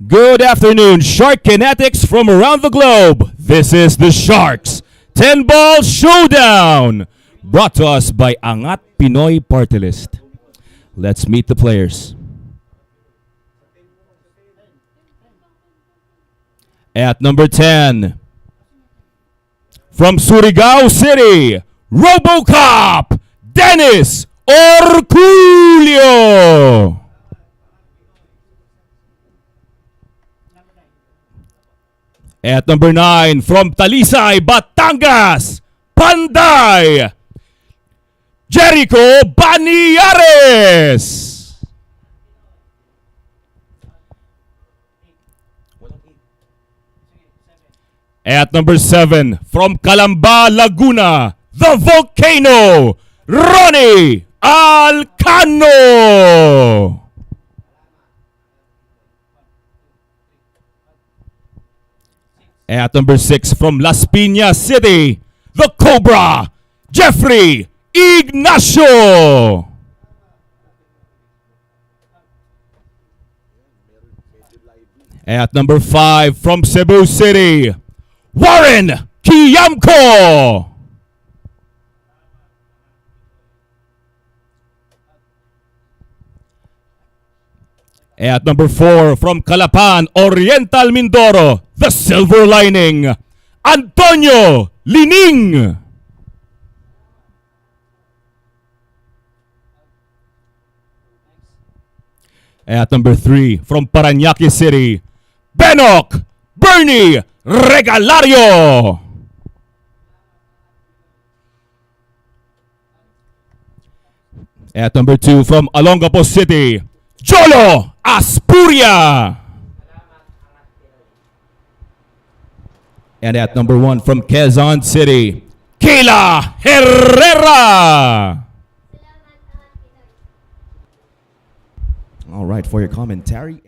Good afternoon, Shark Kinetics from around the globe. This is the Sharks 10-Ball Showdown, brought to us by ANGAT Pinoy Party List. Let's meet the players. At number 10, from Surigao City, RoboCop, Dennis Orcullo. At number 9, from Talisay, Batangas, Panday, Jerico Banares. At number 7, from Calamba, Laguna, the Volcano, Ronnie Alcano. At number 6, from Las Piñas City, the Cobra, Jeffrey Ignacio. At number 5, from Cebu City, Warren Kiamco. At number 4, from Calapan, Oriental Mindoro, the Silver Lining, Antonio Linning. At number 3, from Parañaque City, Benok Bernie Regalario. At number 2, from Olongapo City, Jolo Aspuria. And at number 1, from Quezon City, Kayla Herrera. All right, for your commentary.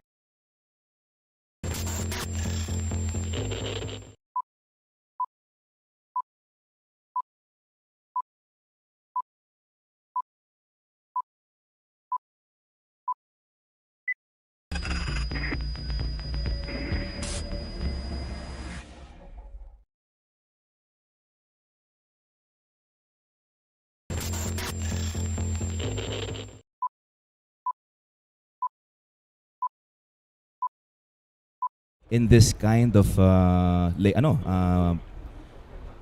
In this kind of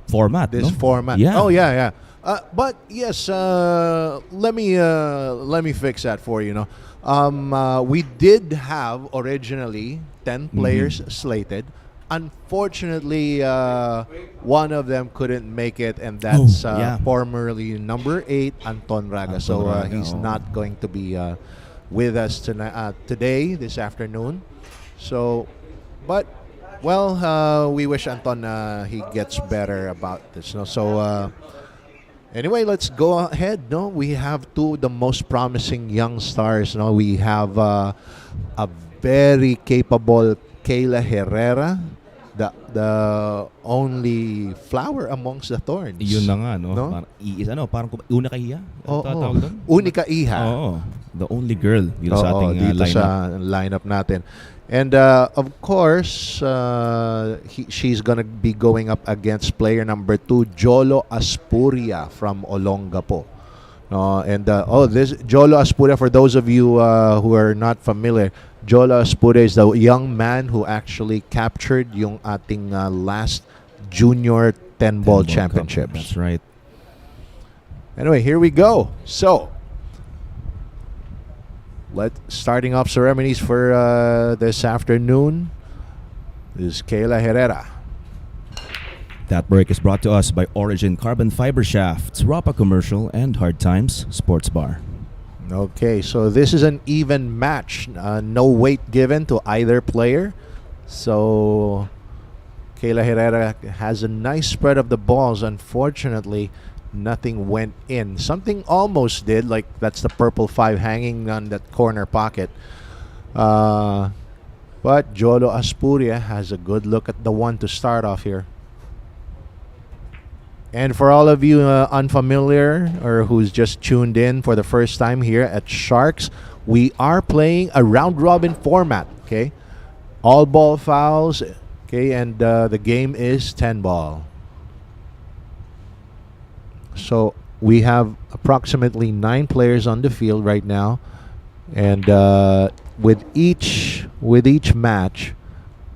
format, This format. Yeah. Oh yeah. But yes, let me fix that for you. We did have originally 10 players slated. Unfortunately, one of them couldn't make it, and that's formerly number 8, Anton Raga. So he's not going to be with us tonight, today, this afternoon. So. But, well, we wish Anton he gets better about this. So, anyway, let's go ahead. We have two of the most promising young stars. We have a very capable Kayla Herrera, the only flower amongst the thorns. Yun na nga, no? Parang una kahiya. Tawag doon? Unika iha. Oo. The only girl dito sa ating dito lineup. sa lineup natin. And of course, she's gonna be going up against player number 2, Jolo Aspuria from Olongapo. This Jolo Aspuria, for those of you who are not familiar, Jolo Aspuria is the young man who actually captured yung ating last junior 10-ball championships. That's right. Anyway, here we go. So, starting off ceremonies for this afternoon is Kayla Herrera. That break is brought to us by Origin Carbon Fiber Shafts, Rapa Commercial, and Hard Times Sports Bar. Okay, so this is an even match. No weight given to either player. So Kayla Herrera has a nice spread of the balls. Unfortunately, nothing went in. Something almost did, like that's the purple 5 hanging on that corner pocket. But Jolo Aspuria has a good look at the 1 to start off here. And for all of you unfamiliar or who's just tuned in for the first time here at Sharks, we are playing a round-robin format, okay? All ball fouls. Okay, and the game is 10 ball. So we have approximately 9 players on the field right now, and with each match,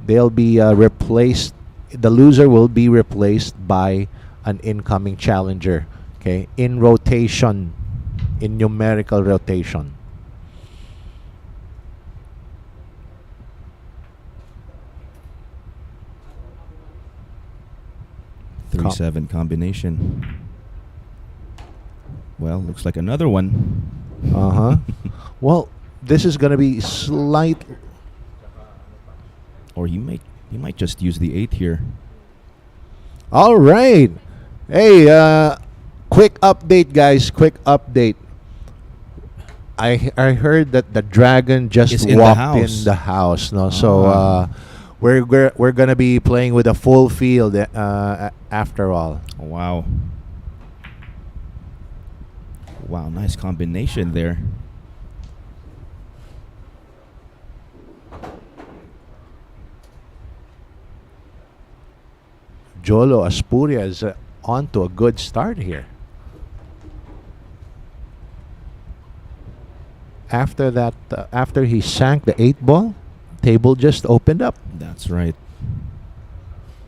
they'll be replaced. The loser will be replaced by an incoming challenger. Okay, in rotation, in numerical rotation. Three seven combination. Well, looks like another one. Well, this is gonna be slight. Or he might just use the 8 here. All right. Hey, quick update, guys. Quick update. I heard that the dragon just Is in the walked house. in the house. No, so we're gonna be playing with a full field after all. Oh, wow. Wow, nice combination there. Jolo Aspuria is on to a good start here. After that, after he sank the 8 ball, table just opened up. That's right.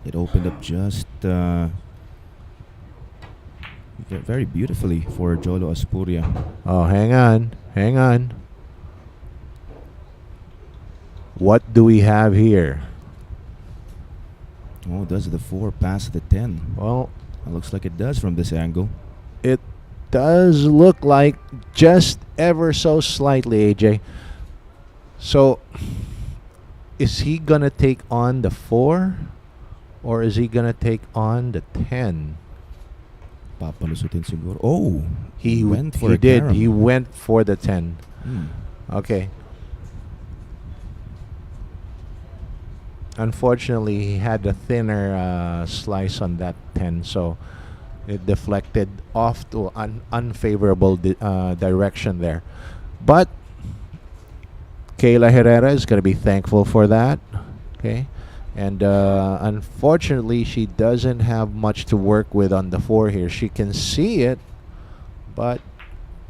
It opened up just very beautifully for Jolo Aspuria. Oh, hang on. What do we have here? Oh, does the 4 pass the 10? Well, It looks like it does from this angle. it does look like just ever so slightly, AJ. So, is he gonna take on the 4, or is he gonna take on the 10? Papalusutin siguro. Oh, He went for he a did. carom. He went for the 10. Hmm. Okay. Unfortunately, he had a thinner slice on that 10, so it deflected off to an unfavorable direction there. But Kayla Herrera is going to be thankful for that. Okay. And unfortunately, she doesn't have much to work with on the 4 here. She can see it, but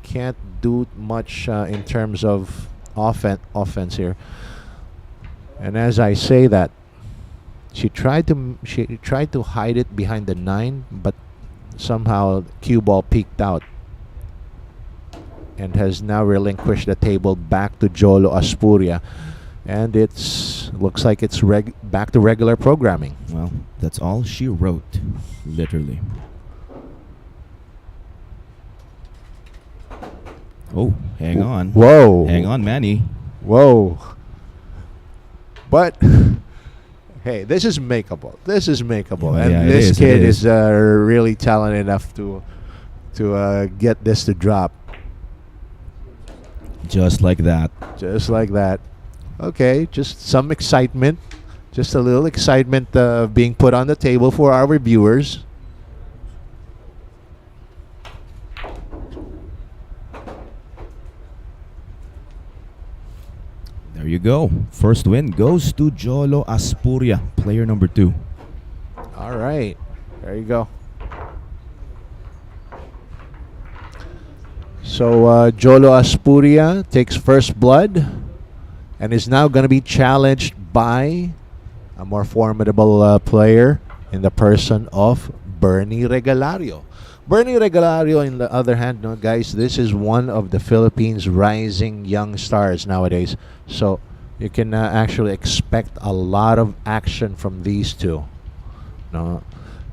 can't do much in terms of offense here. And as I say that, she tried to hide it behind the 9, but somehow cue ball peeked out and has now relinquished the table back to Jolo Aspuria, and looks like it's back to regular programming. Well, that's all she wrote, literally. Oh, hang on. Whoa. Hang on, Manny. Whoa. But hey, this is makeable. And Yeah, this kid it is. is really talented enough to get this to drop Just like that. just like that. Okay, just some excitement, just a little excitement being put on the table for our viewers. There you go. First win goes to Jolo Aspuria, player number 2. All right, there you go. So Jolo Aspuria takes first blood and is now going to be challenged by a more formidable player in the person of Bernie Regalario. Bernie Regalario, on the other hand, no, guys, this is one of the Philippines' rising young stars nowadays. So you can actually expect a lot of action from these two. No,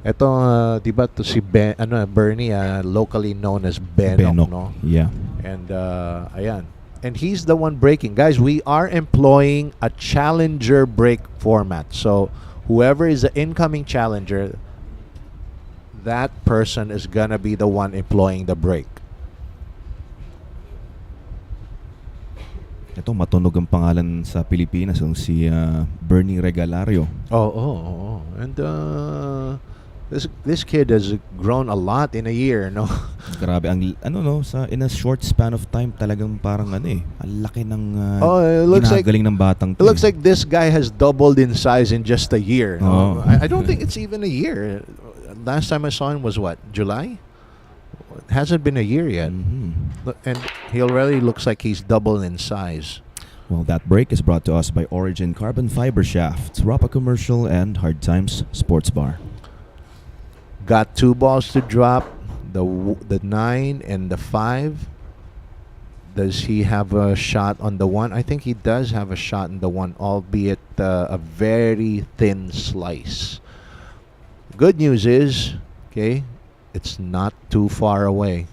ito, di ba to si Bernie, locally known as Benok, Benok. no? Yeah. And ayan. And he's the one breaking. Guys, we are employing a challenger break format. So whoever is the incoming challenger, that person is gonna be the one employing the break. Ito, matunog ang pangalan sa Pilipinas, si Bernie Regalario. Oh. And This kid has grown a lot in a year, no? Grabe ang in a short span of time talagang parang ang laki ng It looks like ginagaling ng batang it looks like this guy has doubled in size in just a year. No? Oh. I don't think it's even a year. Last time I saw him was what, July? It hasn't been a year yet. And he already looks like he's doubled in size. Well, that break is brought to us by Origin Carbon Fiber Shafts, Rapa Commercial, and Hard Times Sports Bar. Got 2 balls to drop, the 9 and the 5. Does he have a shot on the 1? I think he does have a shot on the 1, albeit a very thin slice. Good news is, okay, it's not too far away.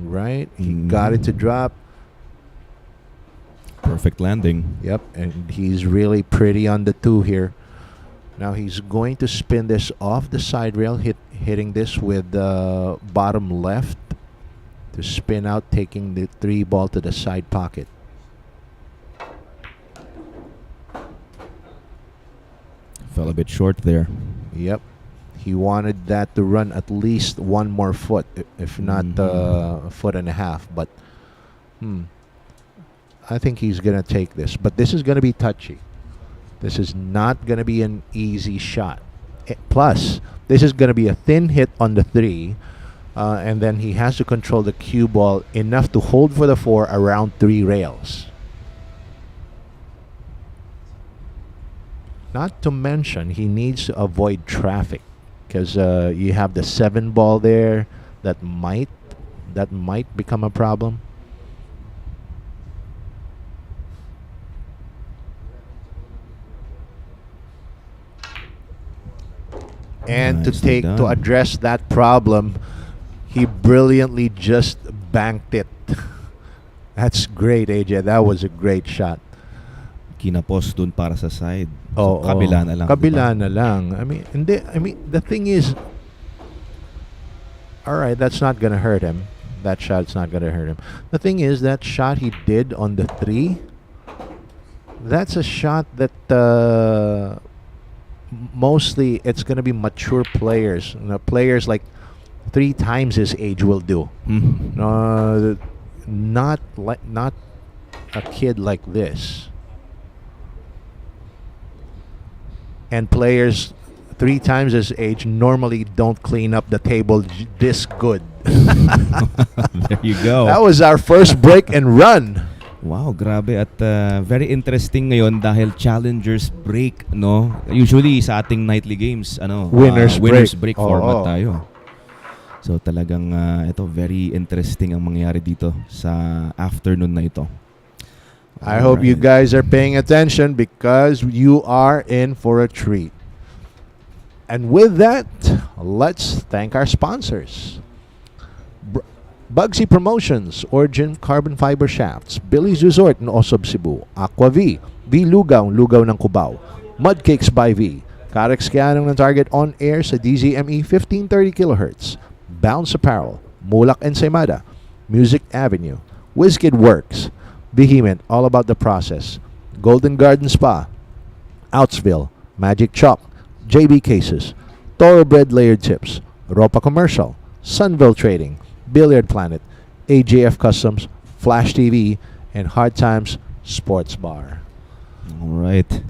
Right? He got it to drop. Perfect landing. Yep, and he's really pretty on the 2 here. Now he's going to spin this off the side rail, hitting this with the bottom left to spin out, taking the 3 ball to the side pocket. Fell a bit short there. Yep. He wanted that to run at least 1 more foot, if not a foot and a half. But I think he's going to take this. But this is going to be touchy. This is not going to be an easy shot. Plus, this is going to be a thin hit on the 3. And then he has to control the cue ball enough to hold for the 4 around 3 rails. Not to mention, he needs to avoid traffic. Because you have the 7 ball there that might become a problem. And to address that problem, he brilliantly just banked it. That's great, AJ. That was a great shot. Kinapos dun para sa side. So, kabila na lang. Kabila na lang. I mean, the thing is, all right, that's not gonna hurt him. That shot's not gonna hurt him. The thing is, that shot he did on the 3, that's a shot that mostly it's gonna be mature players. Players like 3 times his age will do. Not a kid like this. And players 3 times his age normally don't clean up the table this good. There you go. That was our first break and run. Wow, grabe at very interesting ngayon dahil challengers break, no? Usually sa ating nightly games, winners break format tayo. So talagang ito very interesting ang mangyayari dito sa afternoon na ito. I hope you guys are paying attention because you are in for a treat. And with that, let's thank our sponsors. Bugsy Promotions, Origin Carbon Fiber Shafts, Billy's Resort in Osob, Cebu, Aqua V, V Lugaw, Lugaw ng Cubao, Mudcakes by V, Carex Kianong ng Target on air sa DZME 1530 kHz, Bounce Apparel, Mulak Ensaymada, Music Avenue, WizKid Works, Vehement, all about the process, Golden Garden Spa, Outsville, Magic Chalk, JB Cases, Thoroughbred Layered Tips, Ropa Commercial, Sunville Trading, Billiard Planet, AJF Customs, Flash TV, and Hard Times Sports Bar. All right.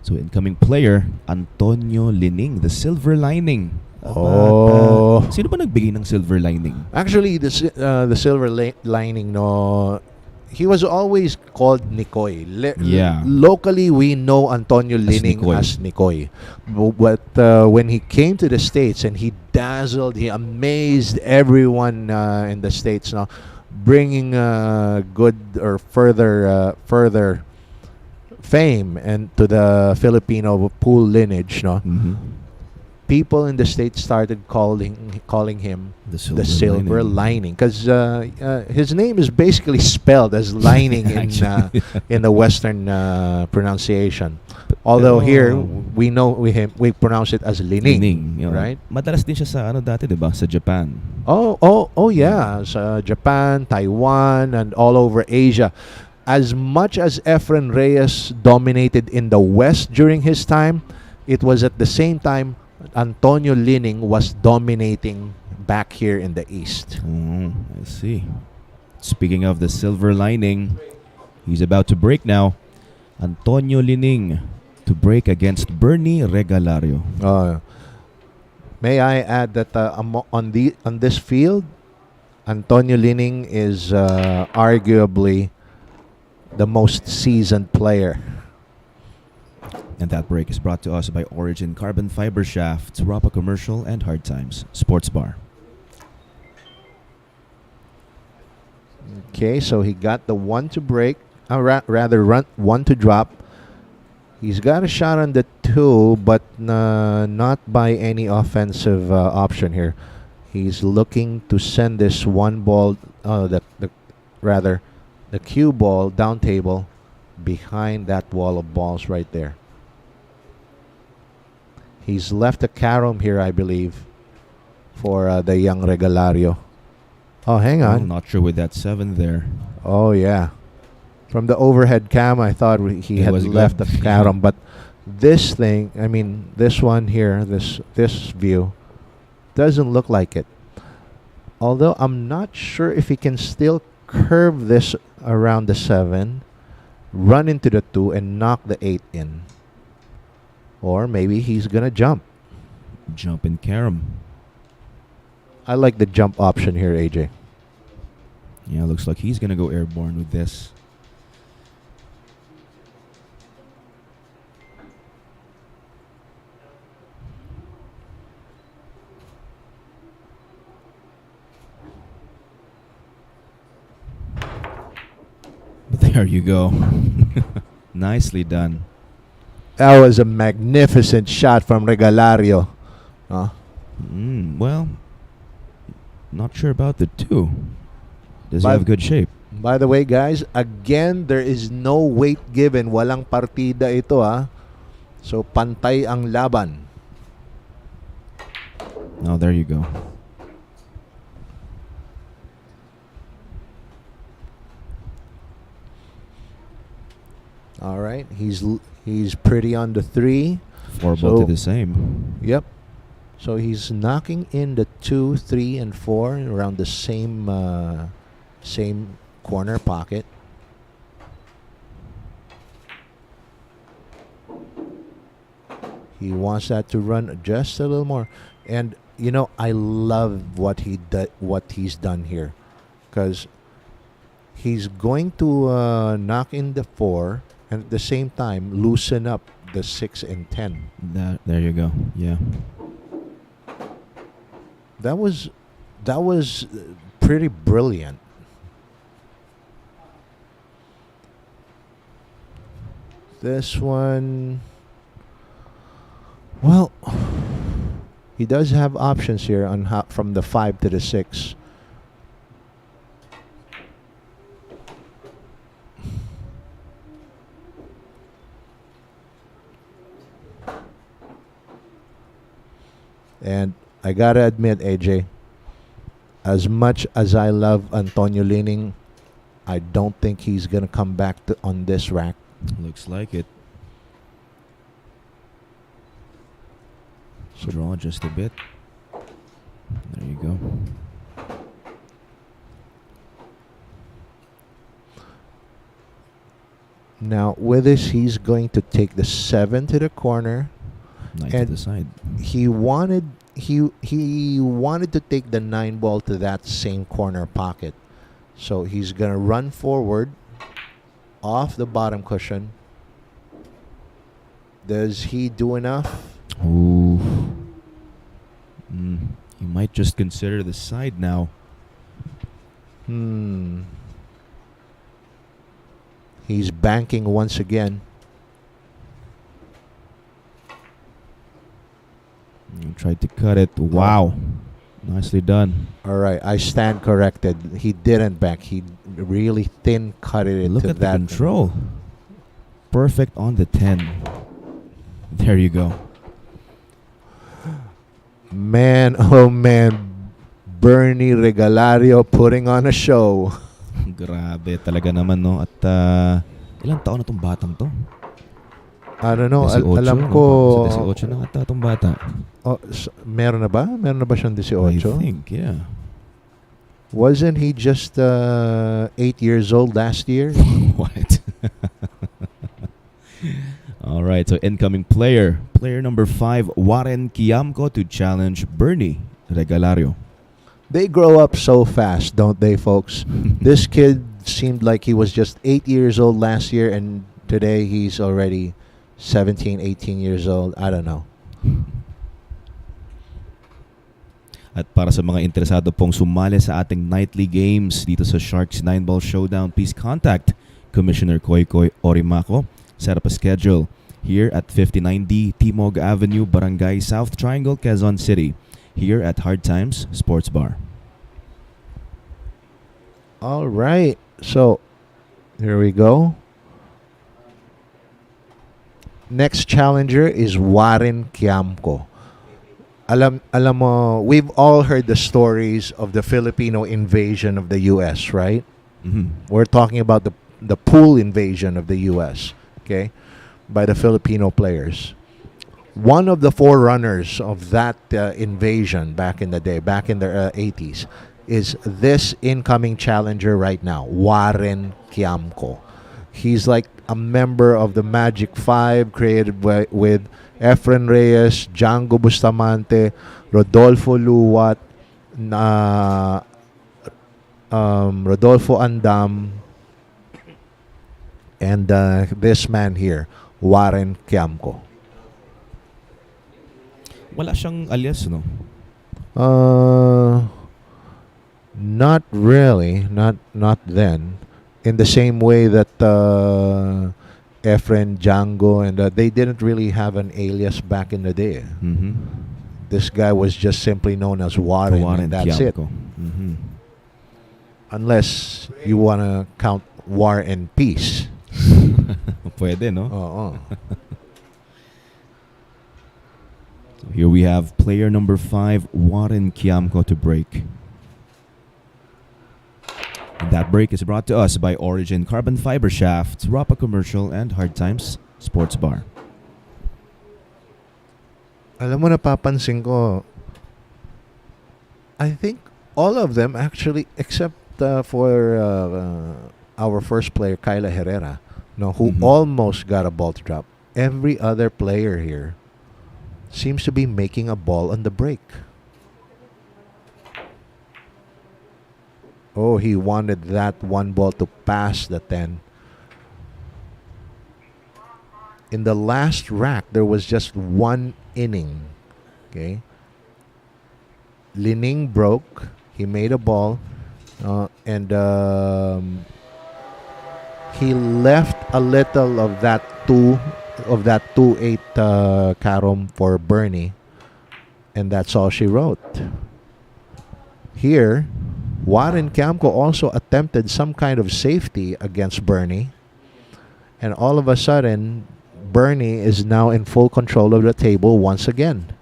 So incoming player, Antonio Linning, the Silver Lining. Sino ba nagbigay ng Silver Lining? Actually, the Silver Lining, no, he was always called Nikoy. Locally, we know Antonio Linning as Nikoy. But when he came to the States and he dazzled, he amazed everyone in the States, now bringing good or further fame and to the Filipino pool lineage, no. People in the States started calling him the Silver Lining because his name is basically spelled as lining in the Western pronunciation. Although here we pronounce it as Linning, right? Madalas din siya sa dati, 'di ba? Sa Japan. Oh yeah, sa Japan, Taiwan, and all over Asia. as much as Efren Reyes dominated in the West during his time, it was at the same time Antonio Linning was dominating back here in the East. I see. Speaking of the silver lining, he's about to break now. Antonio Linning to break against Bernie Regalario. May I add that on this field, Antonio Linning is arguably the most seasoned player. And that break is brought to us by Origin Carbon Fiber Shafts, Rapa Commercial, and Hard Times Sports Bar. Okay, so he got the one to break, one to drop. He's got a shot on the two, but not by any offensive option here. He's looking to send this one ball, the cue ball down table behind that wall of balls right there. He's left a carom here, I believe, for the young Regalario. Oh, hang on. I'm not sure with that 7 there. Oh, yeah. From the overhead cam, I thought he had left a carom, but this thing, I mean, this one here, this view, doesn't look like it. Although I'm not sure if he can still curve this around the 7, run into the 2, and knock the 8 in. Or maybe he's going to jump. Jump in carom. I like the jump option here, AJ. Yeah, looks like he's going to go airborne with this. There you go. Nicely done. That was a magnificent shot from Regalario. Well, not sure about the 2. Does he have good shape? By the way, guys, again, there is no weight given. Walang partida ito, ha. So, pantay ang laban. Oh, there you go. All right, he's pretty on the 3. 4 ball to the same. Yep. So he's knocking in the 2, 3, and 4 around the same corner pocket. He wants that to run just a little more, and you know, I love what he's done here, because he's going to knock in the 4 and at the same time loosen up the 6 and 10. There you go. Yeah. That was pretty brilliant. This one, well, he does have options here on from the 5 to the 6. And I gotta admit, AJ, as much as I love Antonio Linning, I don't think he's gonna come back on this rack. Looks like it. So draw just a bit. There you go. Now with this, he's going to take the 7 to the corner. 9 to the side. He wanted to take the 9 ball to that same corner pocket. So he's gonna run forward off the bottom cushion. Does he do enough? Ooh. He might just consider the side now. He's banking once again. You tried to cut it. Wow. Nicely done. All right, I stand corrected. He didn't bank. He really thin cut it Look into at that. the control. Perfect on the 10. There you go. Man, oh man. Bernie Regalario putting on a show. Grabe talaga naman, no? At ilang taon na tong batang to? I don't know. 18, Alam no? ko... Sa 18 na ata tong bata. Oh, meron na ba? Meron na ba siyang 18? I think, yeah. Wasn't he just 8 years old last year? What? All right, so incoming player. Player number 5, Warren Kiamco to challenge Bernie Regalario. They grow up so fast, don't they, folks? This kid seemed like he was just 8 years old last year, and today he's already 17, 18 years old. I don't know. At para sa mga interesado pong sumali sa ating nightly games dito sa Sharks 9-Ball Showdown, please contact Commissioner Koykoy Orimaco. Set up a schedule here at 59D Timog Avenue, Barangay South Triangle, Quezon City, here at Hard Times Sports Bar. All right. So, here we go. Next challenger is Warren Kiamco. Alam mo, we've all heard the stories of the Filipino invasion of the US, right? Mm-hmm. We're talking about the pool invasion of the US, okay, by the Filipino players. One of the forerunners of that invasion back in the day, back in the 80s, is this incoming challenger right now, Warren Kiamco. He's like a member of the Magic Five, created with Efren Reyes, Django Bustamante, Rodolfo Luwat, Rodolfo Andam, and this man here, Warren Kiamco. Wala siyang alias, no? Not really. Not then. In the same way that Efren, Django, and they didn't really have an alias back in the day. Mm-hmm. This guy was just simply known as Warren, and that's it. Mm-hmm. Unless you want to count War and Peace. Pwede, no? Oo. So here we have player number 5, Warren Kiamco, to break. And that break is brought to us by Origin Carbon Fiber Shafts, Rapa Commercial, and Hard Times Sports Bar. Alam mo, napapansin ko, I think all of them actually, except for our first player, Kayla Herrera, who almost got a ball to drop. Every other player here seems to be making a ball on the break. Oh, he wanted that one ball to pass the 10. In the last rack, there was just one inning. Okay. Linning broke. He made a ball. And he left a little of that 2-8 carom for Bernie. And that's all she wrote. Here, Warren Kiamco also attempted some kind of safety against Bernie. And all of a sudden, Bernie is now in full control of the table once again.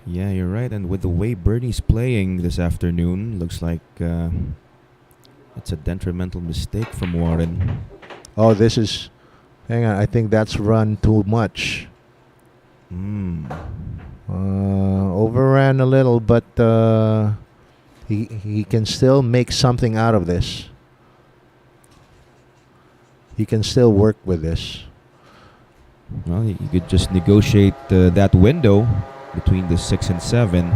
Yeah, you're right. And with the way Bernie's playing this afternoon, looks like it's a detrimental mistake from Warren. Oh, this is... Hang on, I think that's run too much. Overran a little, but... He can still make something out of this. He can still work with this. Well, you could just negotiate that window between the 6 and 7.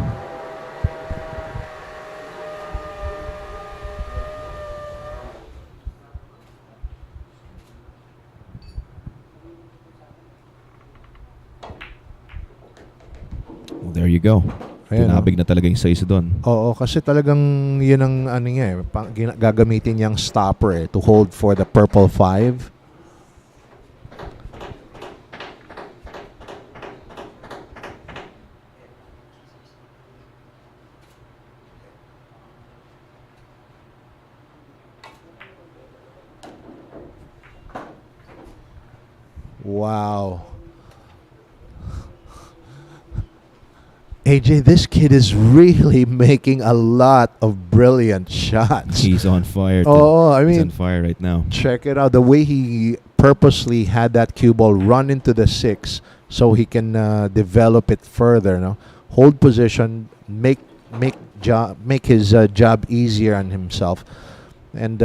Well, there you go. Tinabig na talaga yung size doon. Oo, kasi talagang yun ang ano niya gagamitin niyang stopper to hold for the purple 5. Wow. AJ, this kid is really making a lot of brilliant shots. He's on fire. Oh, I He's mean, on fire right now. check it out. The way he purposely had that cue ball run into the 6 so he can develop it further. No, hold position, make his job easier on himself, and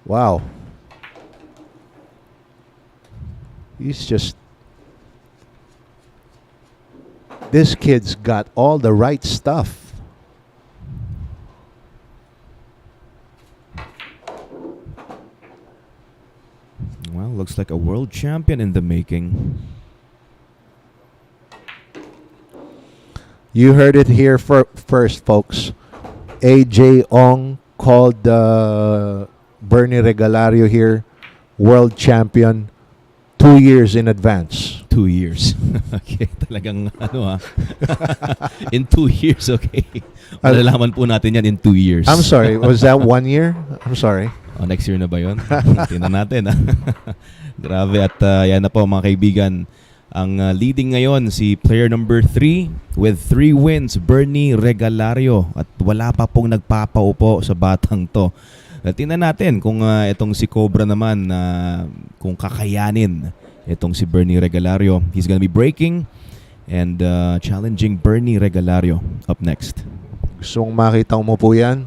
wow, he's just. This kid's got all the right stuff. Well, looks like a world champion in the making. You heard it here first, folks. AJ Ong called Bernie Regalario here world champion 2 years in advance. 2 years. Okay, talagang in 2 years, okay. Malalaman po natin yan in 2 years. I'm sorry, was that 1 year? I'm sorry. Oh, next year na ba yun? Tingnan natin. Grabe, at yan na po mga kaibigan. Ang leading ngayon si player number 3 with 3 wins, Bernie Regalario. At wala pa pong nagpapaupo sa batang to. Tingnan natin kung itong si Cobra naman kung kakayanin itong si Bernie Regalario. He's gonna be breaking and challenging Bernie Regalario up next. Gusto mong makita mo po yan?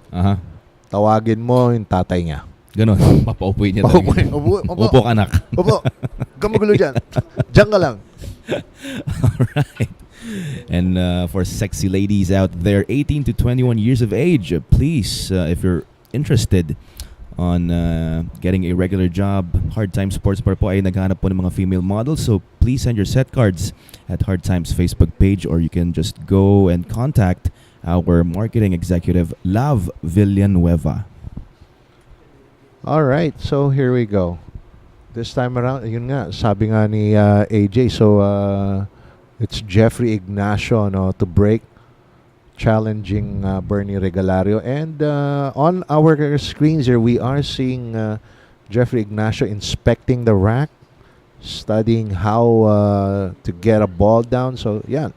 Aha. Tawagin mo yung tatay niya. Ganon. Papaupuin niya talaga. Upo ka, anak. Opo. Kamagulo dyan. Diyan ka lang. Alright. And for sexy ladies out there, 18 to 21 years of age, please, if you're interested on getting a regular job, Hard Times Sports Bar po ay naghanap po ng mga female models. So please send your set cards at Hard Times Facebook page, or you can just go and contact our marketing executive, Lav Villanueva. All right, so here we go. This time around, yun nga, sabi nga ni AJ, so it's Jeffrey Ignacio to break, challenging Bernie Regalario. And on our screens here, we are seeing Jeffrey Ignacio inspecting the rack, studying how to get a ball down. So, yeah,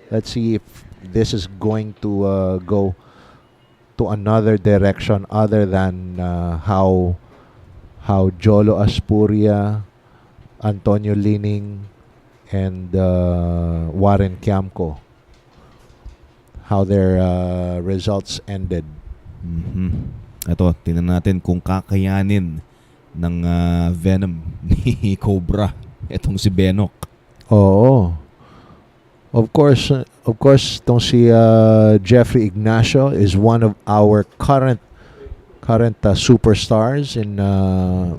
let's see if this is going to go to another direction other than how Jolo Aspuria, Antonio Linning, and Warren Kiamco, how their results ended. Ito, tingnan natin kung kakayanin ng venom ni Cobra itong si Benok. Oo. Of course, itong si Jeffrey Ignacio is one of our current superstars in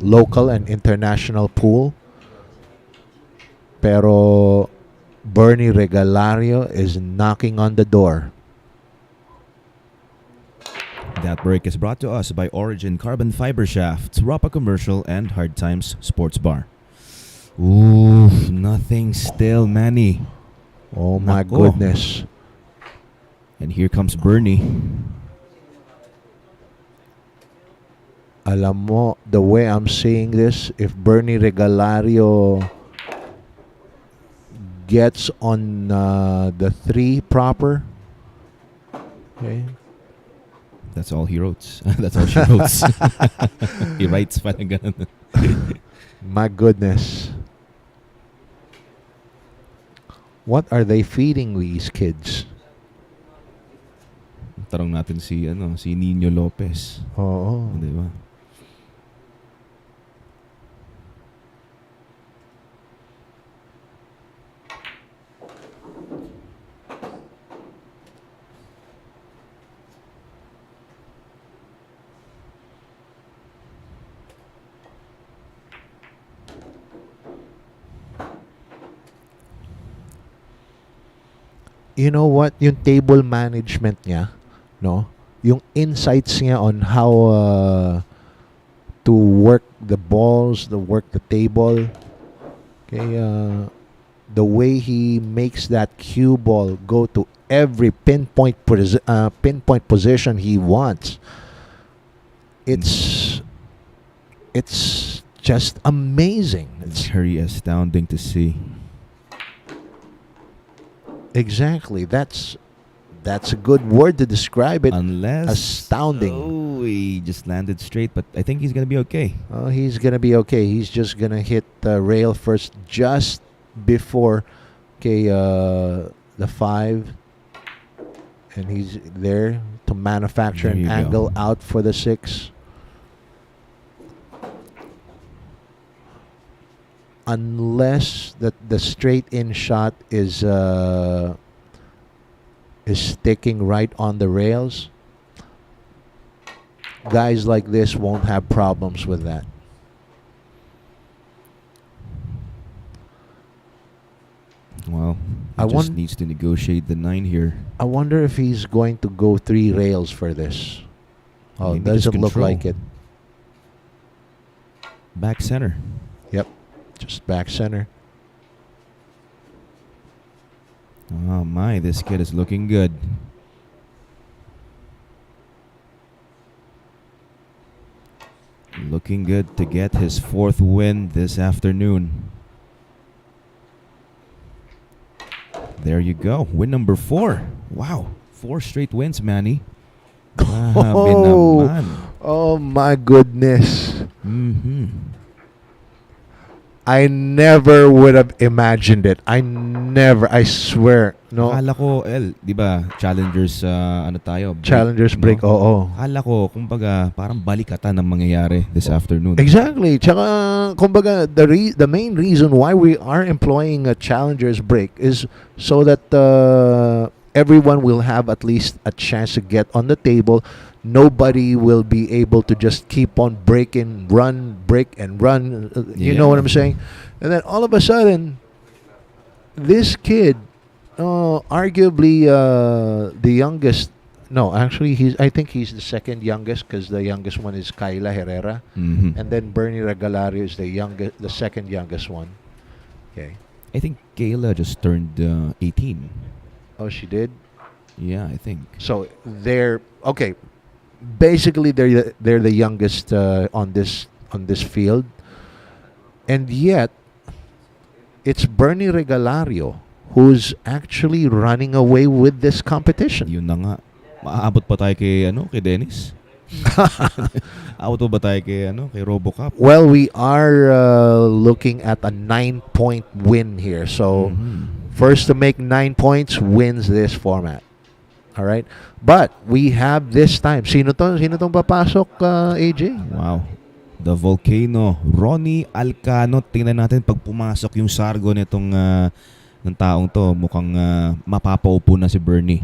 local and international pool. Pero Bernie Regalario is knocking on the door. That break is brought to us by Origin Carbon Fiber Shafts, Rapa Commercial, and Hard Times Sports Bar. Ooh, nothing still, Manny. Oh my Nako. goodness. And here comes Bernie. Alam mo, the way I'm seeing this, if Bernie Regalario gets on the 3 proper, okay. That's all he wrote. That's all she wrote. He writes parang ganun. My goodness. What are they feeding these kids? Tarong natin si Nino Lopez. Oo. Di ba? You know what? Yung table management niya, no? Yung insights niya on how to work the balls, to work the table. Okay, the way he makes that cue ball go to every pinpoint position he wants. It's just amazing. It's very astounding to see. Exactly. That's a good word to describe it. Unless Astounding. Oh, he just landed straight, but I think he's gonna be okay. Oh, he's gonna be okay. He's just gonna hit the rail first, just before, the 5, and he's there to manufacture There an you go. angle out for the 6. Unless the straight in shot is sticking right on the rails, guys like this won't have problems with that. Well, I he just want- needs to negotiate the 9 here. I wonder if he's going to go 3 rails for this. Oh, Maybe just doesn't look control. like it. Back center. Yep, just back center. Oh my, this kid is looking good. Looking good to get his 4th win this afternoon. There you go. Win number 4. Wow. 4 straight wins, Manny. Grabe Oh. naman. Oh my goodness. Mhm. I never would have imagined it. I swear. No. Akala ko, di ba, challengers, ano tayo? Break, Challengers no? break, oo. Akala ko, kumbaga, parang balikatan ang mangyayari this afternoon. Exactly. Tsaka, kumbaga, the main reason why we are employing a challenger's break is so that everyone will have at least a chance to get on the table. Nobody will be able to just keep on break and run. You know what I'm saying? And then all of a sudden, this kid, arguably the youngest. No, actually, I think he's the second youngest because the youngest one is Kayla Herrera, Mhm. and then Bernie Regalario is the second youngest one. Okay. I think Kayla just turned 18. Oh, she did. Yeah, I think. So they're okay. Basically, they're the youngest on this field, and yet it's Bernie Regalario who's actually running away with this competition. Yun na nga. Maaabot pa tayo kay Dennis? Aabot ba tayo kay RoboCop? Well, we are looking at a 9-point win here. So first to make 9 points wins this format. All right, but we have this time. Sino tong papasok, AJ? Wow. The Volcano, Ronnie Alcano. Tingnan natin pag pumasok yung sargo nitong ng taong to, mukhang mapapaupo na si Bernie.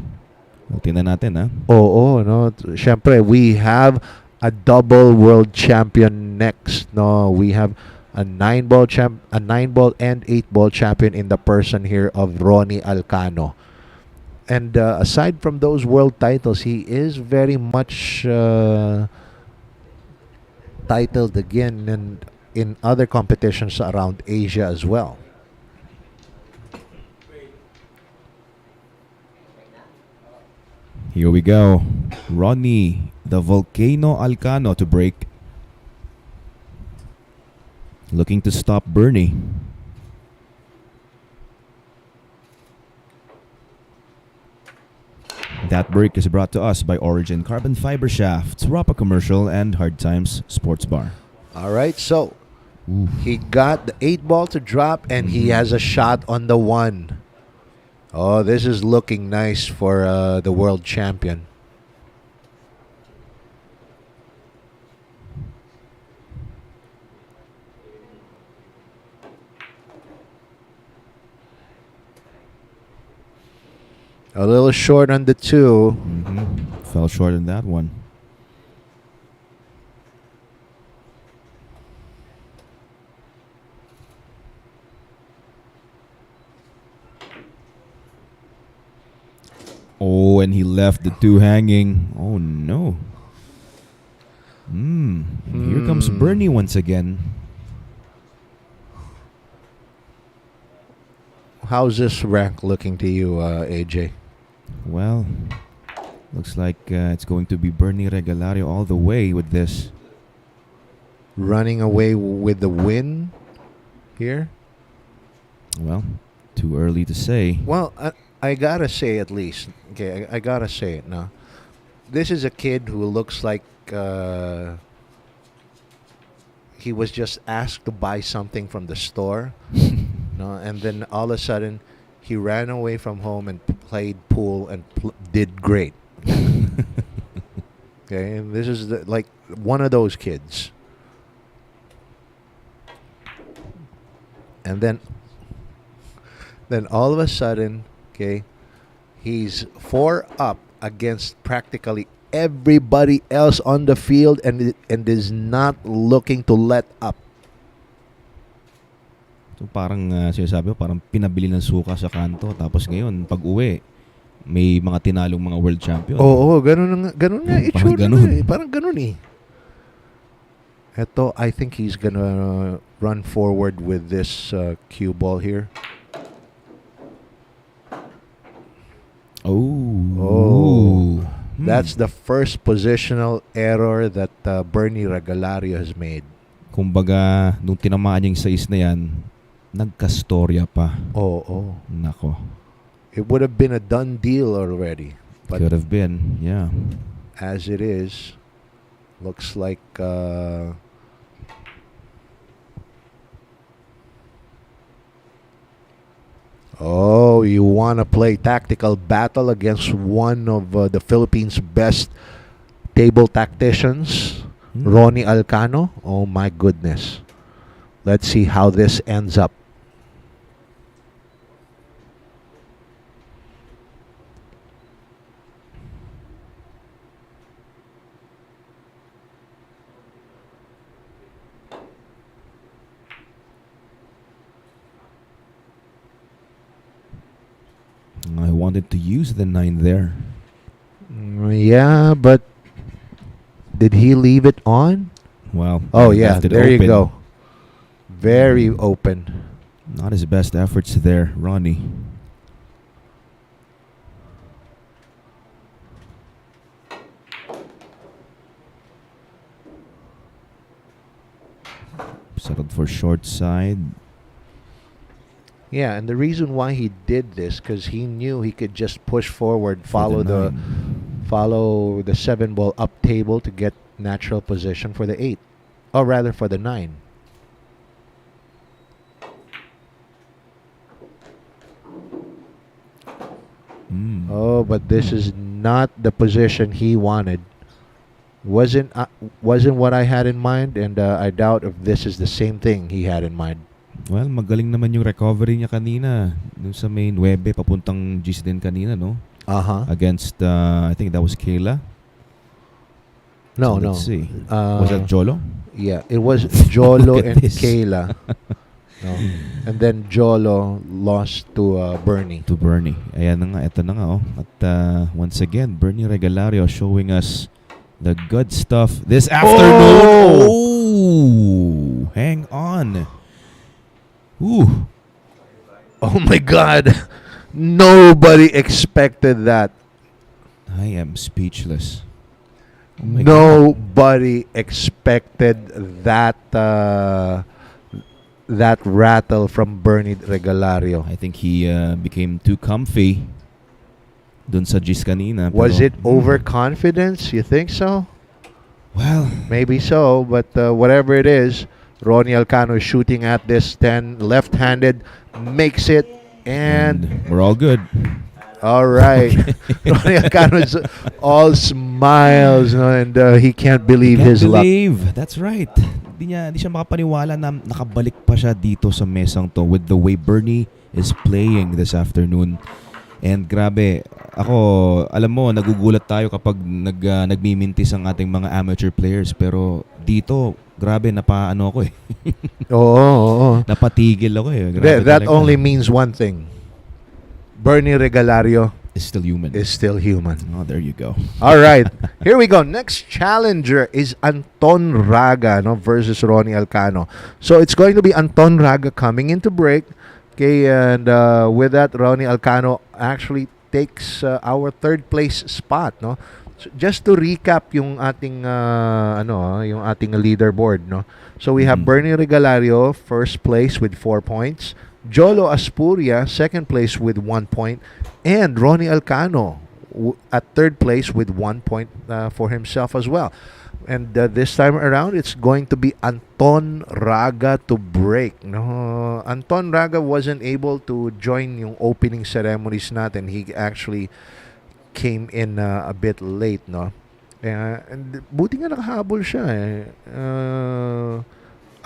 Tingnan natin, ha? Oo, no. Syempre, we have a double world champion next. No, we have a 9-ball and 8-ball champion in the person here of Ronnie Alcano. And aside from those world titles, he is very much titled again and in other competitions around Asia as well. Here we go. Ronnie, the Volcano Alcano to break. Looking to stop Bernie. That break is brought to us by Origin Carbon Fiber Shafts, Rapa Commercial, and Hard Times Sports Bar. All right, so he got the 8-ball to drop and he has a shot on the 1. Oh, this is looking nice for the world champion. A little short on the 2. Fell short on that one. Oh, and he left the 2 hanging. Oh, no. Here comes Bernie once again. How's this rank looking to you, AJ? Well, looks like it's going to be Bernie Regalario all the way with this. Running away with the win here? Well, too early to say. Well, I gotta say at least. Okay, I gotta say it now. This is a kid who looks like he was just asked to buy something from the store, no, and then all of a sudden he ran away from home and played pool and did great. Okay, and this is like one of those kids. And then all of a sudden, okay, he's 4 up against practically everybody else on the field and is not looking to let up. So parang sinasabi ko, parang pinabili ng suka sa kanto. Tapos ngayon, pag uwi, may mga tinalong mga world champion. Oo, ganun nga itsura na eh. Parang ganun eh. Ito, I think he's gonna run forward with this cue ball here. Oh. That's the first positional error that Bernie Regalario has made. Kumbaga, nung tinamaan yung sais na yan, nagkastorya pa. Oo. Nako. It would have been a done deal already. But could have been, yeah. As it is, looks like oh, you want to play tactical battle against one of the Philippines' best table tacticians, Ronnie Alcano? Oh my goodness. Let's see how this ends up. I wanted to use the 9 there. Yeah, but did he leave it on? Well, oh yeah, there open. You go. Very open. Not his best efforts there, Ronnie. Settled for short side. Yeah, and the reason why he did this, because he knew he could just push forward, follow the 7 ball up table to get natural position for the 8, or rather for the 9. Oh, but this is not the position he wanted. Wasn't what I had in mind, and I doubt if this is the same thing he had in mind. Well, magaling naman yung recovery niya kanina dun sa main 9 papuntang G's din kanina, no? Against, I think that was Kayla. No. Let's see. Was that Jolo? Yeah, it was Jolo and Kayla. No. And then Jolo lost to Bernie. To Bernie. Ayan na nga, ito na nga, oh. At once again, Bernie Regalario showing us the good stuff this afternoon. Oh! Hang on. Ooh. Oh my God. Nobody expected that. I am speechless. Oh Nobody expected that that rattle from Bernie Regalario. I think he became too comfy dun sa G's kanina. Was it overconfidence? You think so? Well, maybe so, but whatever it is, Ronnie Alcano is shooting at this 10 left-handed, makes it, and we're all good. All right. Ronnie Alcano is all smiles, no, and he can't believe his luck. That's right. Di siya makapaniwala na nakabalik pa siya dito sa mesang to with the way Bernie is playing this afternoon. And grabe, ako, alam mo, nagugulat tayo kapag nagmimintis ang ating mga amateur players. Pero dito, grabe, napaano ako eh. Oo. Napatigil ako eh. Grabe that only means one thing. Bernie Regalario is still human. Oh, there you go. All right. Here we go. Next challenger is Anton Raga, no, versus Ronnie Alcano. So it's going to be Anton Raga coming into break. Okay, and with that, Ronnie Alcano actually takes our third place spot, no. So just to recap yung ating yung ating leaderboard, no. So we have Bernie Regalario first place with 4 points, Jolo Aspuria, second place with 1 point, and Ronnie Alcano at third place with 1 point for himself as well. And this time around, it's going to be Anton Raga to break. No, Anton Raga wasn't able to join yung opening ceremonies natin. He actually came in a bit late, no? And buti nga nakahabol siya eh.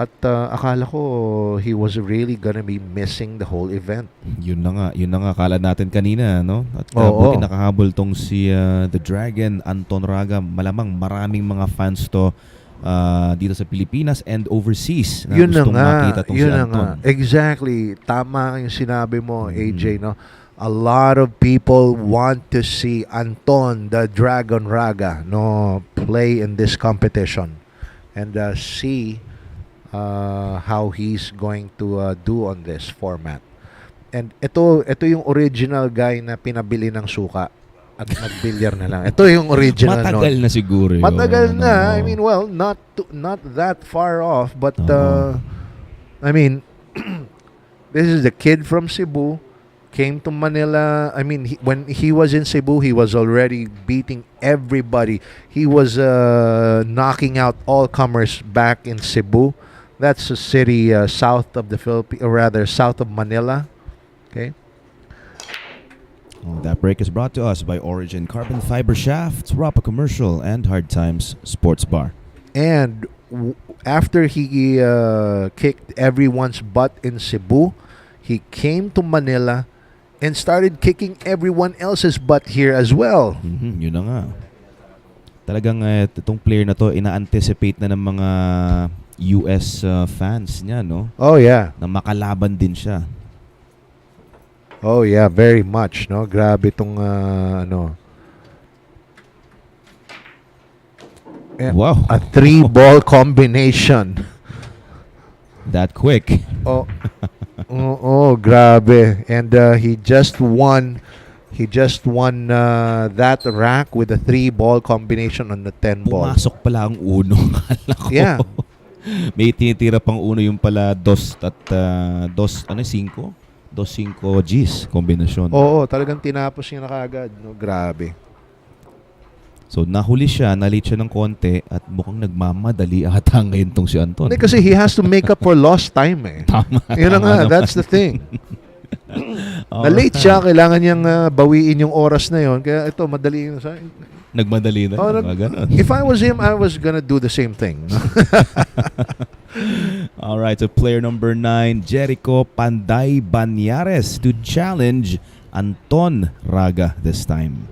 At akala ko he was really gonna be missing the whole event. Yun na nga akala natin kanina, no? At buti nakahabol tong si The Dragon, Anton Raga. Malamang maraming mga fans to dito sa Pilipinas and overseas na Yun gustong na nga, makita tong si Anton. Exactly. Tama yung sinabi mo, AJ, no? A lot of people want to see Anton, the Dragon Raga, no, play in this competition and see how he's going to do on this format. And ito yung original guy na pinabili ng suka at nagbilyar na lang. Ito yung original. Matagal na siguro yun. Matagal na. I mean, well, not that far off, but I mean, this is the kid from Cebu, came to Manila. I mean, when he was in Cebu, he was already beating everybody. He was knocking out all comers back in Cebu. That's a city south of the Philippines, or rather south of Manila. Okay. That break is brought to us by Origin Carbon Fiber Shafts, Rapa Commercial, and Hard Times Sports Bar. And after he kicked everyone's butt in Cebu, he came to Manila and started kicking everyone else's butt here as well. Yun na nga. Talagang itong player na to, ina-anticipate na ng mga US fans niya, no? Oh, yeah. Na makalaban din siya. Oh, yeah, very much, no? Grabe itong, ano. Wow. A 3-ball combination. That quick. Oh, grabe. And he just won that rack with a 3-ball combination on the 10-ball. Pumasok pala ang uno. Kala ko. Yeah. May tinitira pang uno yung pala dos at dos, ano, 5? Dos 5 Gs kombinasyon. Oo, talagang tinapos niya na kagad. No? Grabe. So, nahuli siya, na-late siya ng konti at mukhang nagmamadali ata ngayon tong si Anton. Kasi he has to make up for lost time eh. Tama. Yun na nga, that's the thing. Na-late siya, kailangan niyang bawiin yung oras na yon. Kaya ito, madali yun sa nagmadali na. If I was him, I was gonna do the same thing. All right, so player number 9, Jerico Banares to challenge Anton Raga this time.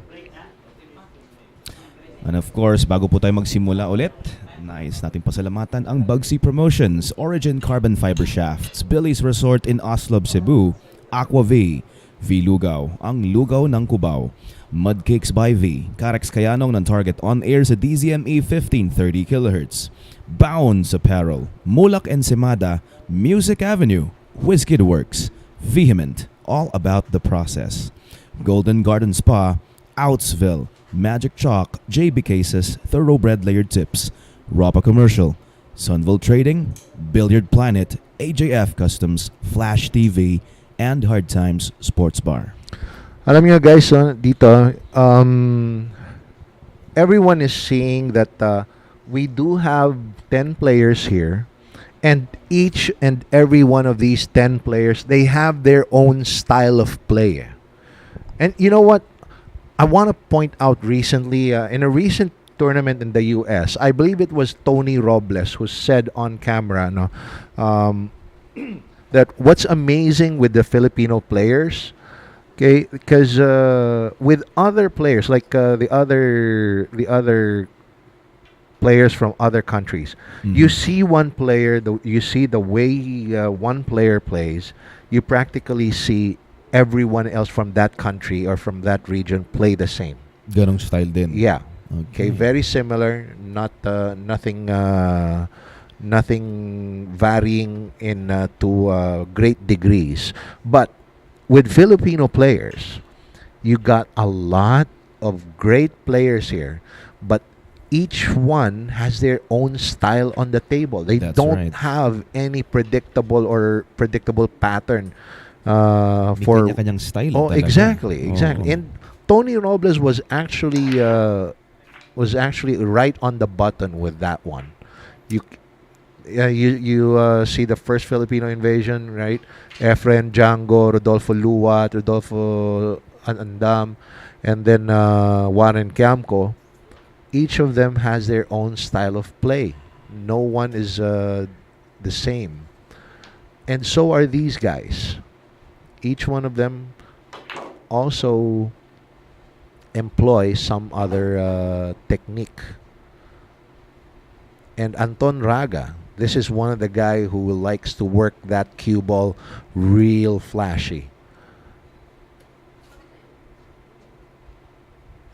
And of course, bago po tayo magsimula ulit, nais natin pasalamatan ang Bugsy Promotions, Origin Carbon Fiber Shafts, Billy's Resort in Oslob, Cebu, Aqua V, V-Lugaw, ang lugaw ng Cubao, Mudcakes by V, Carex Kayanong ng Target on air sa DZME 1530 kHz, Bounds Apparel, Mulak Ensimada, Music Avenue, Whiskey Works, Vehement, all about the process, Golden Garden Spa, Outsville, Magic Chalk, JB Cases, Thoroughbred Layered Tips, Rapa Commercial, Sunville Trading, Billiard Planet, AJF Customs, Flash TV, and Hard Times Sports Bar. Alam niyo guys, dito, everyone is seeing that we do have 10 players here, and each and every one of these 10 players, they have their own style of play. And you know what? I want to point out recently, in a recent tournament in the US, I believe it was Tony Robles who said on camera, no, that what's amazing with the Filipino players, okay, because with other players like the other players from other countries, you see one player, you see the way one player plays, you practically see everyone else from that country or from that region play the same. Ganong style din. Yeah. Okay, very similar, not nothing varying in to great degrees. But with Filipino players, you got a lot of great players here, but each one has their own style on the table. They That's don't right. have any predictable pattern May for. kanya-kanyang style Oh, talaga. exactly. Oo. And Tony Robles was actually right on the button with that one. You you see the first Filipino invasion, right? Efren Django, Rodolfo Luwat, Rodolfo Andam, and then Warren Kiamco. Each of them has their own style of play. No one is the same. And so are these guys. Each one of them also employ some other technique. And Anton Raga, this is one of the guy who likes to work that cue ball real flashy.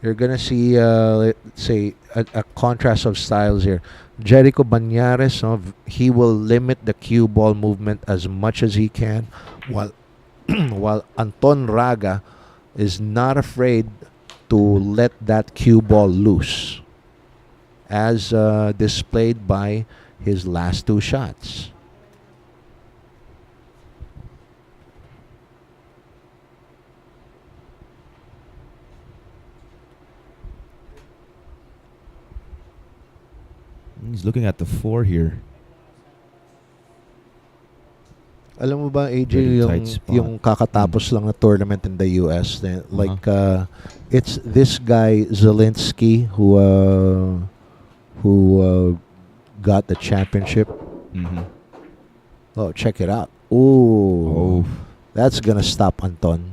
You're gonna see, let's say, a contrast of styles here. Jerico Banares, he will limit the cue ball movement as much as he can, while while Anton Raga is not afraid to let that cue ball loose, as displayed by his last two shots. He's looking at the 4 here. Alam mo ba, AJ, Very yung, tight spot. yung kakatapos lang na tournament in the US, like, it's this guy, Zelensky, who got the championship. Mm-hmm. Oh, check it out. Ooh. Oh. That's gonna stop Anton.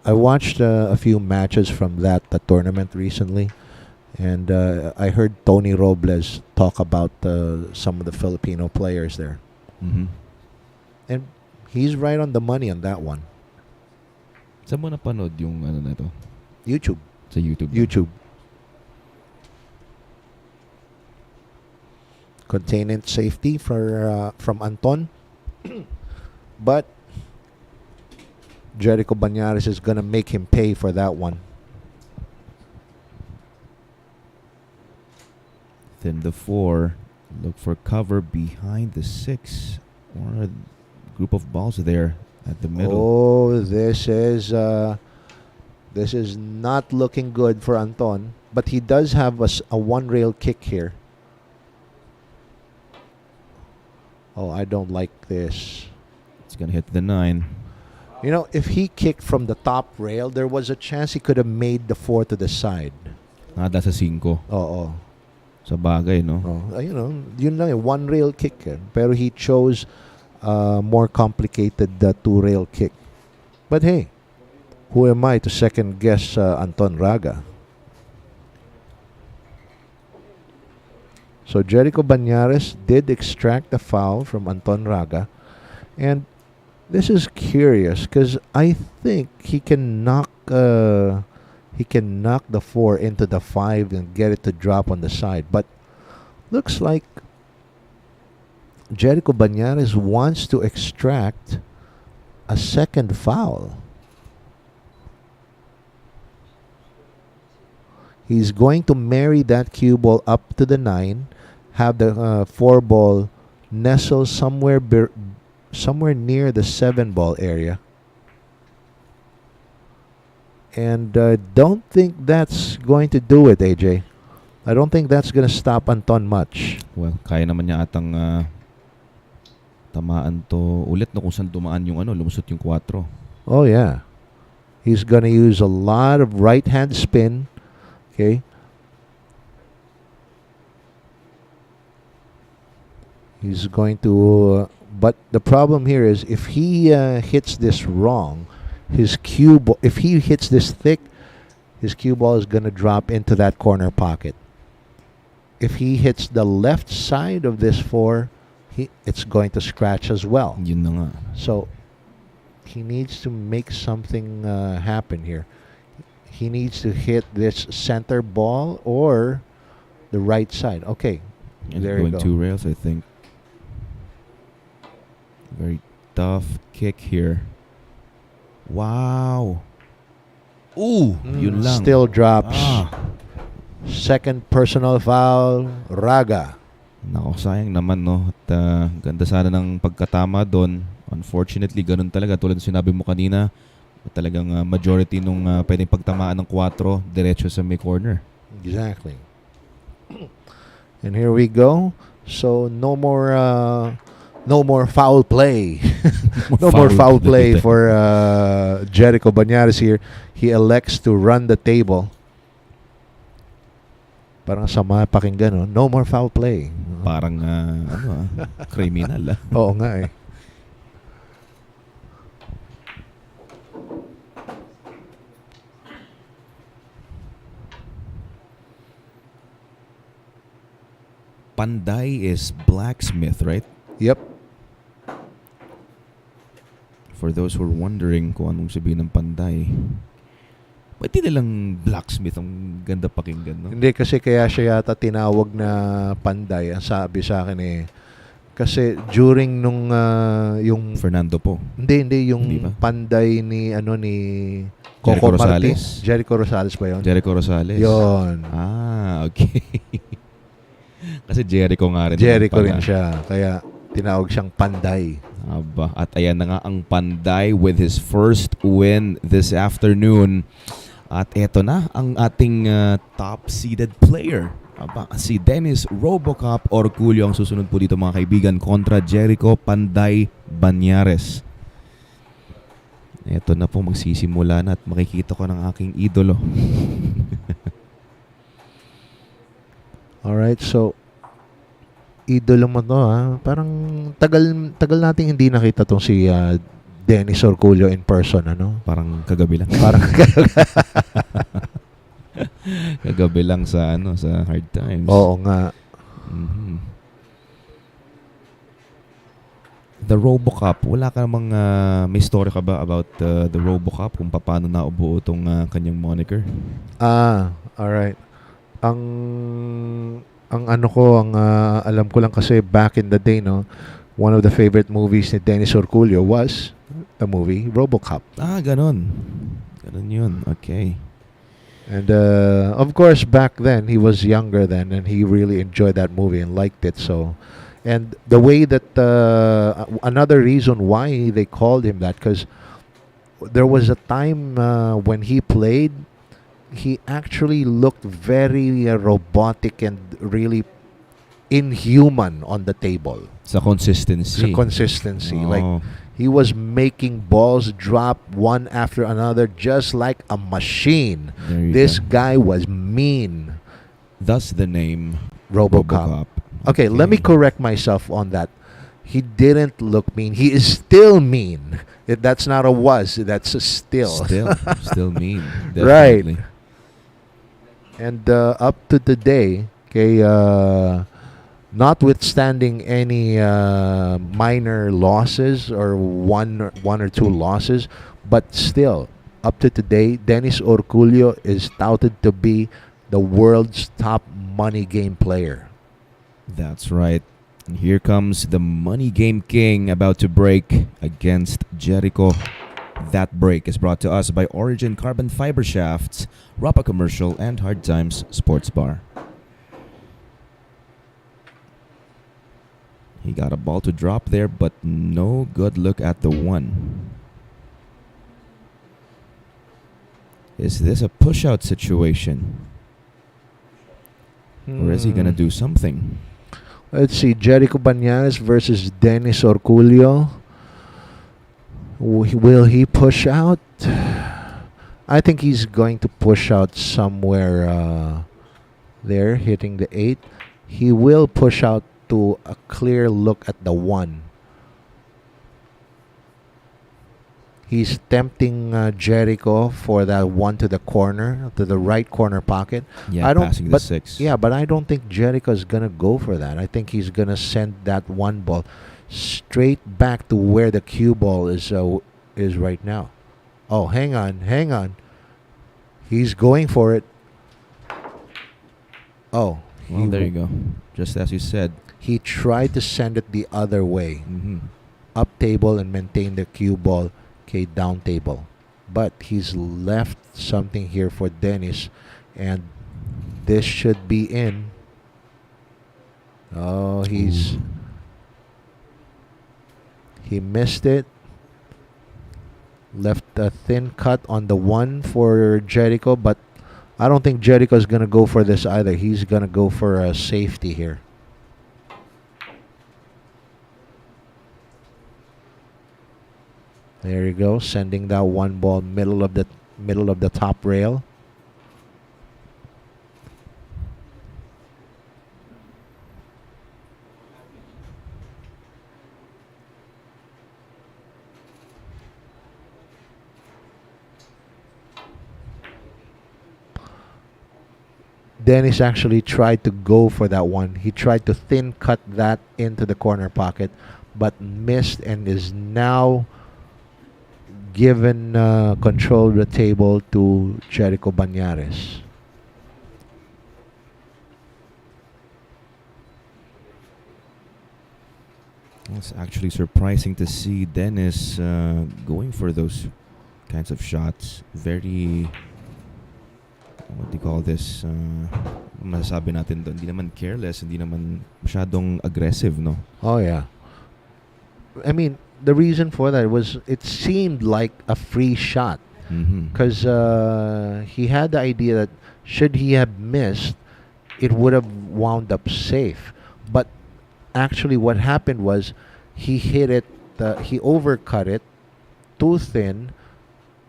I watched a few matches from that tournament recently, and I heard Tony Robles talk about some of the Filipino players there. Mm-hmm. And he's right on the money on that one. Saan mo napanood yung ano na to? YouTube. Sa YouTube. YouTube. Containment safety from Anton. But Jerico Banares is going to make him pay for that one. Then the 4. Look for cover behind the 6. Or a group of balls there at the middle. Oh, this is not looking good for Anton. But he does have a one-rail kick here. Oh, I don't like this. It's going to hit the 9. You know, if he kicked from the top rail, there was a chance he could have made the 4 to the side. Nada sa 5. Oo. Sa bagay, no? Oh, you know, yun lang, one rail kick. Pero he chose more complicated 2-rail kick. But hey, who am I to second guess Anton Raga? So Jerico Banares did extract the foul from Anton Raga, and this is curious because I think he can knock the 4 into the 5 and get it to drop on the side. But looks like Jerico Banares wants to extract a second foul. He's going to marry that cue ball up to the 9, have the 4 ball nestle somewhere near the 7 ball area. And don't think that's going to do it, AJ. I don't think that's going to stop Anton much. Well, kaya naman niya atang tamaan to ulit no kung saan dumaan yung lumusot yung 4. Oh, yeah. He's going to use a lot of right-hand spin. Okay. He's going to... but the problem here is if he hits this wrong, his cue ball, if he hits this thick, his cue ball is going to drop into that corner pocket. If he hits the left side of this 4, it's going to scratch as well. Yun na nga. So he needs to make something happen here. He needs to hit this center ball or the right side. Okay, there you go. 2 rails, I think. Very tough kick here. Wow. Ooh, yun lang. Still drops. Ah. Second personal foul, Raga. Nako, sayang naman, no? At ganda sana ng pagkatama doon. Unfortunately, ganun talaga. Tulad ng sinabi mo kanina, talagang majority nung pwedeng pagtamaan ng 4, diretso sa may corner. Exactly. And here we go. So no more foul play. No more foul play for Jerico Banares here. He elects to run the table. Parang sama pakinggan, no? No more foul play. Parang criminal. Oo nga eh. Panday is blacksmith, right? Yep. For those who are wondering kung anong sabihin ng panday, ba't di nalang blacksmith? Ang ganda pakinggan, no? Hindi, kasi kaya siya yata tinawag na panday. Ang sabi sa akin eh, kasi during nung yung Fernando po. hindi yung Hindi ba? panday ni Jerico Coco Rosales? Martin. Jerico Rosales ba yun? Jerico Rosales. Yun. Okay. Kasi Jerico nga rin. Jerico pala. rin siya. Kaya tinawag siyang panday. Aba, at ayan na nga ang Panday with his first win this afternoon. At eto na ang ating top-seeded player. Aba, si Dennis Robocop Orcullo ang susunod po dito mga kaibigan kontra Jerico Panday Banares. Eto na po, magsisimula na at makikita ko ng aking idolo. Alright, so idolo mo to, ha? Parang tagal nating hindi nakita tong si Dennis Orcullo in person, ano? Parang kagabi lang. Parang kagabi lang sa sa Hard Times. Oo nga. Mm-hmm. The Robocop, wala ka namang may story ka ba about the Robocop kung paano naubuo itong kanyang moniker? Alright. Ang alam ko lang kasi back in the day, no, one of the favorite movies ni Dennis Orcullo was the movie RoboCop. Ganon. Ganon yun. Okay. And of course, back then, he was younger then, and he really enjoyed that movie and liked it. So, and the way that another reason why they called him that, because there was a time when he played, he actually looked very robotic and really inhuman on the table. Sa consistency. Like, he was making balls drop one after another just like a machine. This guy was mean. Thus the name RoboCop. Okay, let me correct myself on that. He didn't look mean. He is still mean. That's not a was. That's a still. Still mean. Definitely. Right. And up to today, okay, notwithstanding any minor losses or one or two losses, but still, up to today, Dennis Orcullo is touted to be the world's top money game player. That's right. And here comes the money game king about to break against Jerico. That break is brought to us by Origin Carbon Fiber Shafts, Rapa Commercial, and Hard Times Sports Bar. He got a ball to drop there, but no good look at the one. Is this a push-out situation? Or is he going to do something? Let's see. Jerico Banares versus Dennis Orcullo. Will he push out? I think he's going to push out somewhere there, hitting the 8. He will push out to a clear look at the 1. He's tempting Jerico for that 1 to the corner, to the right corner pocket. Yeah, passing the 6. Yeah, but I don't think Jerico is going to go for that. I think he's going to send that 1 ball straight back to where the cue ball is right now. Oh, hang on. He's going for it. Oh. Well, there you go. Just as you said. He tried to send it the other way. Mm-hmm. Up table and maintain the cue ball. Okay, down table. but he's left something here for Dennis, and this should be in. Oh, he missed it. Left a thin cut on the one for Jerico, but I don't think Jerico's gonna go for this either. He's gonna go for a safety here. There you go, sending that one ball middle of the top rail. Dennis actually tried to go for that one. He tried to thin cut that into the corner pocket, but missed, and is now given control of the table to Jerico Banares. It's actually surprising to see Dennis going for those kinds of shots. Very, what do you call this? Masasabi natin doon, hindi naman careless, hindi naman masyadong aggressive, no? Oh, yeah. I mean, the reason for that was it seemed like a free shot. Because he had the idea that should he have missed, it would have wound up safe. But actually what happened was he hit it, he overcut it too thin,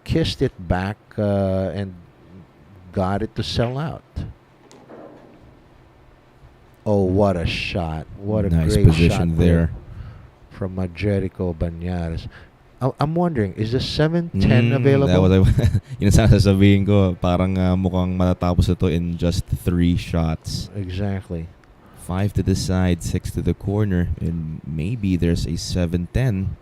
kissed it back, and got it to sell out. Oh, what a shot. What a nice great position shot there from Jerico Banares. I'm wondering, is the 7-10 available? That was yun ang sasabihin ko, parang mukhang matatapos ito in just 3 shots. Exactly. 5 to the side, 6 to the corner, and maybe there's a 7-10.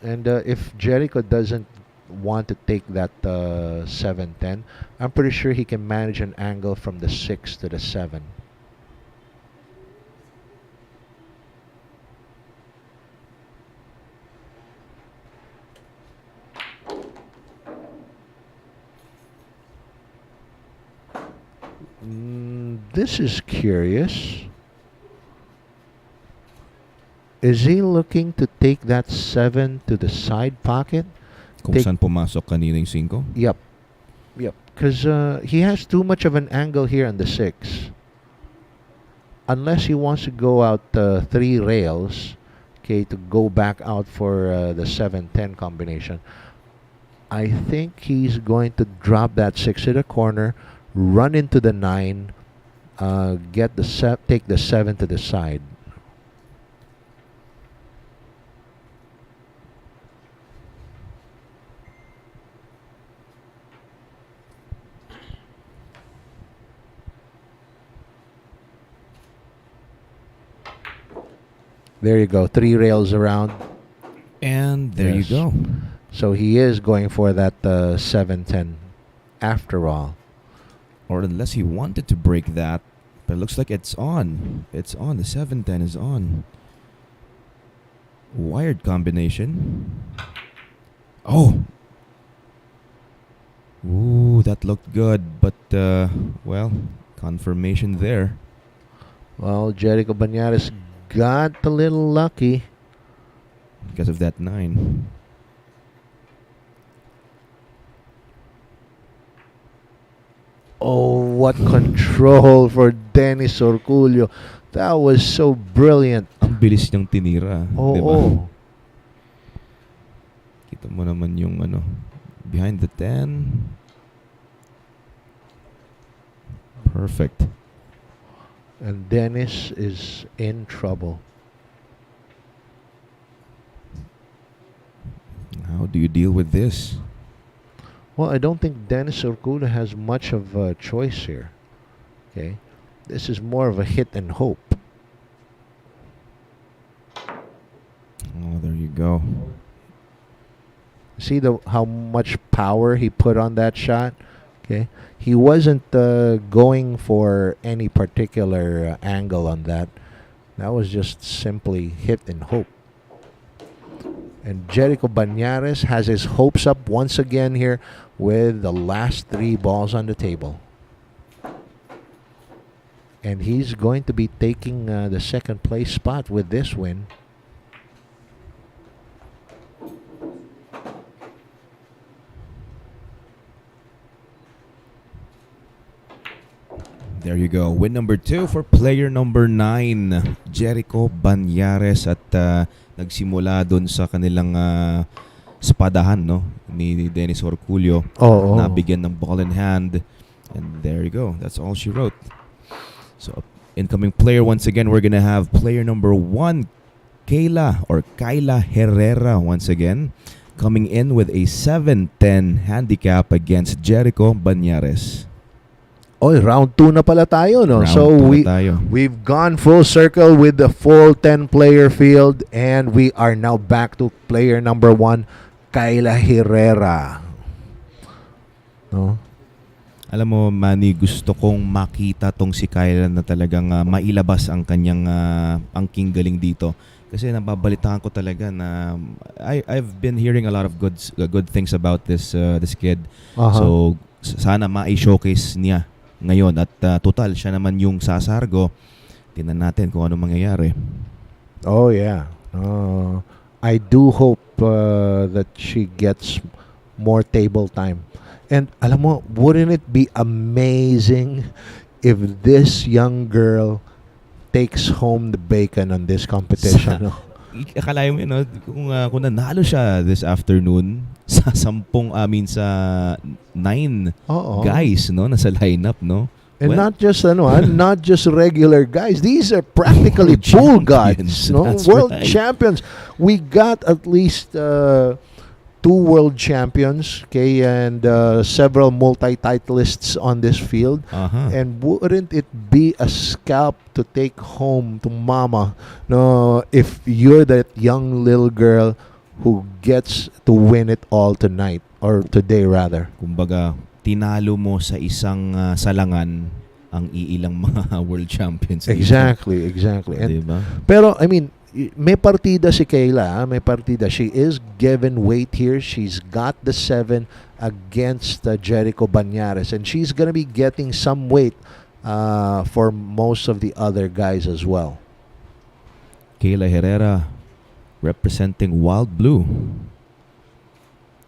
And if Jerico doesn't want to take that 7-10, I'm pretty sure he can manage an angle from the 6 to the 7. This is curious. Is he looking to take that 7 to the side pocket? Kung saan pumasok kanina yung 5? Yep. Because he has too much of an angle here on the 6. Unless he wants to go out 3 rails, okay, to go back out for the 7-10 combination. I think he's going to drop that 6 to the corner, run into the 9, take the 7 to the side. There you go, 3 rails around. And there you go. So he is going for that 7-10 after all. Or unless he wanted to break that, but it looks like it's on. It's on. The 7-10 is on. Wired combination. Oh! Ooh, that looked good. But, well, confirmation there. Well, Jerico Banares got a little lucky. Because of that 9. Oh, what control for Dennis Orcullo. That was so brilliant. Ang bilis niyang tinira. Oh, diba? oh. Kita mo naman yung behind the 10. Perfect. And Dennis is in trouble. How do you deal with this? Well, I don't think Dennis Orcullo has much of a choice here. Okay, this is more of a hit and hope. Oh, there you go. See how much power he put on that shot. Okay, he wasn't going for any particular angle on that. That was just simply hit and hope. And Jerico Banares has his hopes up once again here with the last 3 balls on the table. And he's going to be taking the second place spot with this win. There you go. Win number 2 for player number 9, Jerico Banares. At nagsimula dun sa kanilang spadahan, no? Ni Dennis Orcullo. Nabigyan ng ball in hand. And there you go. That's all she wrote. So, incoming player once again, we're gonna have player number 1, Kayla Herrera once again, coming in with a 7-10 handicap against Jerico Banares. Round 2 na pala tayo, no? So we've gone full circle with the full 10-player field, and we are now back to player number 1, Kayla Herrera. No? Alam mo, Manny, gusto kong makita tong si Kayla na talagang mailabas ang kanyang angking galing dito. Kasi nababalitaan ko talaga na I've been hearing a lot of good things about this kid. So sana ma-showcase niya ngayon at total siya naman yung sasargo. Tingnan natin kung ano mangyayari. Oh yeah. I do hope that she gets more table time. And alam mo, wouldn't it be amazing if this young girl takes home the bacon on this competition? No? Akala mo yun, no? Kung nanalo siya this afternoon sa 9 guys, no, nasa lineup, no? And not just not just regular guys. These are practically pool gods, no? World champions. We got at least 2 world champions, okay, and several multi-titleists on this field. And wouldn't it be a scalp to take home to mama, no, if you're that young little girl who gets to win it all tonight, or today rather? Kumbaga, tinalo mo sa isang salangan ang iilang mga world champions. Exactly. And, diba? Pero, I mean, may partida si Kayla, may partida. She is given weight here. She's got the 7 against Jerico Banares, and she's gonna be getting some weight for most of the other guys as well. Kayla Herrera representing Wild Blue.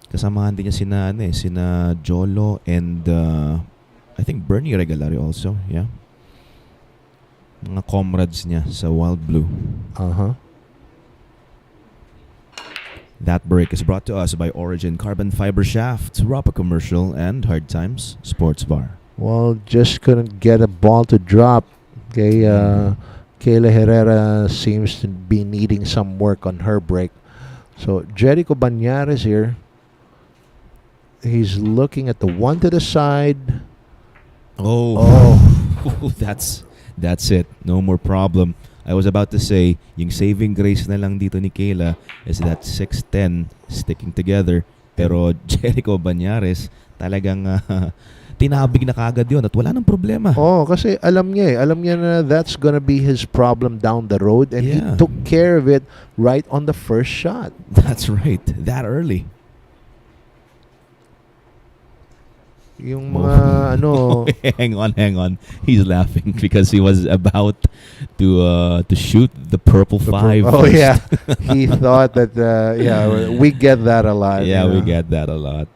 Kasamahan din niya sina Jolo and I think Bernie Regalario also, yeah. Mga comrades niya sa Wild Blue. That break is brought to us by Origin Carbon Fiber Shafts, Rapa Commercial, and Hard Times Sports Bar. Well, just couldn't get a ball to drop. Okay, Kayla Herrera seems to be needing some work on her break. So Jerico Banares here. He's looking at the 1 to the side. That's it. No more problem. I was about to say, yung saving grace na lang dito ni Kayla is that 6-10 sticking together. Pero Jerico Banares, talagang tinabig na kagad yun at wala nang problema. Kasi alam niya na that's gonna be his problem down the road, and he took care of it right on the first shot. That's right. That early. Yung mga hang on. He's laughing because he was about to shoot the purple 5. Yeah. He thought that we get that a lot. Yeah, we get that a lot.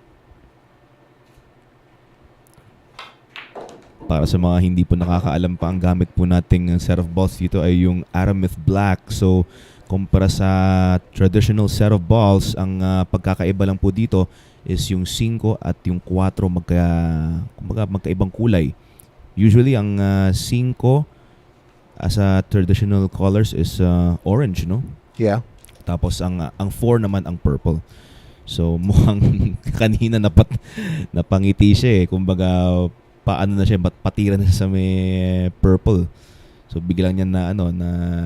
Para sa mga hindi po nakakaalam pa, ang gamit po nating set of balls dito ay yung Aramith Black. So, kumpara sa traditional set of balls, ang pagkakaiba lang po dito is yung 5 at yung 4 magkaibang kulay. Usually, ang 5 as a traditional colors is orange, no? Yeah. Tapos ang 4 naman ang purple. So mukhang kanina napangiti siya eh. Kumbaga paano na siya, patira na siya sa may purple. So biglang niya na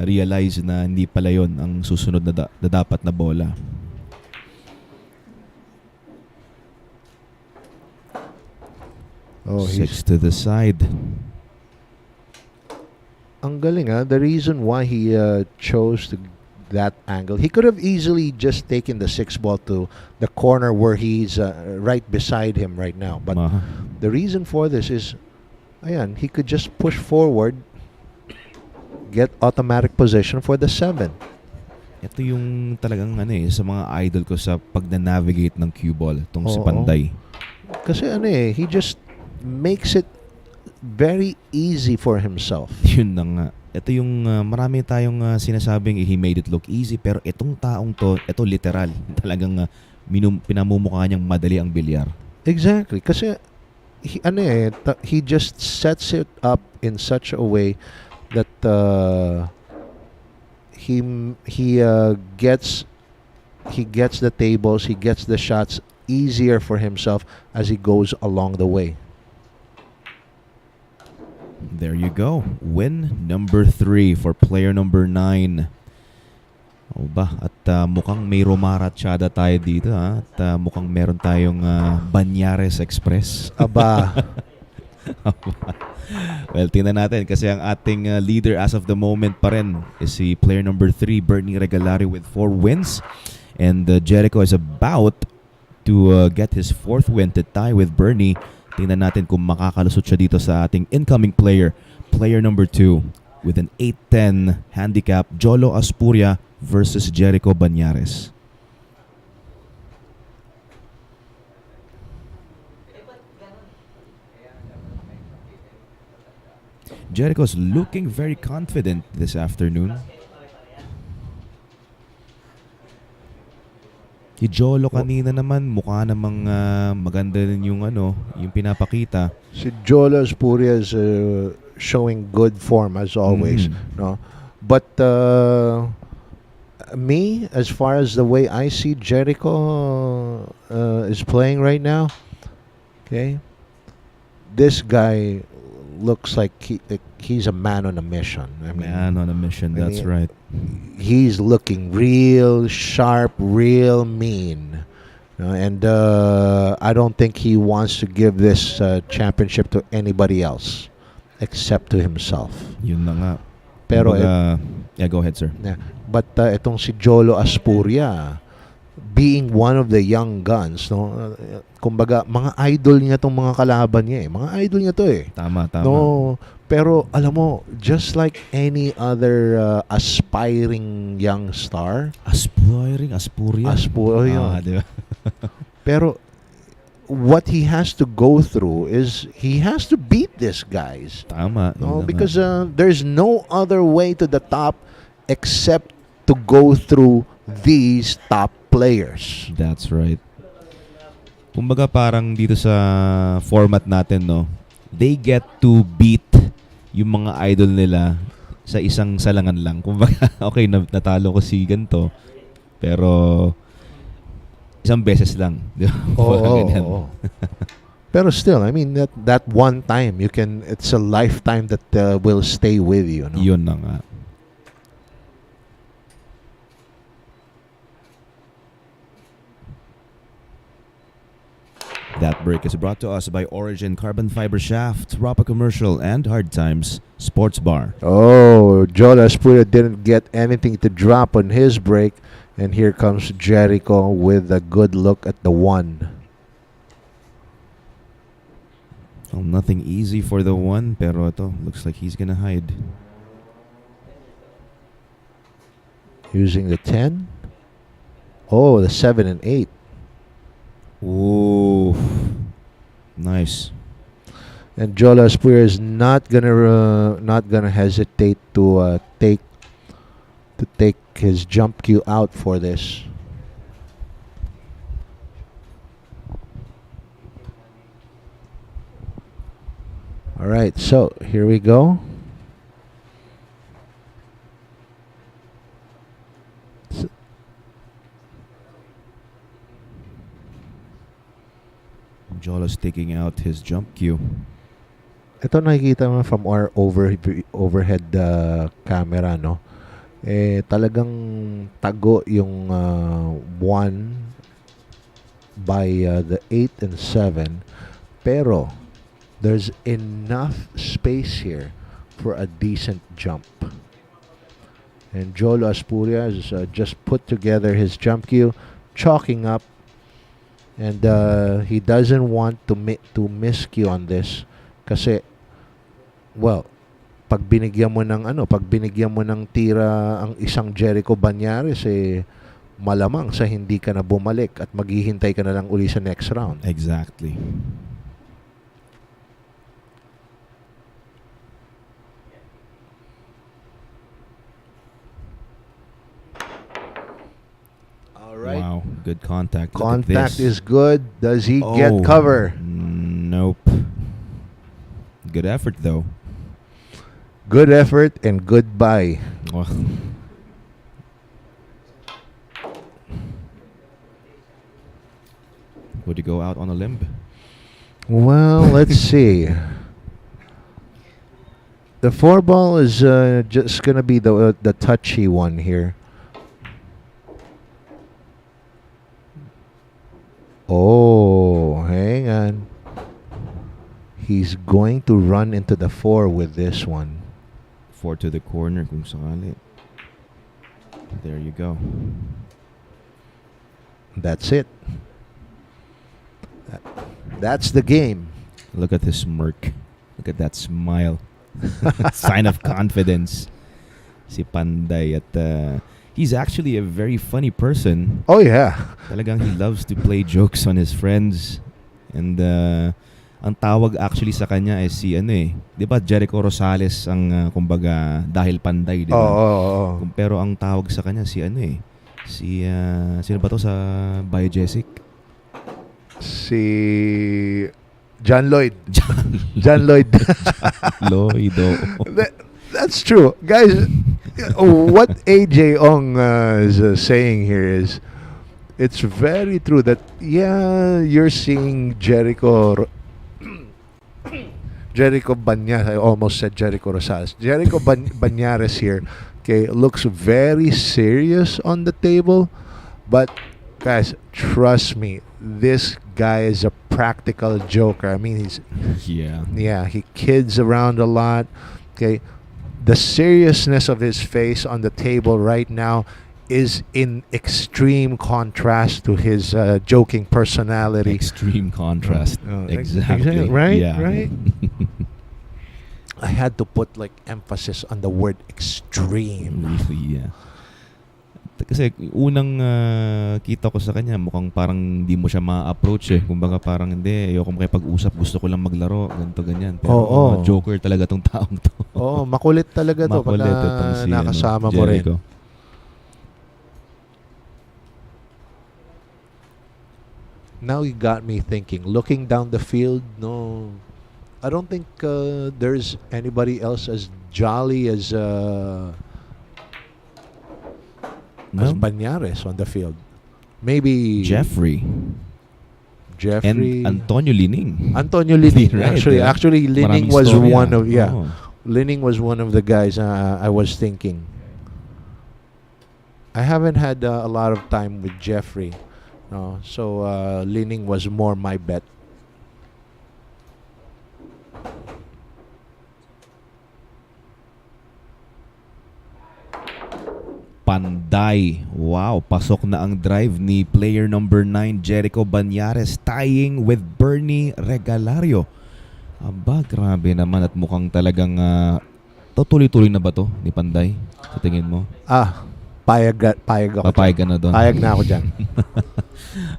realize na hindi pala yon ang susunod na dapat na bola. Oh, 6 to the side. Ang galing The reason why he chose to that angle. He could have easily just taken the 6 ball to the corner where he's right beside him right now. But the reason for this is, ayan, he could just push forward, get automatic position for the 7. Ito yung talagang sa mga idol ko sa pag-navigate ng cue ball, tong si Panday. Kasi he just makes it very easy for himself. Yun na nga. Ito yung marami tayong sinasabing he made it look easy, pero itong taong to, ito literal, talagang pinamumukha niyang madali ang bilyar. Exactly. Kasi he just sets it up in such a way that he gets the tables, he gets the shots easier for himself as he goes along the way. There you go. Win number 3 for player number 9. O ba? At mukhang may Romarachada tayo dito, ha? At mukhang meron tayong Banuares Express. Aba. Well, tingnan natin kasi ang ating leader as of the moment pa rin is si player number 3, Bernie Regalario with 4 wins. And Jerico is about to get his 4th win to tie with Bernie. Tingnan natin kung makakalusot siya dito sa ating incoming player, player number 2, with an 8-10 handicap, Jolo Aspuria versus Jerico Banares. Jericho's looking very confident this afternoon. Si Jolo kanina naman mukha namang maganda rin yung yung pinapakita. Si Jolo Aspuria is showing good form as always, no? But me, as far as the way I see Jericho is playing right now, okay, this guy looks like he's a man on a mission. Man on a mission, that's right. He's looking real sharp, real mean. And I don't think he wants to give this championship to anybody else except to himself. Yun na nga. Pero yeah, go ahead, sir. Yeah. But itong si Jolo Aspuria, being one of the young guns, no? Kumbaga, mga idol niya tong mga kalaban niya eh. Mga idol niya to eh. Tama. No, pero alam mo, just like any other aspiring young star. Aspuria. Diba? Pero what he has to go through is he has to beat these guys. Tama. No, because there's no other way to the top except to go through these top players. That's right. Kumbaga parang dito sa format natin, no, they get to beat yung mga idol nila sa isang salangan lang. Kumbaga, okay, natalo ko si ganito, pero isang beses lang. Oo. Pero still, I mean, that one time, it's a lifetime that will stay with you. No? Yun na nga. That break is brought to us by Origin Carbon Fiber Shaft, Rapa Commercial, and Hard Times Sports Bar. Oh, Jolo Aspuria didn't get anything to drop on his break. And here comes Jerico with a good look at the 1. Well, nothing easy for the 1, pero ito, looks like he's gonna hide. Using the 10. Oh, the 7 and 8. Ooh, nice. And Jolo Aspuria is not gonna hesitate to take his jump cue out for this. All right, so here we go. Jolo's taking out his jump cue. Ito nakikita mo from our overhead camera, no? Talagang tago yung 1 by the 8 and 7. Pero there's enough space here for a decent jump. And Jolo Aspuria has just put together his jump cue, chalking up. And he doesn't want to miscue on this. Kasi, well, pag binigyan mo ng tira ang isang Jerico Banares, malamang sa hindi ka na bumalik at maghihintay ka na lang uli sa next round. Exactly. All right. Wow, good contact. Look at Contact this. is good. Does he get cover? Nope. Good effort, though. Good effort and goodbye. Well, would you go out on a limb? Well, let's see. The 4-ball is just going to be the touchy one here. Oh, hang on. He's going to run into the 4 with this one. 4 to the corner kung sakali. There you go. That's it. That's the game. Look at his smirk. Look at that smile. Sign of confidence. Si Panday at he's actually a very funny person. Oh, yeah. Talagang he loves to play jokes on his friends. And ang tawag actually sa kanya ay si 'di ba Jerico Rosales ang kumbaga dahil Panday, 'di ba? Oo. Pero ang tawag sa kanya si si sino ba to sa Biogesic? Si John Lloyd. John Lloyd. Lloyd. That's true. Guys, what AJ Ong is saying here is it's very true that you're seeing Jerico Banares. I almost said Jerico Rosales. Jerico Banares here, looks very serious on the table, but guys, trust me, this guy is a practical joker. I mean, he kids around a lot. Okay, the seriousness of his face on the table right now is in extreme contrast to his joking personality. Extreme contrast. Exactly. Right? Yeah. Right? I had to put emphasis on the word extreme. Really, yeah. Kasi unang kita ko sa kanya, mukhang parang hindi mo siya ma-approach eh. Kumbaga parang hindi, ayoko makipag-usap, gusto ko lang maglaro, ganito ganyan. Pero joker talaga tong taong to. Makulit talaga to pag nakasama mo rin. Now you got me thinking. Looking down the field, no, I don't think there's anybody else as jolly as Banares on the field. Maybe Jeffrey and Antonio Linning. Right, actually, Linning was storya. one of Linning was one of the guys I was thinking. I haven't had a lot of time with Jeffrey. So Linning was more my bet. Panday. Wow, pasok na ang drive ni player number 9, Jerico Banares, tying with Bernie Regalario. Aba, grabe naman at mukhang talagang tuloy-tuloy na ba to ni Panday? Sa tingin mo? Payag ako. Papayag ka na doon. Payag na ako dyan.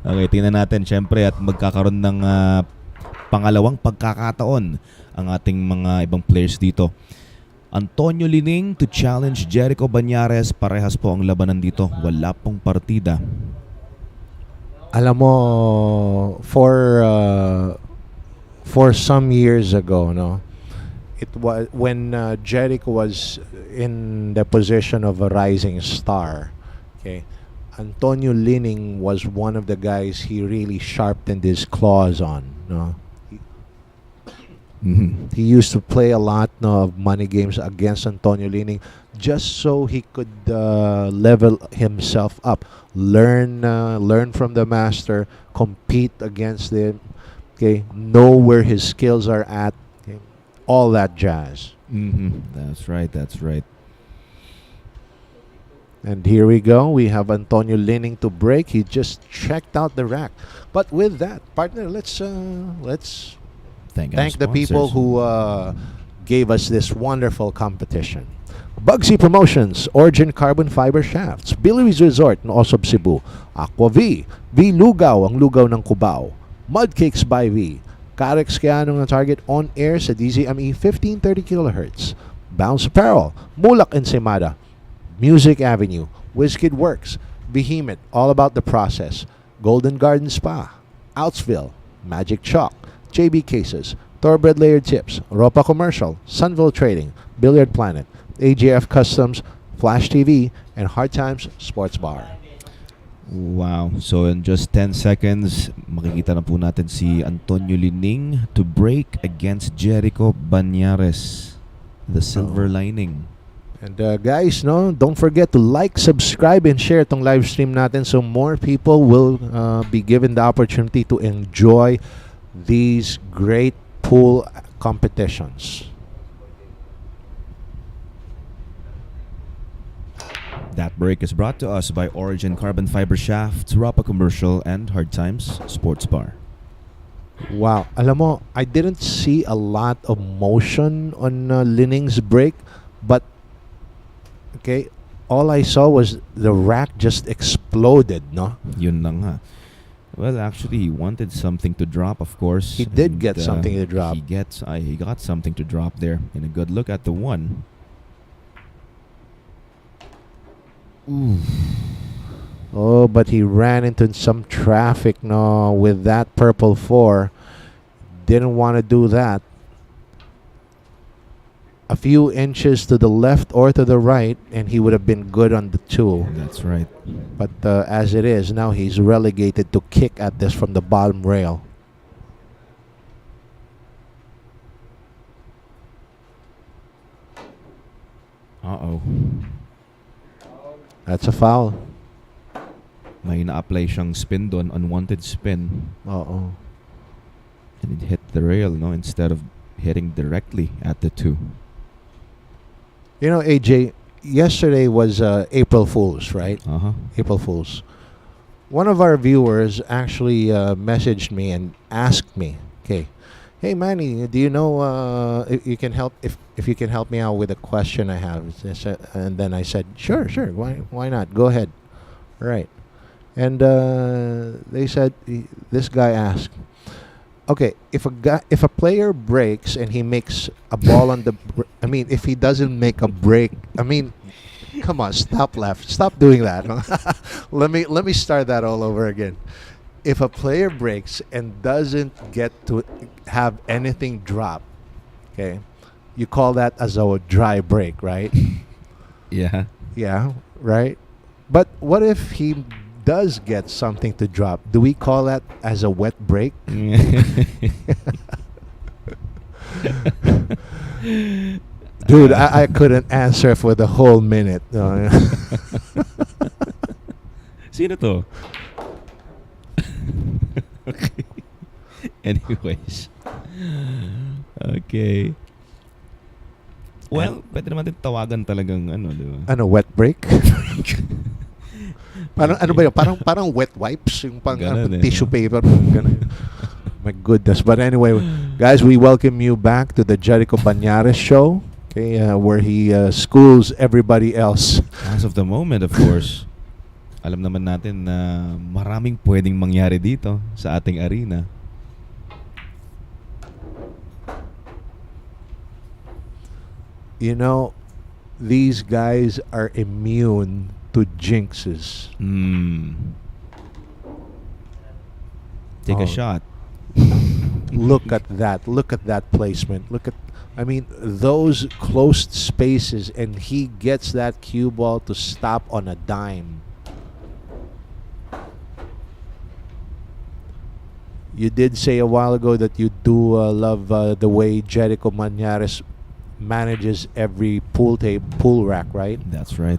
Okay, tingnan natin syempre at magkakaroon ng pangalawang pagkakataon ang ating mga ibang players dito. Antonio Linning to challenge Jerico Banares. Parehas po ang labanan dito. Wala pong partida. Alam mo, for some years ago, it was when Jericho was in the position of a rising star. Okay, Antonio Linning was one of the guys he really sharpened his claws on. He used to play a lot of money games against Antonio Linning just so he could level himself up, learn from the master, compete against him, know where his skills are at, all that jazz. That's right. And here we go. We have Antonio Linning to break. He just checked out the rack. But with that, partner, let's thank the people who gave us this wonderful competition. Bugsy Promotions, Origin Carbon Fiber Shafts, Billiards Resort ng Osob Cebu, Aqua V, V Lugaw, ang lugaw ng Cubao, Mudcakes by V, Carex Kiano ng Target on air sa DZME 1530 kHz, Bounce Apparel, Mulak Ensaymada, Music Avenue, WizKid Works, Behemoth, All About the Process, Golden Garden Spa, Outsville, Magic Chalk, JB Cases, Thoroughbred Layered Tips, Ropa Commercial, Sunville Trading, Billiard Planet, AJF Customs, Flash TV, and Hard Times Sports Bar. Wow. So in just 10 seconds, makikita na po natin si Antonio Linning to break against Jerico Banares. The silver lining. And guys, no, don't forget to like, subscribe, and share itong live stream natin so more people will be given the opportunity to enjoy these great pool competitions. That break is brought to us by Origin Carbon Fiber Shafts, Ropa Commercial, and Hard Times Sports Bar. Wow. Alam mo, I didn't see a lot of motion on Linning's break, but okay, all I saw was the rack just exploded, no? Yun lang ha. Well, actually, he wanted something to drop, of course. He did get something to drop. He got something to drop there. And a good look at the one. Ooh. Oh, but he ran into some traffic, no, with that purple 4. Didn't want to do that. A few inches to the left or to the right, and he would have been good on the 2. That's right. But as it is, now he's relegated to kick at this from the bottom rail. Uh-oh. That's a foul. May na-apply siyang spin doon, unwanted spin. Uh-oh. And it hit the rail, no, instead of hitting directly at the 2. You know, AJ, yesterday was April Fool's, right? Uh-huh. April Fool's. One of our viewers actually messaged me and asked me, okay, hey Manny, do you know if you can help if you can help me out with a question I have? And then I said, sure, why not? Go ahead. All right. And they said, this guy asked, okay, if a player breaks and he makes a ball on the, if he doesn't make a break, come on, stop doing that. Let me start that all over again. If a player breaks and doesn't get to have anything drop, okay, you call that as a dry break, right? Yeah. Yeah, right. But what if he does get something to drop? Do we call that as a wet break? Dude, I couldn't answer for the whole minute. Sino to? Okay. Anyways. Okay. Well, pwede naman din tawagan talagang di ba? Wet break? Ano ba yun? Parang wet wipes, yung tissue paper. My goodness. But anyway, guys, we welcome you back to the Jerico Banares show, okay, where he schools everybody else. As of the moment, of course, alam naman natin na maraming pwedeng mangyari dito sa ating arena. You know, these guys are immune to jinxes. Take a shot. Look at that. Look at that placement. Those closed spaces, and he gets that cue ball to stop on a dime. You did say a while ago that you do love the way Jerico Banares manages every pool rack, right? That's right.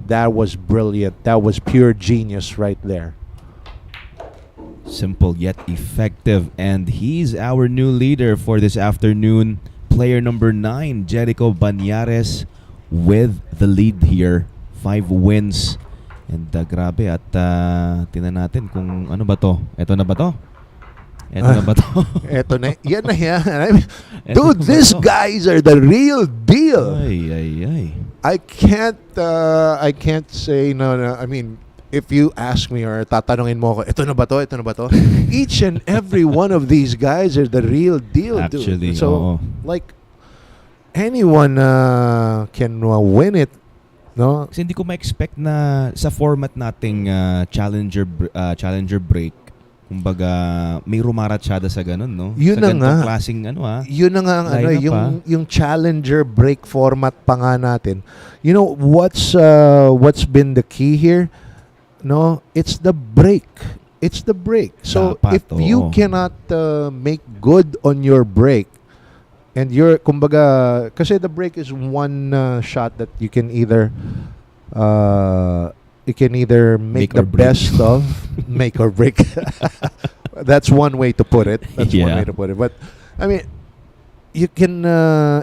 That was brilliant. That was pure genius right there. Simple yet effective. And he's our new leader for this afternoon. Player number 9, Jerico Banares, with the lead here 5 wins. And grabe at tingnan natin kung ano ba to. Ito na ba to? Ito na ba to? Eto na. Yan na yan. I mean, dude, these guys are the real deal. Ay. I can't say no. I mean, if you ask me or tatanungin mo ako, ito na ba to? Ito na ba to? Each and every one of these guys are the real deal, Actually, dude. So, like, anyone can win it. No? Kasi hindi ko ma-expect na sa format nating challenger break, kumbaga may rumaratsyada sa ganun, no? Yun sa na nga. Klaseng Yun na nga ang yung challenger break format pa nga natin. You know what's been the key here? No, it's the break. It's the break. So Dapat, if you cannot make good on your break, and you're, kumbaga, kasi the break is one shot that you can either make the best of, make or break. That's one way to put it. One way to put it. But I mean, you can.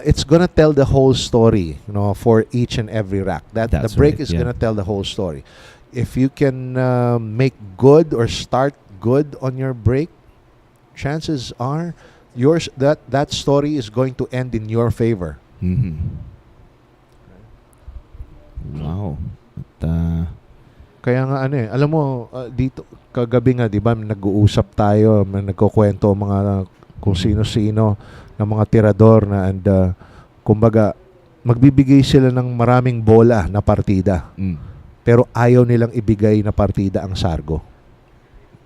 It's gonna tell the whole story, you know, for each and every rack. The break is gonna tell the whole story. If you can make good or start good on your break, chances are that story is going to end in your favor. Mm-hmm. Wow. At, kaya nga alam mo, dito kagabi nga, 'di ba, nag-uusap tayo, nagkukwento mga kung sino-sino ng mga tirador na, and kumbaga magbibigay sila ng maraming bola na partida. Pero ayaw nilang ibigay na partida ang sargo.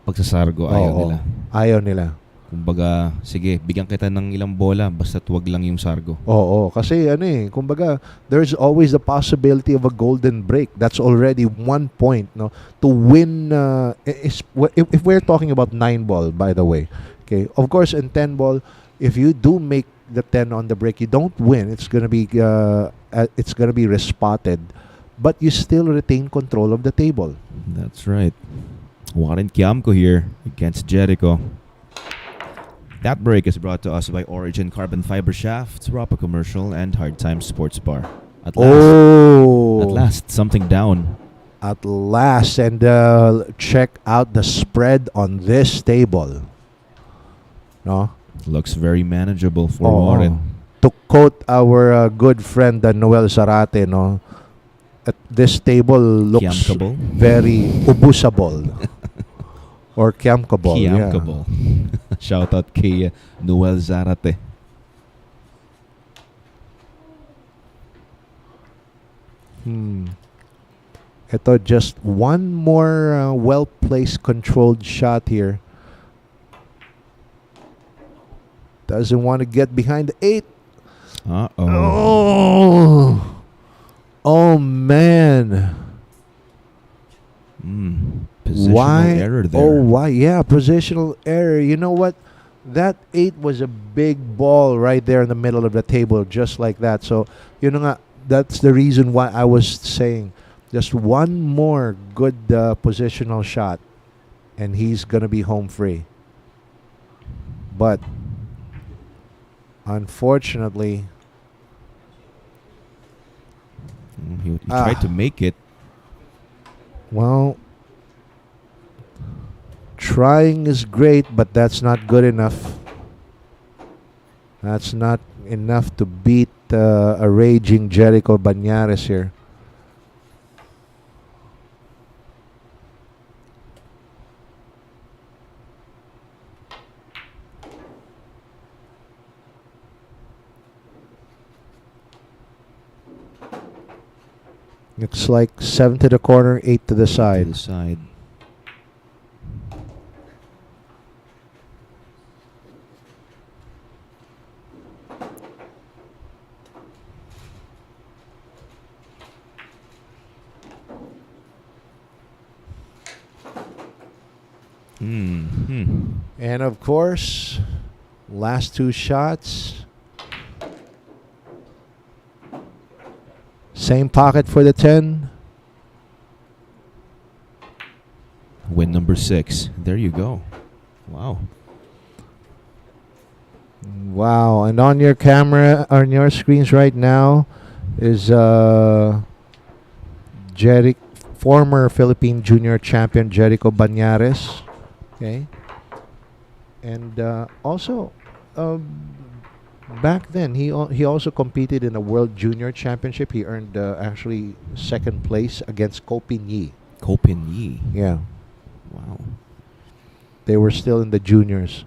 Pagsasargo, nila. Ayaw nila. Kumbaga, sige, bigyan kita ng ilang bola, basta't wag lang yung sargo. Oo, kasi kumbaga, there's always the possibility of a golden break. That's already 1 point, no? To win, if we're talking about 9 ball, by the way, okay? Of course, in 10 ball, if you do make the 10 on the break, you don't win. It's gonna be respotted, but you still retain control of the table. That's right. Warren Kiamco here against Jerico. That break is brought to us by Origin Carbon Fiber Shafts, Rapa Commercial, and Hard Times Sports Bar. At last, something down. At last, and check out the spread on this table. No, looks very manageable for Warren. To quote our good friend Noel Zarate, no, at this table looks very ubusable. Or Kiamco. Yeah. Shout out kay Noel Zarate. Ito, just one more well-placed, controlled shot here. Doesn't want to get behind the 8. Oh man. Positional error there. Oh, why? Yeah, positional error. You know what? That 8 was a big ball right there in the middle of the table, just like that. So, that's the reason why I was saying just one more good positional shot, and he's going to be home free. But, unfortunately, he tried to make it. Well, trying is great, but that's not good enough. That's not enough to beat a raging Jerico Banares here. Looks like 7 to the corner, 8 to the side. To the side. And of course, last 2 shots. Same pocket for the 10. Win number 6. There you go. Wow. Wow. And on your camera, on your screens right now, is former Philippine Junior Champion Jerico Banares. Okay. And also, back then, he also competed in a World Junior Championship. He earned actually second place against Ko Pin-yi. Ko Pin-yi. Yeah. Wow. They were still in the juniors.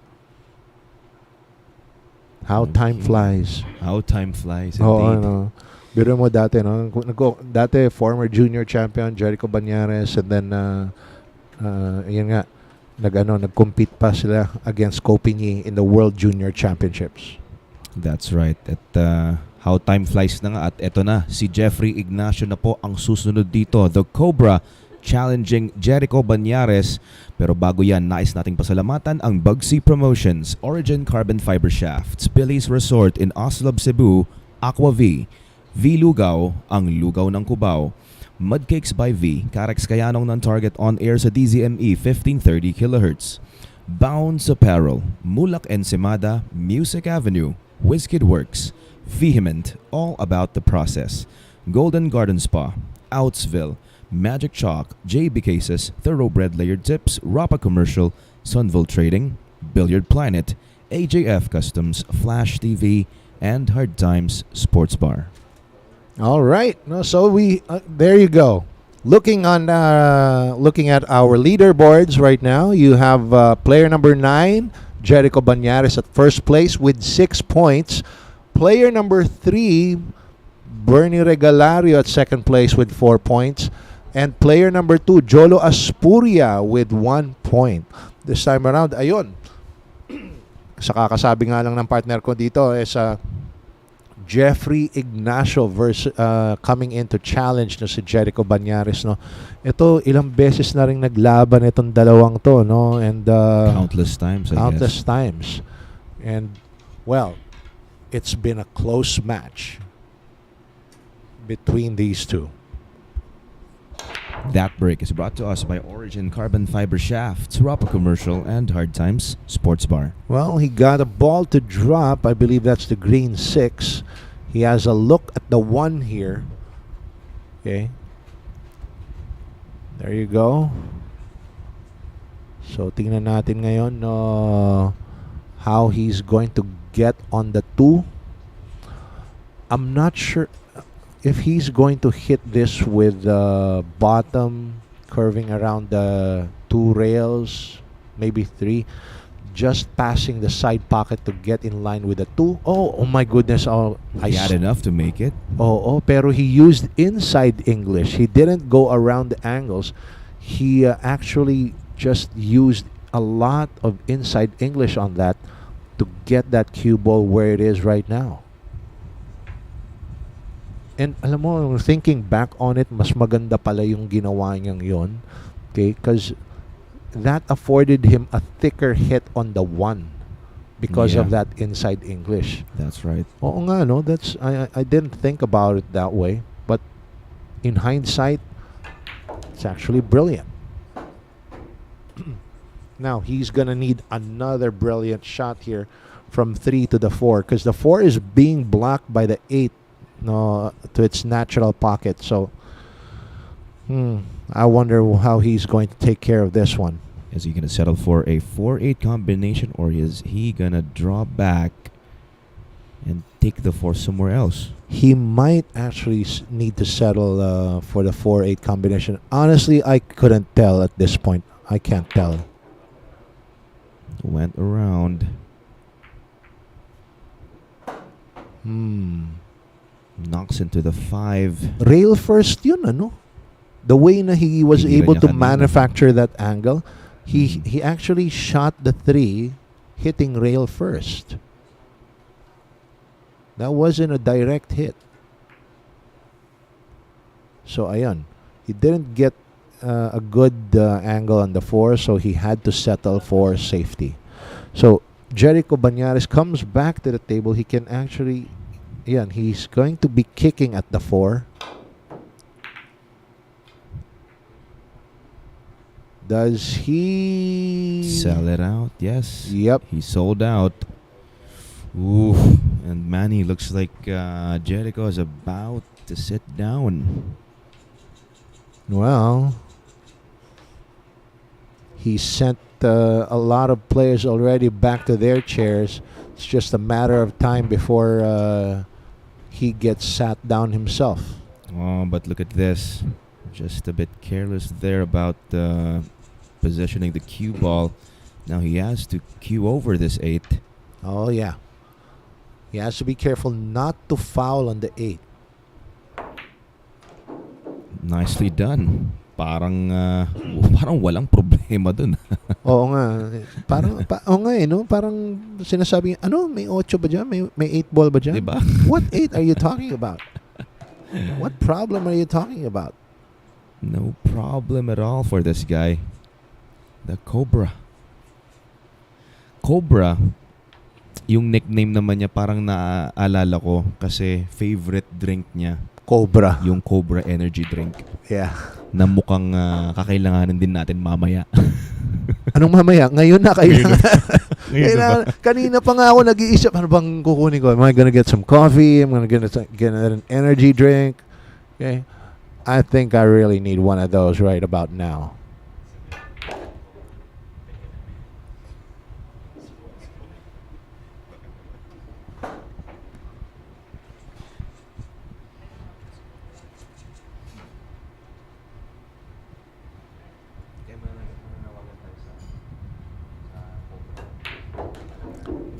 How time flies. How time flies, indeed. Oo, ano. Biro mo dati, no? Dati, former junior champion, Jerico Banares, and then, yun nga, nag-compete pa sila against Ko Pin-yi in the World Junior Championships. That's right. At how time flies na nga. At eto na, si Jeffrey Ignacio na po ang susunod dito. The Cobra challenging Jerico Banares. Pero bago yan, nais nating pasalamatan ang Bugsy Promotions, Origin Carbon Fiber Shafts, Billy's Resort in Oslab, Cebu, Aqua V, V Lugaw, ang lugaw ng Cubao, Mudcakes by V, Carex Kayanong ng Target on air sa DZME 1530 kHz, Bounce Apparel, Mulak Ensimada, Music Avenue, Wizkid Works, Vehement, all about the process, Golden Garden Spa, Outsville, Magic Chalk, JB Cases, Thoroughbred Layered Tips, Rapa Commercial, Sunville Trading, Billiard Planet, AJF Customs, Flash TV, and Hard Times Sports Bar. All right. No, so we there you go. Looking at our leaderboards right now, you have player number 9, Jerico Banares at first place with 6 points. Player number 3, Bernie Regalario at second place with 4 points. And player number 2, Jolo Aspuria with 1 point. This time around, ayun. Sa kakasabi nga lang ng partner ko dito is Jeffrey Ignacio coming in to challenge no si Jerico Banares, no. Ito ilang beses na ring naglaban itong dalawang to, no, and countless times, I guess. Times. And well, it's been a close match between these two. That break is brought to us by Origin Carbon Fiber Shafts, Rapa Commercial, and Hard Times Sports Bar. Well, he got a ball to drop. I believe that's the green 6. He has a look at the 1 here. Okay. There you go. So, tingnan natin ngayon how he's going to get on the 2. I'm not sure if he's going to hit this with the bottom curving around the 2 rails, maybe 3, just passing the side pocket to get in line with the 2. Oh my goodness. He had enough to make it. Pero he used inside English. He didn't go around the angles. He actually just used a lot of inside English on that to get that cue ball where it is right now. And alam mo, thinking back on it, mas maganda pala yung ginawa niyang yon. Okay? Because that afforded him a thicker hit on the 1 because of that inside English. That's right. Oo nga, no? I didn't think about it that way. But in hindsight, it's actually brilliant. Now, he's gonna need another brilliant shot here from 3 to the 4 because the 4 is being blocked by the 8. No, to its natural pocket. So, I wonder how he's going to take care of this one. Is he going to settle for a 4-8 combination, or is he going to draw back and take the 4 somewhere else? He might actually need to settle for the 4-8 combination. Honestly, I couldn't tell at this point. I can't tell. Went around. Knocks into the 5. Rail first yun, ano? The way na he was able to manufacture that angle, he actually shot the 3 hitting rail first. That wasn't a direct hit. So, ayan. He didn't get a good angle on the 4, so he had to settle for safety. So, Jerico Banares comes back to the table. He can actually... Yeah, he's going to be kicking at the 4. Does he sell it out? Yes. Yep. He sold out. Ooh. And Manny, looks like Jericho is about to sit down. Well, he sent a lot of players already back to their chairs. It's just a matter of time before he gets sat down himself. Oh, but look at this. Just a bit careless there about positioning the cue ball. Now he has to cue over this 8. Oh, yeah. He has to be careful not to foul on the 8. Nicely done. Parang walang problema dun. Oo nga. Oo nga eh, no? Parang sinasabi, may 8 ba dyan? May 8 ball ba dyan? Diba? What 8 are you talking about? What problem are you talking about? No problem at all for this guy. The Cobra. Cobra, yung nickname naman niya parang naaalala ko kasi favorite drink niya. Cobra. Yung Cobra energy drink. Yeah. Na mukhang kakailanganin din natin mamaya. Anong mamaya? Ngayon na Ngayon na ba? Kanina pa nga ako nag-iisip, ano bang kukunin ko? Am I gonna get some coffee? I'm gonna get an energy drink? Okay. I think I really need one of those right about now.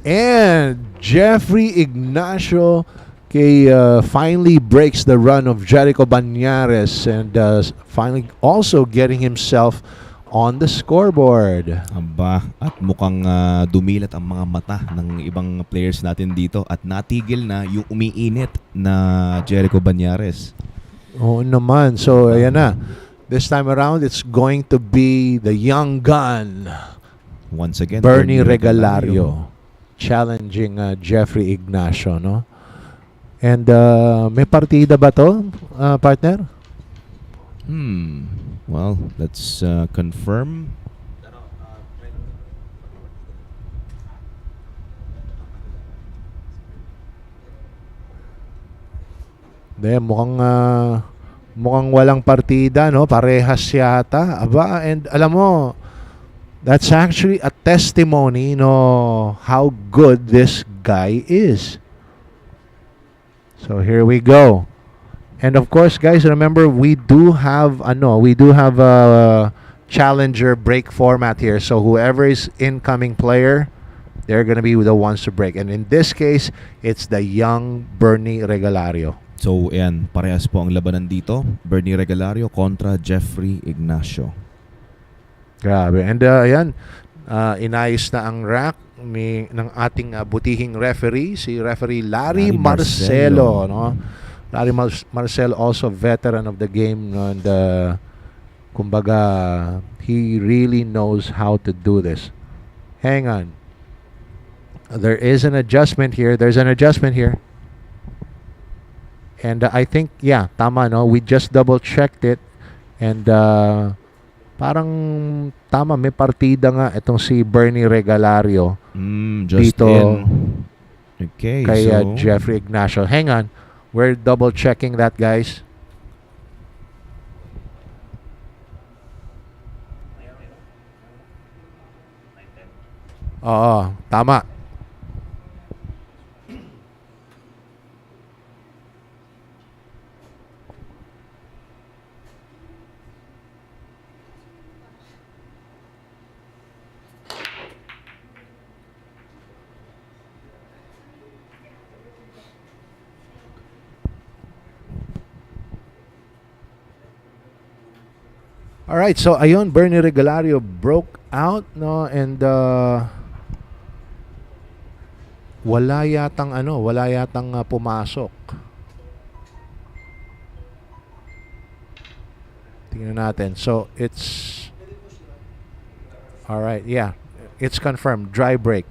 And Jeffrey Ignacio finally breaks the run of Jerico Banares and finally also getting himself on the scoreboard. Aba, at mukhang dumilat ang mga mata ng ibang players natin dito at natigil na yung umiinit na Jerico Banares. Oo naman. So, ayan na. This time around, it's going to be the young gun. Once again, Bernie Regalario. Challenging Jeffrey Ignacio, no? And may partida ba to, partner? Well, let's confirm. Mukhang walang partida, no? Parehas yata. Aba, and alam mo, that's actually a testimony, no, how good this guy is. So here we go. And of course, guys, remember we do have a challenger break format here. So whoever is incoming player, they're gonna be the ones to break. And in this case, it's the young Bernie Regalario. So, ayan, parehas po ang labanan dito. Bernie Regalario kontra Jeffrey Ignacio. Grabe. And ayan, inayos na ang rack ng ating butihing referee, si referee Larry Marcelo, no? Larry Marcelo, also veteran of the game, no? And kumbaga, he really knows how to do this. Hang on. There is an adjustment here. There's an adjustment here. And I think, yeah, tama, no? We just double-checked it. And parang tama, may partida nga itong si Bernie Regalario Just dito in. Okay, kay so Jeffrey Ignacio. Hang on. We're double-checking that, guys. Oo, tama. All right, so ayun, Bernie Regalario broke out, no, and wala yatang pumasok. Tingnan natin. So it's all right, yeah. It's confirmed, dry break.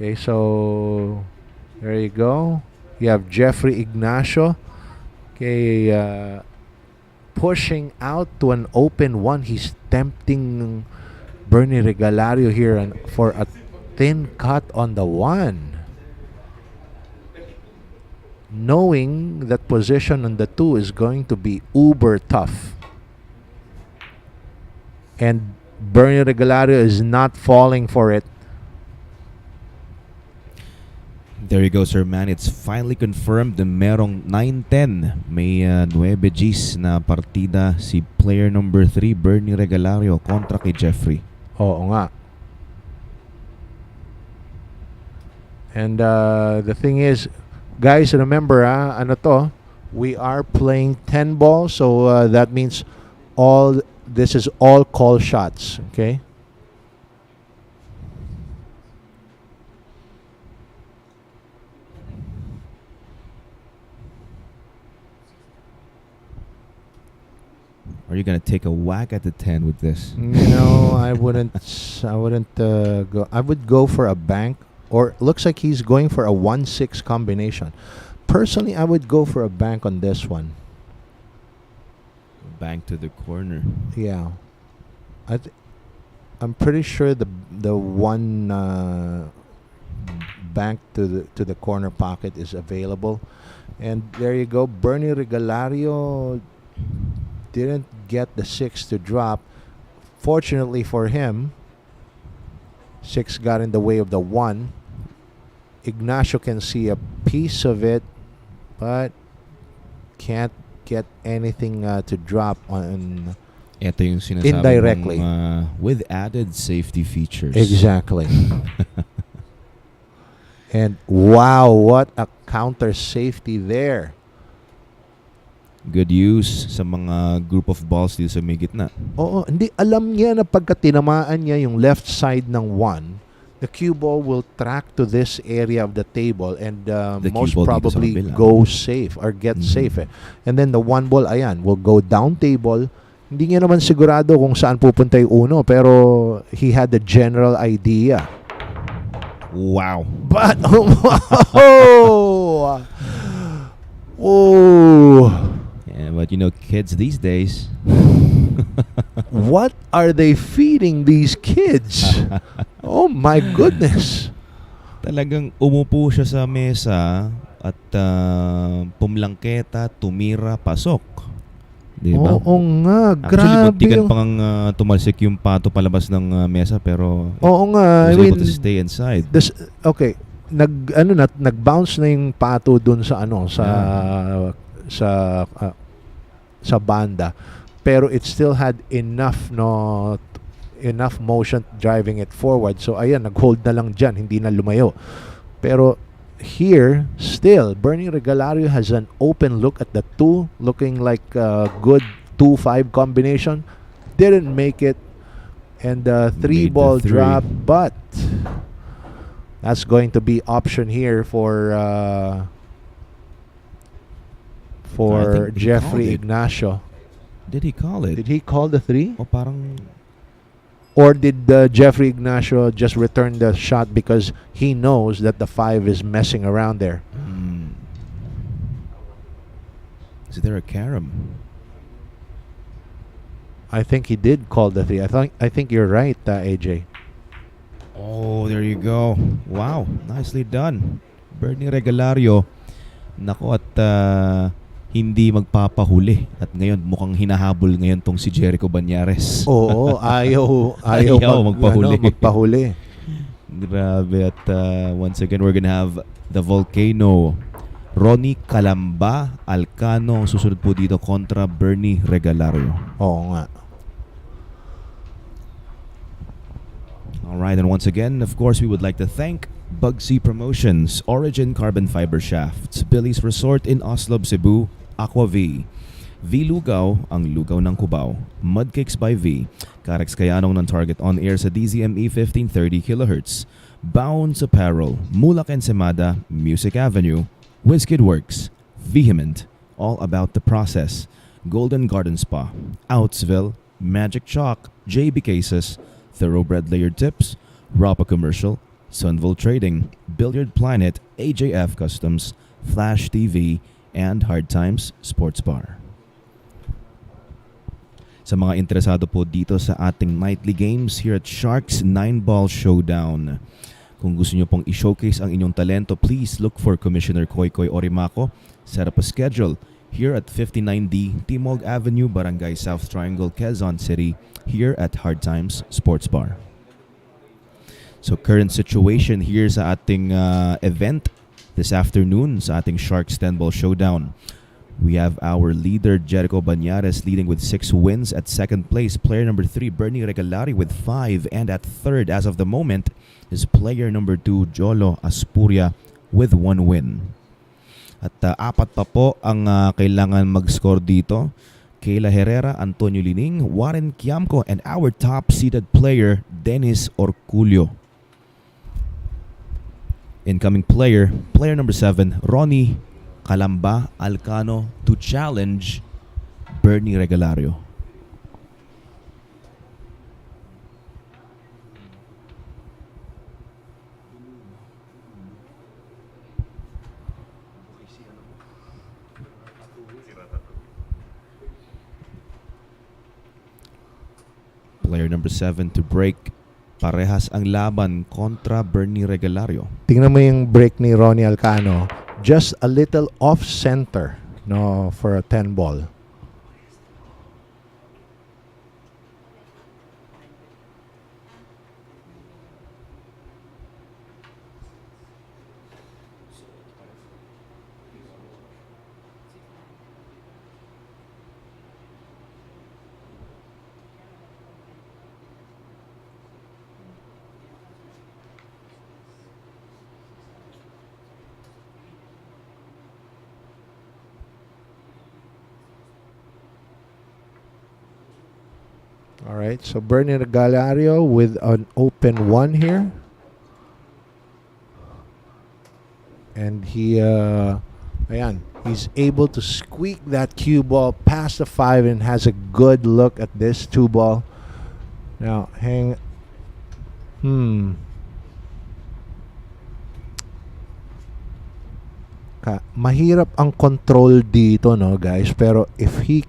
Okay, so there you go. You have Jeffrey Ignacio. Okay, pushing out to an open one. He's tempting Bernie Regalario here and for a thin cut on the one. knowing that position on the 2 is going to be uber tough. And Bernie Regalario is not falling for it. There you go, Sir Man. It's finally confirmed na merong 9-10. May 9 Gs na partida si player number 3, Bernie Regalario, kontra kay Jeffrey. Oo nga. And the thing is, guys, remember, we are playing 10 balls, so that means this is all call shots, okay? Are you gonna take a whack at the 10 with this? No, I wouldn't. I wouldn't go. I would go for a bank, or looks like he's going for a 1-6 combination. Personally, I would go for a bank on this one. Bank to the corner. Yeah, I'm pretty sure the one bank to the corner pocket is available, and there you go. Bernie Regalario didn't get the 6 to drop. Fortunately for him, 6 got in the way of the 1. Ignacio can see a piece of it, but can't get anything to drop on. Ito yung sinasabi indirectly mong, with added safety features. Exactly. And wow, what a counter safety there. Good use sa mga group of balls dito sa may gitna. Oo, hindi alam niya na pagka tinamaan niya yung left side ng 1, the cue ball will track to this area of the table and most probably go safe or get safe. And then the 1 ball, ayan, will go down table. Hindi niya naman sigurado kung saan pupunta yung uno, pero he had the general idea. Wow. But oh. Yeah, but you know, kids these days. What are they feeding these kids? Oh my goodness. Talagang umupo siya sa mesa at pumlangketa, tumira, pasok. Diba? Oo nga, Actually, grabe. muntikan pang tumalsik yung pato palabas ng mesa, pero oo nga, was able to stay inside. Okay, nag-bounce na yung pato dun sa sa banda, pero it still had enough motion driving it forward. So ayan, nag-hold na lang dyan, hindi na lumayo. Pero here, still, Bernie Regalario has an open look at the 2, looking like a good 2-5 combination. Didn't make it, and the 3-ball drop, but that's going to be option here for Jeffrey Ignacio. Did he call it? Did he call the 3? O parang... Or did Jeffrey Ignacio just return the shot because he knows that the 5 is messing around there? Is there a carom? I think he did call the 3. I think you're right, AJ. Oh, there you go. Wow, nicely done. Bernie Regalario. Nako, at hindi magpapahuli. At ngayon, mukhang hinahabol ngayon tong si Jerico Banares. Oo, ayaw magpahuli. Grabe. At once again, we're gonna have the Volcano. Ronnie Alcano ang susunod po dito kontra Bernie Regalario. Oo nga. Alright, and once again, of course, we would like to thank Bugsy Promotions, Origin Carbon Fiber Shafts, Billy's Resort in Oslo, Cebu, Aqua V, V-Lugaw, ang lugaw ng Cubao, Mudcakes by V, Karex Kayanong ng Target on air sa DZME 1530 kHz, Bounce Apparel, Mulak Ensemada, Music Avenue, WizKid Works, Vehement, All About the Process, Golden Garden Spa, Outsville, Magic Chalk, JB Cases, Thoroughbred Layered Tips, Rapa Commercial, Sunville Trading, Billiard Planet, AJF Customs, Flash TV, and Hard Times Sports Bar. Sa mga interesado po dito sa ating nightly games here at Sharks 9-Ball Showdown, Kung gusto nyo pong i-showcase ang inyong talento, please look for Commissioner Koy Koy Orimaco. Set up a schedule here at 59D Timog Avenue, Barangay South Triangle, Quezon City, here at Hard Times Sports Bar. So current situation here sa ating event this afternoon sa ating Sharks 10-ball showdown. We have our leader Jerico Banares leading with 6 wins. At second place, player number 3 Bernie Regalario with 5, and at third as of the moment is player number 2 Jolo Aspuria with 1 win. At apat pa po ang kailangan mag-score dito. Kayla Herrera, Antonio Linning, Warren Kiamco, and our top-seeded player Dennis Orcullo. Incoming player number 7 Ronnie Alcano to challenge Bernie Regalario. Player number 7 to break. Parehas ang laban kontra Bernie Regalario. Tingnan mo yung break ni Ronnie Alcano. Just a little off-center, no, for a 10 ball. All right, so Bernie Regalario with an open 1 here. And he's able to squeak that cue ball past the 5 and has a good look at this 2 ball. Now, mahirap ang control dito, no, guys, pero if he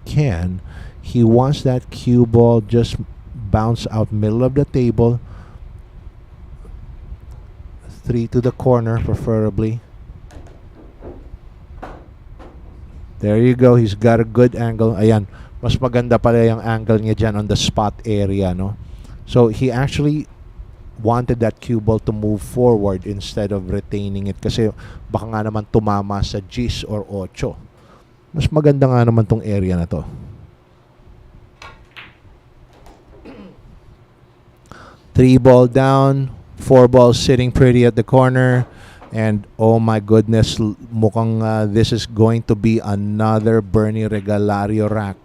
wants that cue ball just bounce out middle of the table, 3 to the corner preferably. There you go, he's got a good angle. Ayan, mas maganda pala yung angle niya dyan on the spot area, no? So he actually wanted that cue ball to move forward instead of retaining it kasi baka nga naman tumama sa G's or 8. Mas maganda nga naman tong area na to. 3 ball down, 4 balls sitting pretty at the corner, and oh my goodness, mukhang this is going to be another Bernie Regalario rack.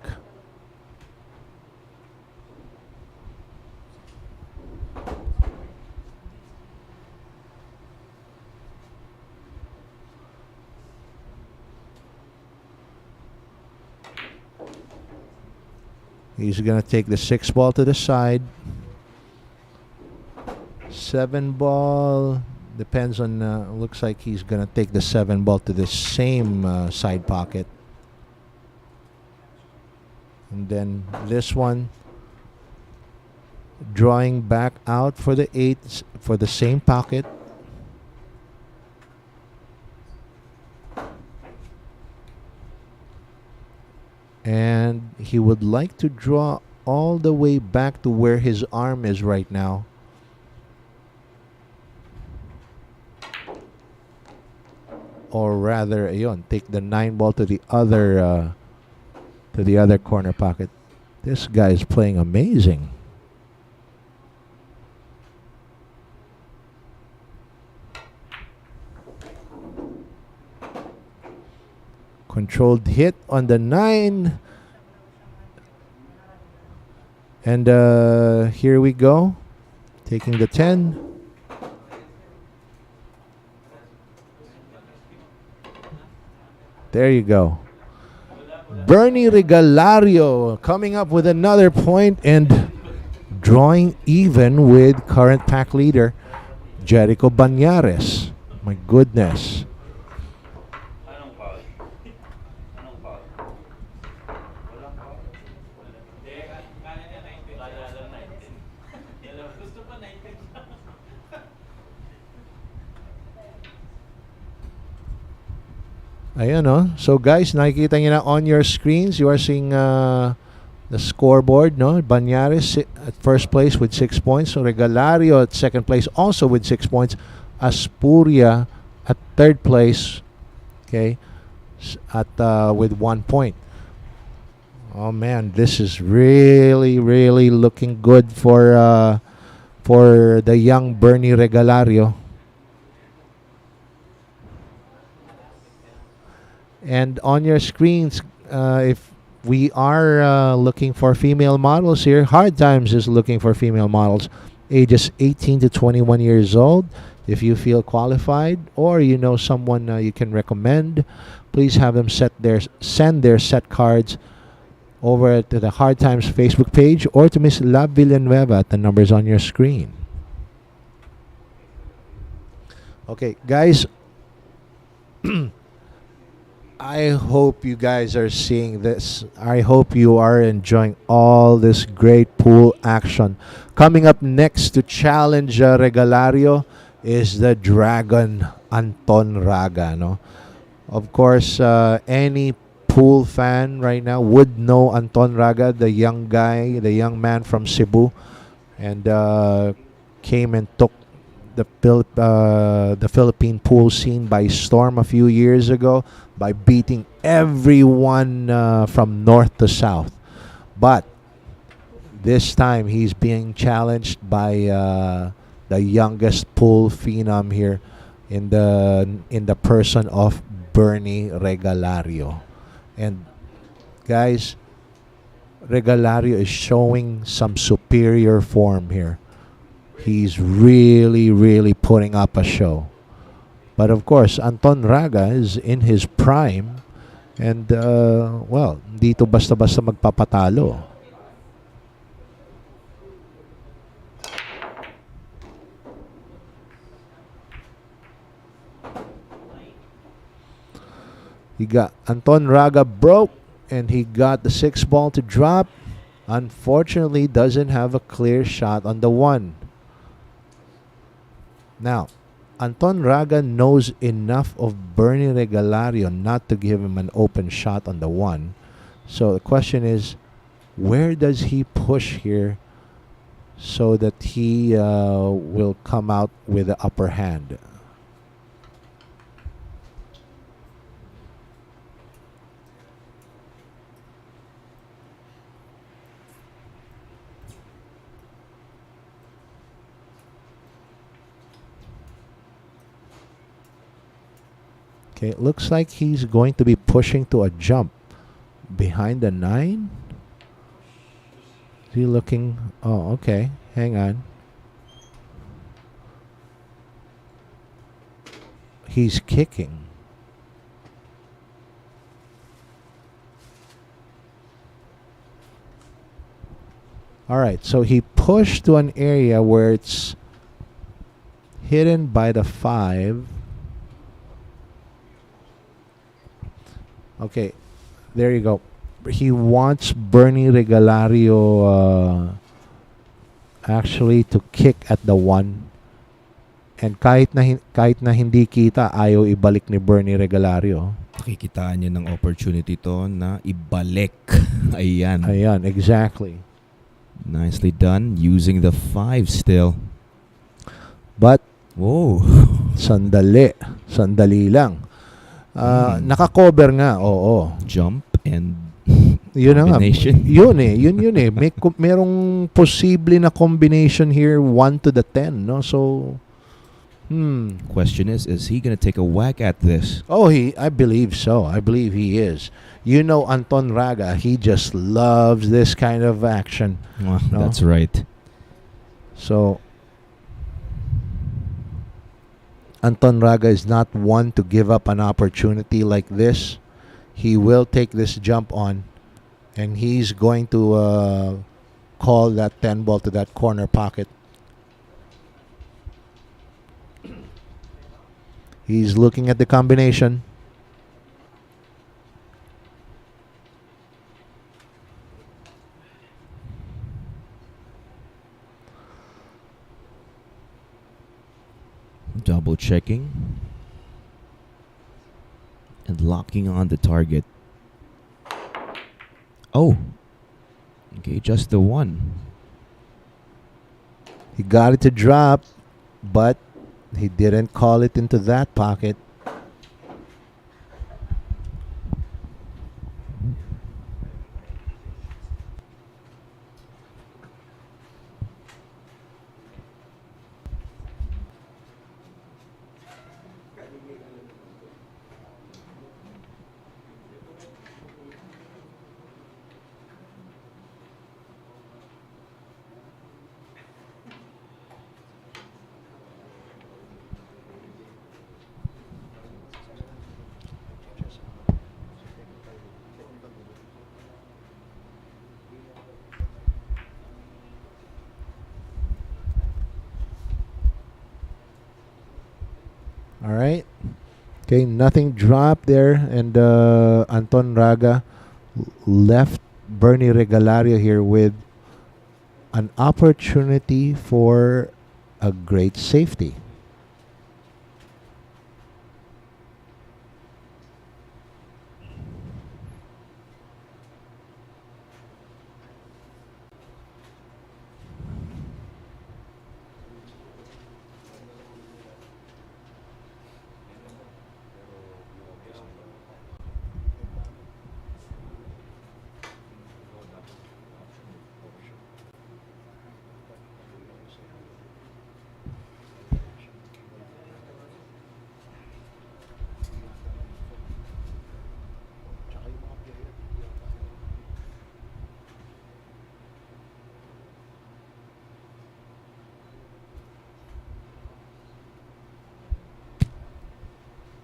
He's going to take the 6 ball to the side. 7 ball depends on looks like he's gonna take the 7 ball to the same side pocket, and then this one drawing back out for the 8 for the same pocket. And he would like to draw all the way back to where his arm is right now. Or rather, take the 9 ball to the other corner pocket. This guy is playing amazing. Controlled hit on the 9. And here we go. Taking the 10. There you go. Bernie Regalario coming up with another point and drawing even with current pack leader Jerico Banares. My goodness. Ayan, no? So, guys, nakikita nyo na on your screens, you are seeing the scoreboard, no? Banuares at first place with 6 points. Regalario at second place also with 6 points. Aspuria at third place, okay, at with 1 point. Oh man, this is really, really looking good for the young Bernie Regalario. And on your screens, if we are looking for female models here, Hard Times is looking for female models ages 18 to 21 years old. If you feel qualified or you know someone you can recommend, please have them send their set cards over to the Hard Times Facebook page or to Miss La Villanueva at the numbers on your screen. Okay, guys. I hope you guys are seeing this. I hope you are enjoying all this great pool action. Coming up next to challenge Regalario is the Dragon Anton Raga. No? Of course, any pool fan right now would know Anton Raga, the young guy, the young man from Cebu, and came and took the Philippine pool scene by storm a few years ago by beating everyone from north to south. But this time he's being challenged by the youngest pool phenom here in the person of Bernie Regalario. And guys, Regalario is showing some superior form here. He's really, really putting up a show. But of course, Anton Raga is in his prime. And, well, dito basta-basta magpapatalo. He got Anton Raga broke, and he got the 6 ball to drop. Unfortunately, doesn't have a clear shot on the 1. Now, Anton Raga knows enough of Bernie Regalario not to give him an open shot on the 1. So the question is, where does he push here so that he will come out with the upper hand? Okay, it looks like he's going to be pushing to a jump behind the 9. Is he looking? Oh, okay. Hang on. He's kicking. All right, so he pushed to an area where it's hidden by the 5. Okay, there you go. He wants Bernie Regalario actually to kick at the 1. And kahit na hindi kita, ayaw ibalik ni Bernie Regalario. Nakikitaan niya ng opportunity to na ibalik. Ayan. Ayan, exactly. Nicely done. Using the 5 still. But, whoa. Sandali lang. Naka-cover nga, oo. Jump and yun combination. Yun eh. Merong posible na combination here, 1 to the 10, no? So, question is he gonna take a whack at this? Oh, I believe so. I believe he is. You know, Anton Raga, he just loves this kind of action. Well, no? That's right. So, Anton Raga is not one to give up an opportunity like this. He will take this jump on, and he's going to call that 10 ball to that corner pocket. He's looking at the combination. Double checking. And and locking on the target. Oh. Okay, just the one. He got it to drop, but he didn't call it into that pocket. All right. Okay, nothing dropped there, and Anton Raga left Bernie Regalario here with an opportunity for a great safety.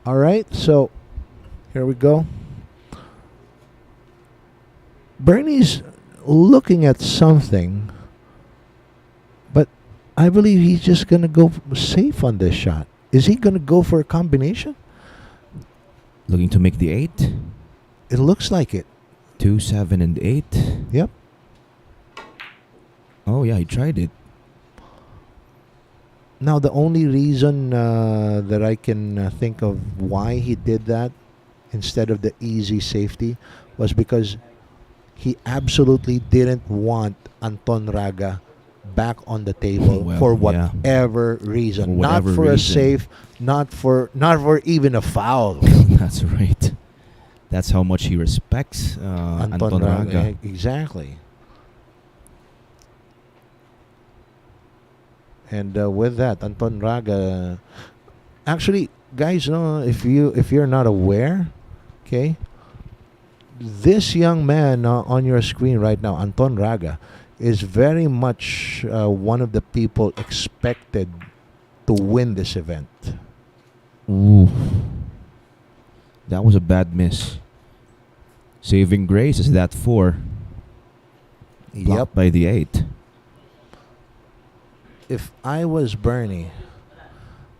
All right, so here we go. Bernie's looking at something, but I believe he's just going to go safe on this shot. Is he going to go for a combination? Looking to make the 8. It looks like it. 2, 7, and 8. Yep. Oh, yeah, he tried it. Now, the only reason that I can think of why he did that instead of the easy safety was because he absolutely didn't want Anton Raga back on the table Well, for yeah. whatever reason. For whatever not for a reason. safe, not for even a foul. That's right. That's how much he respects Anton Raga. Exactly. And with that, Anton Raga. Actually, guys, if you're not aware, okay, this young man on your screen right now, Anton Raga, is very much one of the people expected to win this event. Ooh. That was a bad miss. Saving grace is that 4. Blocked by the 8. If I was Bernie,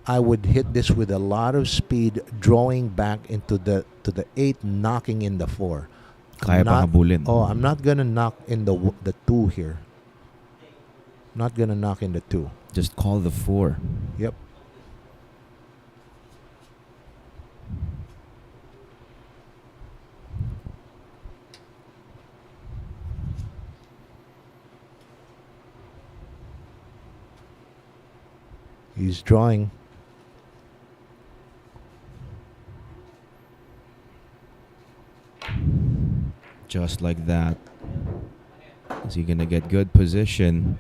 I would hit this with a lot of speed, drawing back into the 8, knocking in the 4. Kaya pa habulin. Oh, I'm not gonna knock in the 2 here. Not gonna knock in the 2. Just call the 4. Yep. He's drawing. Just like that. Is he gonna get good position?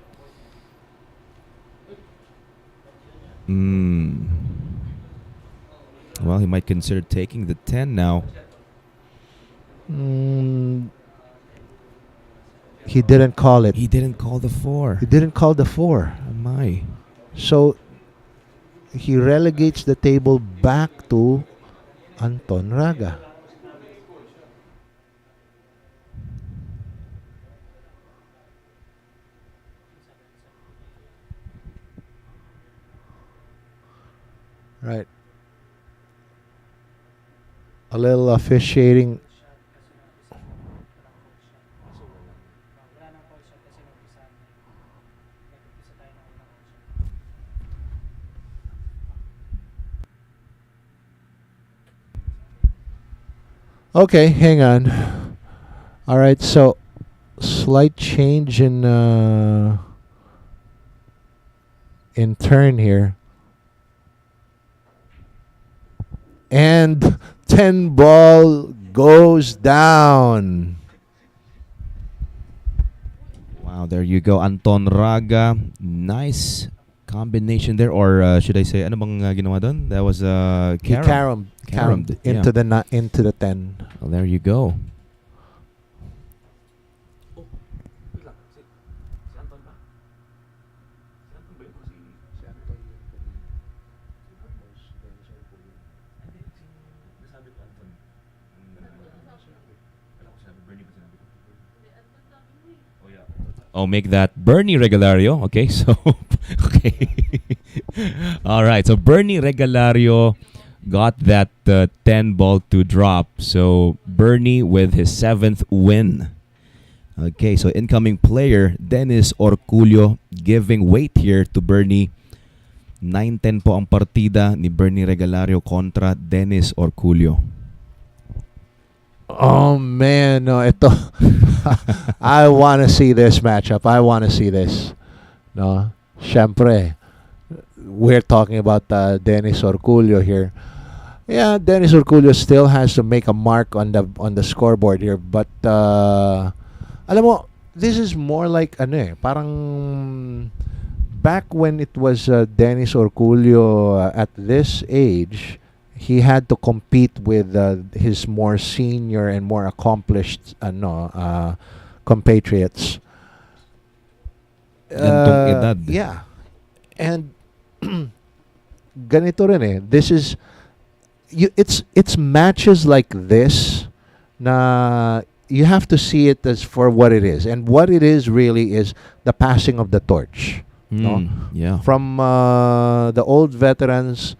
Well, he might consider taking the 10 now. He didn't call it. He didn't call the 4. He didn't call the 4. Oh my. So he relegates the table back to Anton Raga. Right. A little officiating. Okay, hang on. All right, so slight change in turn here. And 10 ball goes down. Wow, there you go. Anton Raga. Nice combination there. Or should I say, ano bang ginawa doon? That was He carom. caromed Yeah. into the 10. Well, there you go. Oh, make that Bernie Regalario. Okay, so okay. All right, so Bernie Regalario got that 10 ball to drop. So Bernie with his 7th win. Okay, so incoming player Dennis Orcullo giving weight here to Bernie. 9-10 po ang partida ni Bernie Regalario kontra Dennis Orcullo. Oh man, no, ito. I want to see this matchup. I want to see this. No, syempre, we're talking about Dennis Orcullo here. Yeah, Dennis Orcullo still has to make a mark on the scoreboard here, but alam mo, this is more like parang back when it was Dennis Orcullo at this age. He had to compete with his more senior and more accomplished compatriots. Gantong edad. Yeah. And ganito rin eh. This is it's matches like this na you have to see it as for what it is. And what it is really is the passing of the torch. No? Yeah. From the old veterans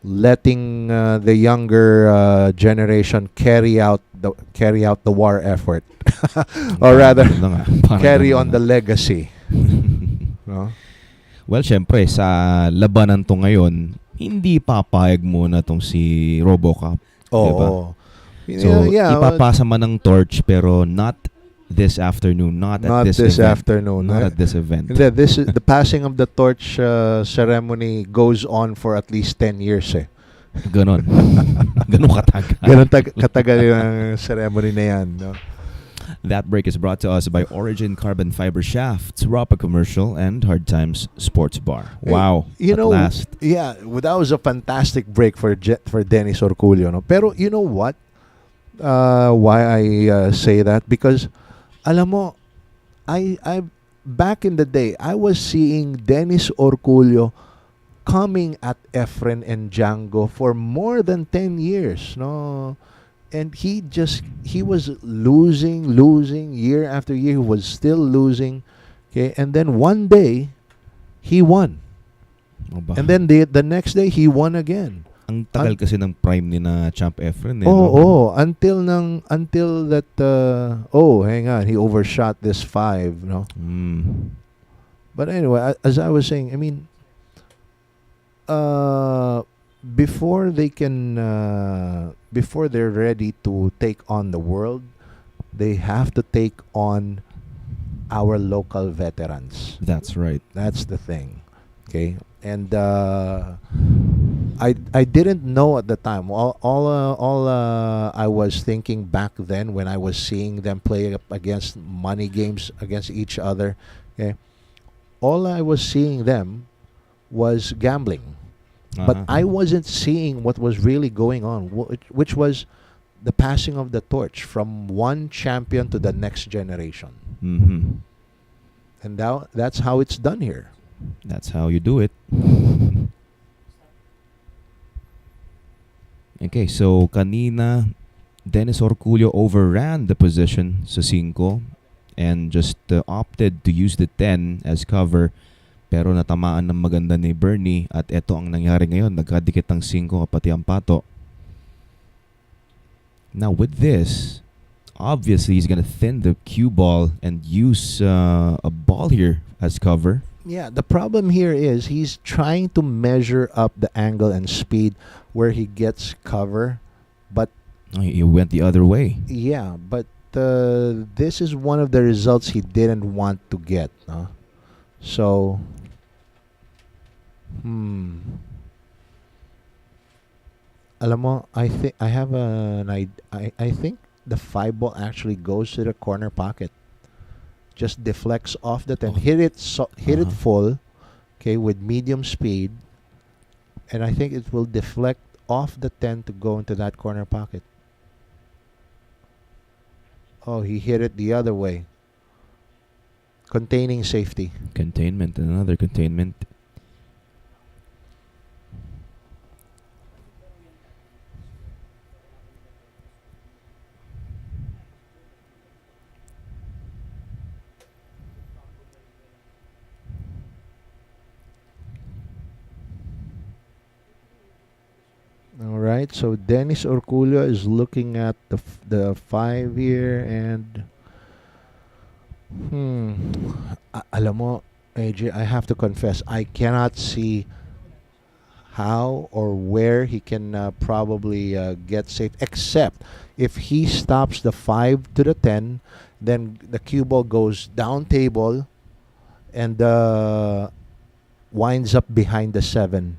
letting the younger generation carry out the war effort, or rather carry on the legacy. No? Well, syempre sa labanan to ngayon, hindi papayag muna tong si RoboCop. Diba? So ipapasa man ng torch pero not this afternoon, not at this event. Not at this event. This is the passing of the torch ceremony goes on for at least 10 years eh. Ganon. Ganon katagal. Ganon katagal yung ceremony na yan. No? That break is brought to us by Origin Carbon Fiber Shafts, Rapa Commercial, and Hard Times Sports Bar. Wow. You know, last. yeah, that was a fantastic break for Dennis Orcullo. No? Pero you know what? Why I say that? Because alam mo, I back in the day, I was seeing Dennis Orcullo coming at Efren and Django for more than 10 years, no? And he was losing year after year. He was still losing, okay? And then one day, he won. And then the next day, he won again. Ang tagal kasi ng prime ni na Champ Efren. Until that, hang on, he overshot this 5, no? But anyway, as I was saying, I mean, before they're ready to take on the world, they have to take on our local veterans. That's right. That's the thing, okay? And I didn't know at the time. All I was thinking back then when I was seeing them play up against money games against each other, okay? All I was seeing them was gambling. But I wasn't seeing what was really going on, which was the passing of the torch from one champion to the next generation. And now that's how it's done here. That's how you do it. Okay, so kanina Dennis Orcullo overran the position sa 5 and just opted to use the 10 as cover. Pero natamaan ng maganda ni Bernie at eto ang nangyari ngayon. Nagkadikit ang 5 pati ang pato. Now with this, obviously he's gonna thin the cue ball and use a ball here as cover. Yeah, the problem here is he's trying to measure up the angle and speed where he gets cover, but He went the other way. Yeah, but this is one of the results he didn't want to get. So, alam mo, I think I have an I think the 5 ball actually goes to the corner pocket. Just deflects off the 10. Hit it full, okay, with medium speed, and I think it will deflect off the 10 to go into that corner pocket. Oh, he hit it the other way. Containing safety. Containment, another containment. All right, so Dennis Orcullo is looking at the 5 here, and alam mo, AJ, I have to confess, I cannot see how or where he can probably get safe, except if he stops the 5 to the 10, then the cue ball goes down table and winds up behind the 7.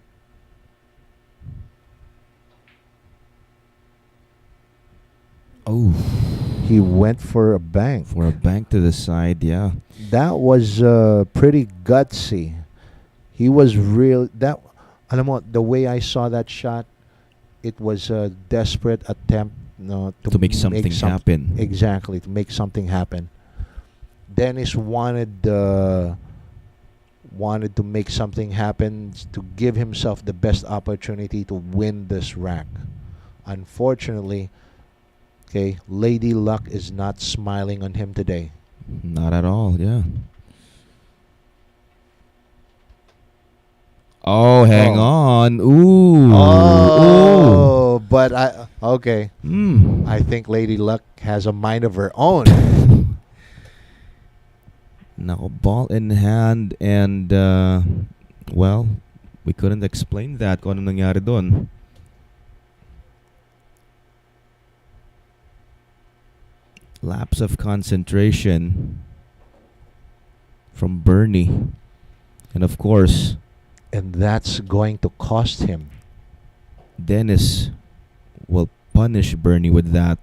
Oh, he went for a bank. For a bank to the side, yeah. That was pretty gutsy. He was real. That, alam mo, the way I saw that shot, it was a desperate attempt, to make something happen. Exactly, to make something happen. Dennis wanted to make something happen, to give himself the best opportunity to win this rack. Unfortunately, okay, Lady Luck is not smiling on him today. Not at all, yeah. Oh, hang on. Ooh. Oh, but okay. Mm. I think Lady Luck has a mind of her own. Nako, ball in hand, and well, we couldn't explain that kung ano nangyari doon. Lapse of concentration from Bernie. And of course, And that's going to cost him. Dennis will punish Bernie with that.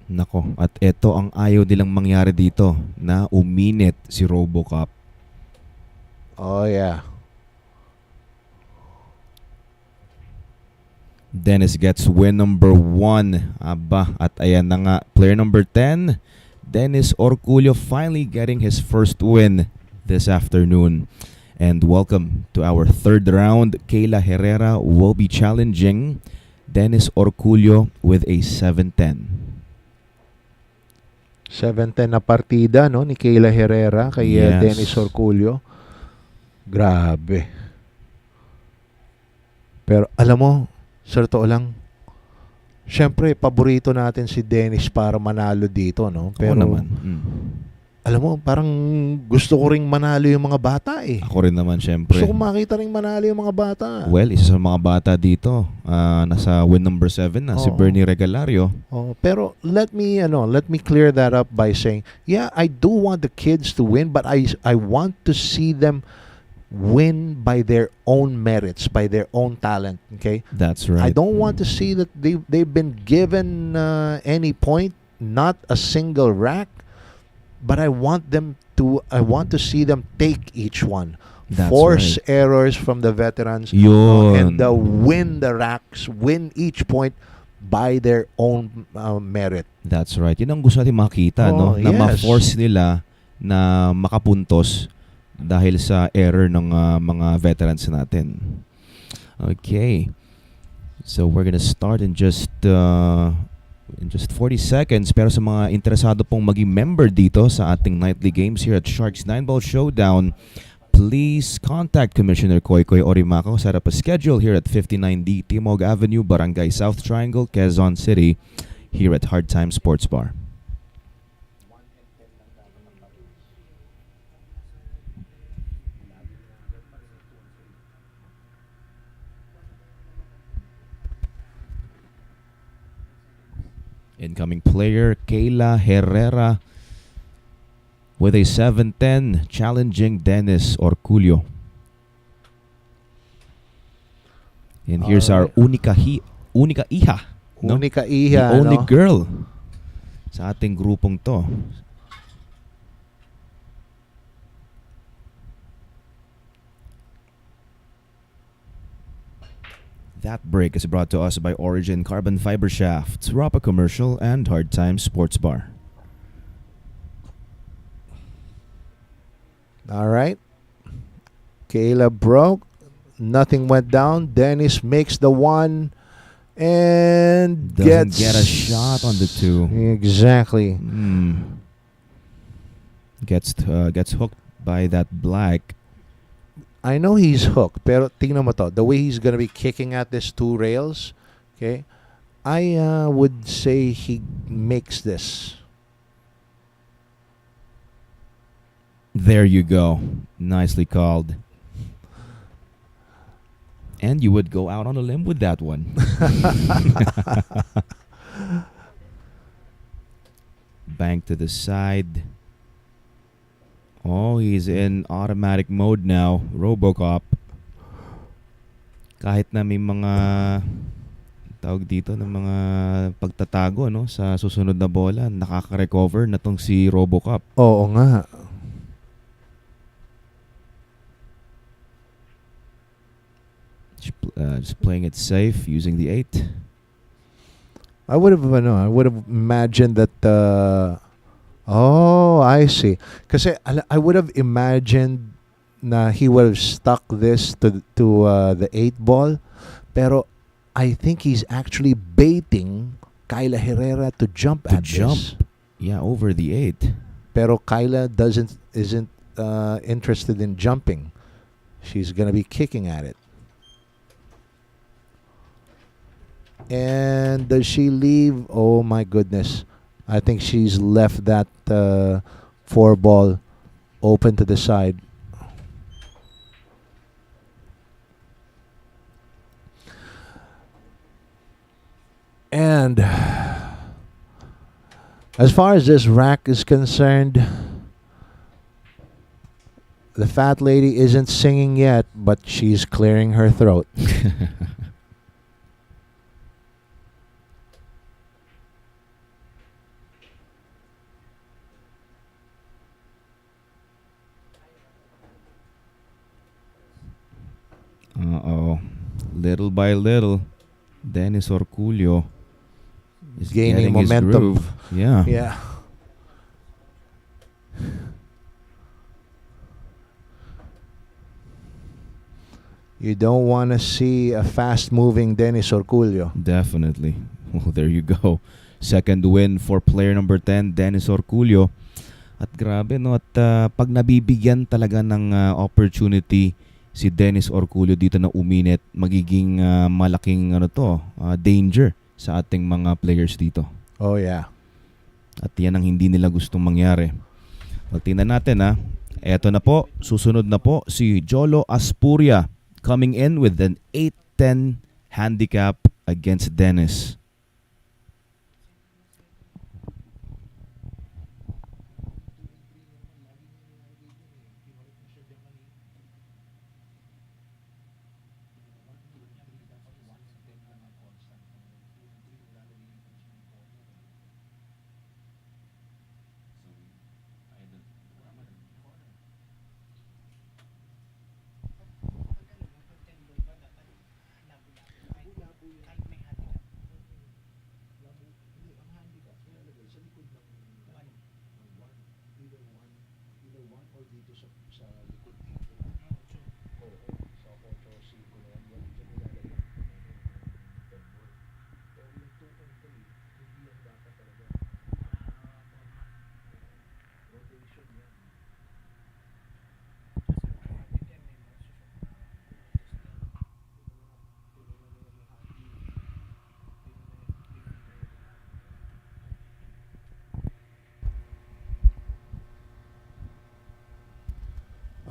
Nako, at ito ang ayaw nilang mangyari dito, na uminit si RoboCop. Oh, yeah. Dennis gets win number 1. Aba, at ayan na nga, player number 10, Dennis Orcullo, finally getting his first win this afternoon. And welcome to our third round. Kayla Herrera will be challenging Dennis Orcullo with a 7-10. 7-10 na partida, no, ni Kayla Herrera kay Dennis Orcullo. Grabe. Pero alam mo, sa totoo lang, syempre paborito natin si Dennis para manalo dito, no? Pero naman. Alam mo, parang gusto ko ring manalo yung mga bata eh. Ako rin naman, syempre. Gusto ko makita ring manalo yung mga bata. Well, isa sa mga bata dito, nasa win number 7 na, si Bernie Regalario. Pero let me clear that up by saying, yeah, I do want the kids to win, but I want to see them win by their own merits, by their own talent, okay? That's right. I don't want to see that they've been given any point, not a single rack. But I want to see them take each one. That's Force right. errors from the veterans. Yun. And win the racks, win each point by their own merit. That's right. Yun ang gusto natin makita, no? Na ma-force nila na makapuntos dahil sa error ng mga veterans natin. Okay. So we're gonna start in just 40 seconds. Pero sa mga interesado pong maging member dito sa ating nightly games here at Sharks 9-Ball Showdown, please contact Commissioner Koykoy Orimaco. Set up a schedule here at 59D Timog Avenue, Barangay South Triangle, Quezon City, here at Hard Time Sports Bar. Incoming player, Kayla Herrera with a 7-10, challenging Dennis Orcullo. And here's our unika iha. No? Unika iha, the only no? girl sa ating grupong to. That break is brought to us by Origin Carbon Fiber Shafts, Rapa Commercial, and Hard Time Sports Bar. All right. Kayla broke. Nothing went down. Dennis makes the one and Doesn't get a shot on the two. Exactly. Gets hooked by that black. I know he's hooked, pero tingnan mo to. The way he's gonna be kicking at these two rails, okay, I would say he makes this. There you go. Nicely called. And you would go out on a limb with that one. Bank to the side. Oh, he's in automatic mode now. Robocop. Kahit na may mga tawag dito ng mga pagtatago, no, sa susunod na bola, nakaka-recover na tong si Robocop. Oo nga. Just playing it safe, using the 8. I would have imagined that. Oh, I see. Kasi I would have imagined na he would have stuck this to the 8 ball, pero I think he's actually baiting Kayla Herrera to jump at this. Yeah, over the 8. Pero Kayla isn't interested in jumping. She's gonna be kicking at it. And does she leave? Oh my goodness. I think she's left that 4 ball open to the side. And as far as this rack is concerned, the fat lady isn't singing yet, but she's clearing her throat. Little by little, Dennis Orcullo is gaining his momentum. groove. Yeah. Yeah. You don't want to see a fast-moving Dennis Orcullo. Definitely. Well, there you go. Second win for player number 10, Dennis Orcullo. At grabe, no? At pag nabibigyan talaga ng opportunity si Dennis Orcullo dito na uminit, magiging malaking danger sa ating mga players dito. Oh yeah. At yan ang hindi nila gustong mangyari. Well, tingnan natin Eto na po, susunod na po si Jolo Aspuria coming in with an 8-10 handicap against Dennis.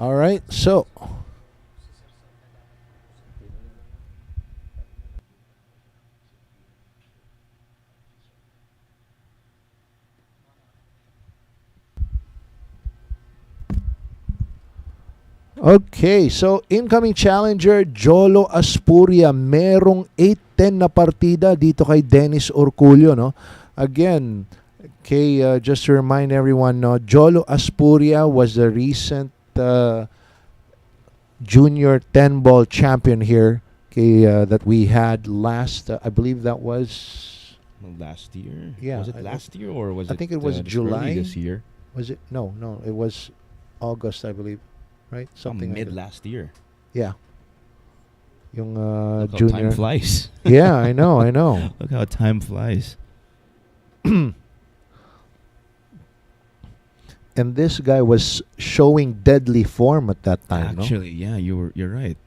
All right, so okay, so incoming challenger Jolo Aspuria, merong 8-10 na partida dito kay Dennis Orcullo, no? Again, okay, just to remind everyone, no, Jolo Aspuria was the recent junior 10-ball champion here, okay, that we had last, I believe that was Last year? Yeah, Was it last year or was I it think it was this July. early this year? Was it? No, no, it was August, I believe, right? Something like Mid that. last year. Yeah. Yung Look how junior. time flies. Yeah, I know, I know. Look how time flies. And this guy was showing deadly form at that time, Actually, yeah, you're right.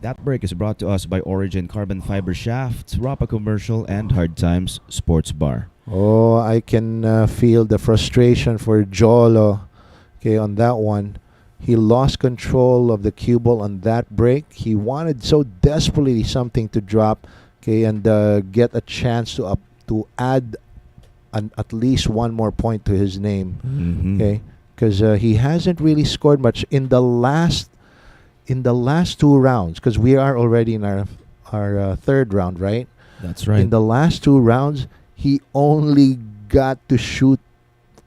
That break is brought to us by Origin Carbon Fiber Shafts, Rapa Commercial, and Hard Times Sports Bar. no? Oh, I can feel the frustration for Jolo. Okay, on that one. He lost control of the cue ball on that break. He wanted so desperately something to drop, okay, and get a chance to add at least one more point to his name, okay, because he hasn't really scored much in the last two rounds. Because we are already in our third round, right? That's right. In the last two rounds, he only got to shoot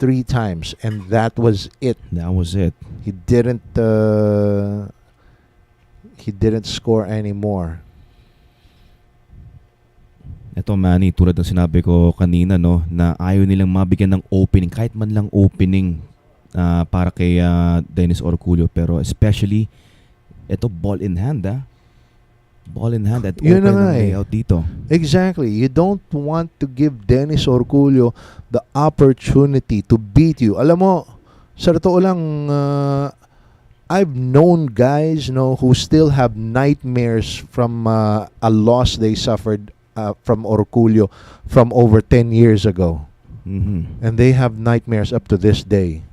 3 times, and that was it. That was it. He didn't score anymore. Ito, Manny, tulad ng sinabi ko kanina, no, na ayaw nilang mabigyan ng opening, kahit man lang opening para kay Dennis Orcullo. Pero especially, ito ball in hand, ball in hand at Yun open na nga ang layout dito. Exactly. You don't want to give Dennis Orcullo the opportunity to beat you. Alam mo, sa totoo lang, I've known guys, who still have nightmares from a loss they suffered from Orcullo from over 10 years ago. And they have nightmares up to this day.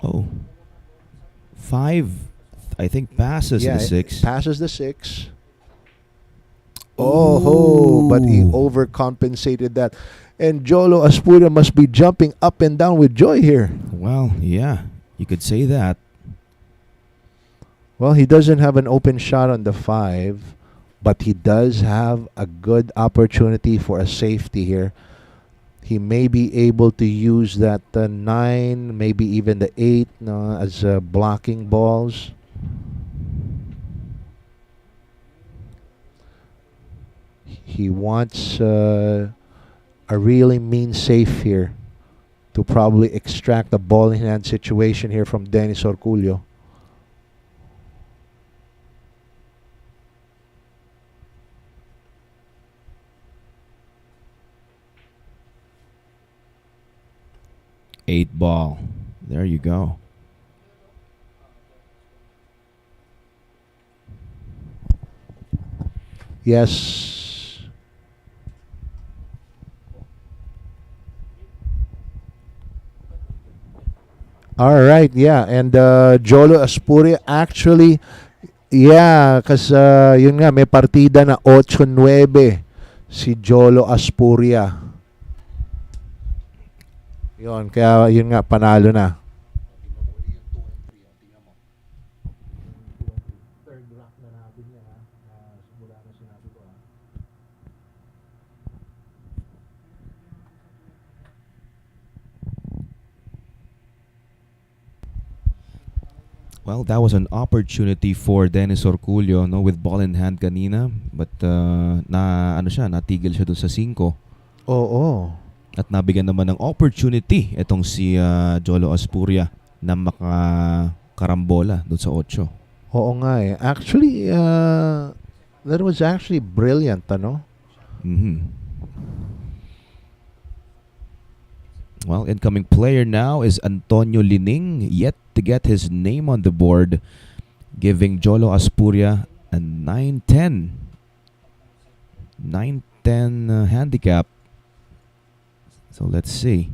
Oh. 5, I think, passes the 6. Passes the 6. Oh, but he overcompensated that. And Jolo Aspuria must be jumping up and down with joy here. Well, yeah, you could say that. Well, he doesn't have an open shot on the 5, but he does have a good opportunity for a safety here. He may be able to use that 9, maybe even the 8 as blocking balls. He wants a really mean safe here to probably extract a ball in hand situation here from Dennis Orcullo. Eight ball. There you go. Yes. All right, yeah. And Jolo Aspuria actually, yeah, because yun nga, may partida na 8-9 si Jolo Aspuria. Yun, kaya yun nga, panalo na. Well, that was an opportunity for Dennis Orcullo, no, with ball in hand kanina, but natigil siya dun sa 5. Oo. At nabigyan naman ng opportunity itong si Jolo Aspuria na makakarambola dun sa 8. Oo nga eh. Actually, that was actually brilliant, ano? Well, incoming player now is Antonio Linning, yet to get his name on the board, giving Jolo Aspuria a 9-10. 9-10 handicap. So let's see.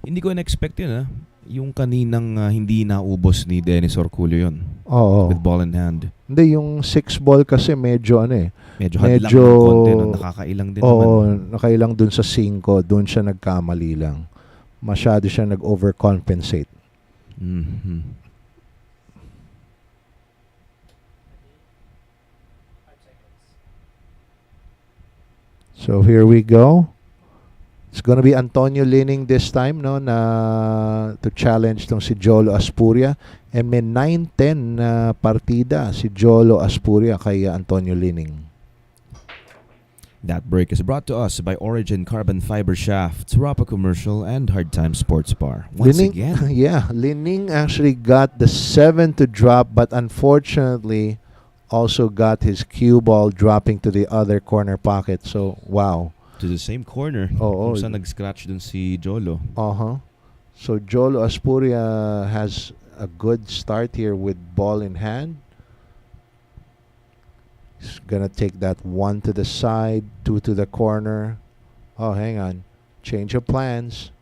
Hindi ko na-expect yun, ha? Yung kaninang hindi naubos ni Dennis Orcullo yun. Oo. With ball in hand. Hindi, yung 6 ball kasi medyo Medyo hadlang ng konti, no? Nakakailang din naman. Oo, nakailang dun sa 5. Dun siya nagkamali lang. Masyado siya nag-overcompensate. Mhm. So here we go. It's gonna be Antonio Linning this time, no, na to challenge tong si Jolo Aspuria. And may 9-10 na partida si Jolo Aspuria kay Antonio Linning. That break is brought to us by Origin Carbon Fiber Shafts, Rapa Commercial, and Hard Time Sports Bar. Once again. Yeah, Linning actually got the 7 to drop, but unfortunately also got his cue ball dropping to the other corner pocket. So, wow. To the same corner. Oo. Kung saan nag-scratch dun si Jolo. So, Jolo Aspuria has a good start here with ball in hand. He's gonna take that 1 to the side, 2 to the corner. Oh, hang on. Change of plans.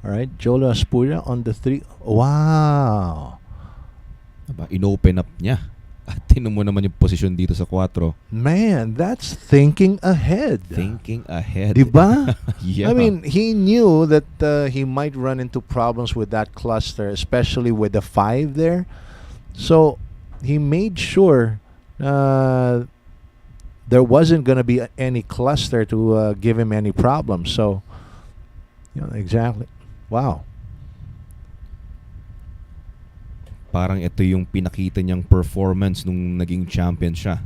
All right, Jolo Aspuria on the 3. Wow. Aba, in-open up niya. At tinan mo naman yung posisyon dito sa 4. Man, that's thinking ahead. Thinking ahead. Diba? Yeah. I mean, he knew that he might run into problems with that cluster, especially with the 5 there. So, he made sure there wasn't going to be any cluster to give him any problems. So, exactly. Wow. Parang ito yung pinakita niyang performance nung naging champion siya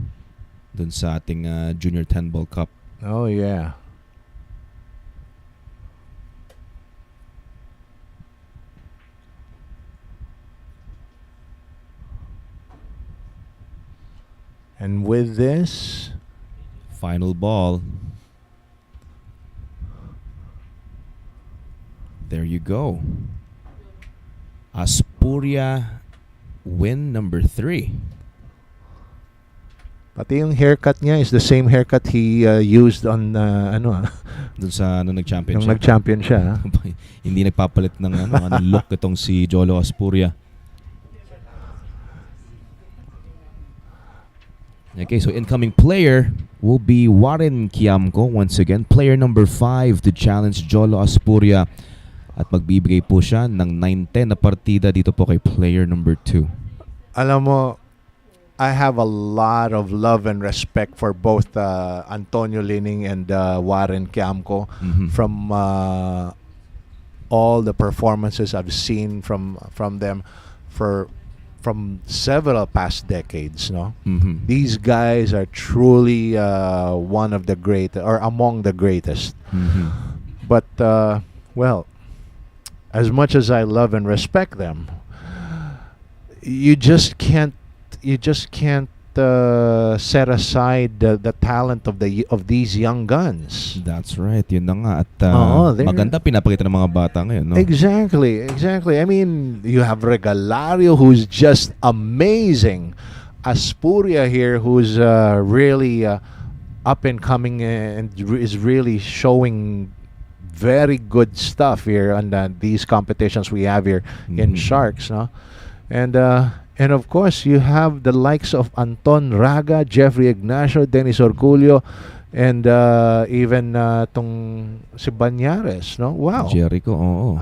dun sa ating Junior 10 Ball Cup. Oh, yeah. And with this, final ball. There you go. Aspuria win number 3. pati yung haircut niya is the same haircut he used on Dun sa nag-champion nung siya. nag-champion siya. Hindi nagpapalit ng look itong si Jolo Aspuria. Okay, so incoming player will be Warren Kiamco once again. Player number 5 to challenge Jolo Aspuria. At magbibigay po siya ng 9-10 na partida dito po kay player number 2. Alam mo, I have a lot of love and respect for both Antonio Linning and Warren Kiamco from all the performances I've seen from them from several past decades. No, these guys are truly one of the great or among the greatest. But well, as much as I love and respect them, you just can't set aside the talent of these young guns. That's right. Yun na nga. At maganda pinapakita ng mga bata ngayon. No? Exactly. I mean, you have Regalario, who's just amazing. Aspuria here, who's really up and coming and is really showing very good stuff here on these competitions we have here in Sharks, no? And of course, you have the likes of Anton Raga, Jeffrey Ignacio, Dennis Orcullo, and even tong si Banuares, no? Wow. Jerico, oo.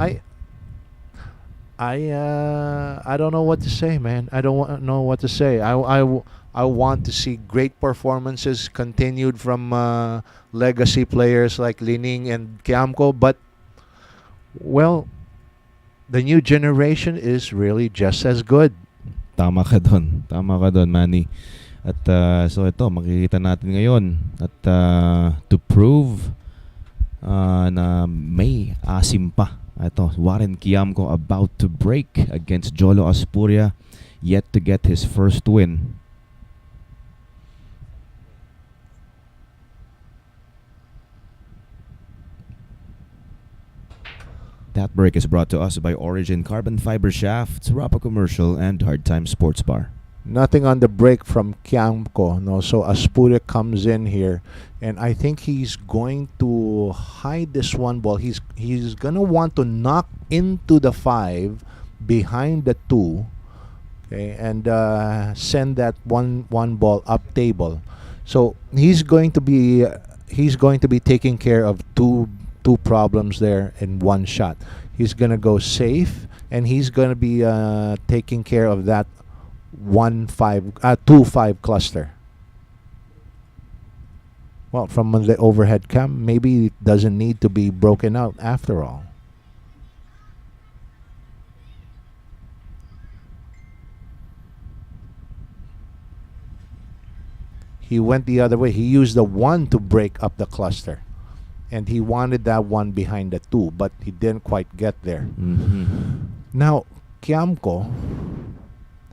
I don't know what to say, man. I don't know what to say. I want to see great performances continued from legacy players like Linning and Kiamco, but well, the new generation is really just as good. Tama ka doon. Tama ka doon, Manny. At so ito, makikita natin ngayon. At to prove na may asim pa. Ito, Warren Kiamco about to break against Jolo Aspuria, yet to get his first win. That break is brought to us by Origin Carbon Fiber Shafts, Rapa Commercial, and Hard Time Sports Bar. Nothing on the break from Kiamco, no. So Aspuria comes in here, and I think he's going to hide this one ball. He's gonna want to knock into the 5 behind the 2, okay, and send that one ball up table. So he's going to be taking care of two problems there in one shot. He's gonna go safe, and he's gonna be taking care of that 2-5 cluster. Well, from the overhead cam, maybe it doesn't need to be broken out after all. He went the other way. He used the 1 to break up the cluster, and he wanted that 1 behind the 2, but he didn't quite get there. Now, Kiamco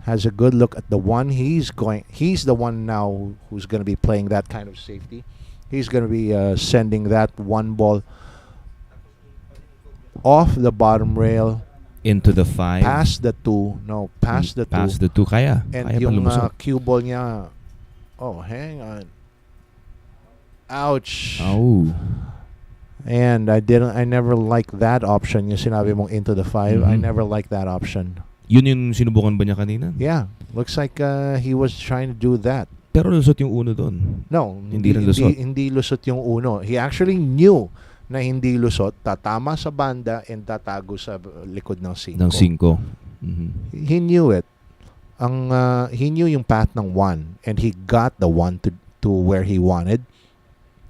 has a good look at the 1. He's the one now who's going to be playing that kind of safety. He's going to be sending that 1 ball off the bottom rail into the 5, past the 2. No, past the 2. Past the 2, kaya. And Kaya yung palumusok. cue ball niya, oh, hang on. Ouch. Oh. And I never liked that option. Yung sinabi mong into the 5, I never liked that option. Yun yung sinubukan ba niya kanina? Yeah, looks like he was trying to do that. Pero lusot yung uno doon. No, Hindi rin lusot. Hindi lusot yung uno. He actually knew na hindi lusot, tatama sa banda and tatago sa likod ng 5. Ng 5. He knew it. He knew yung path ng 1, and he got the 1 to where he wanted.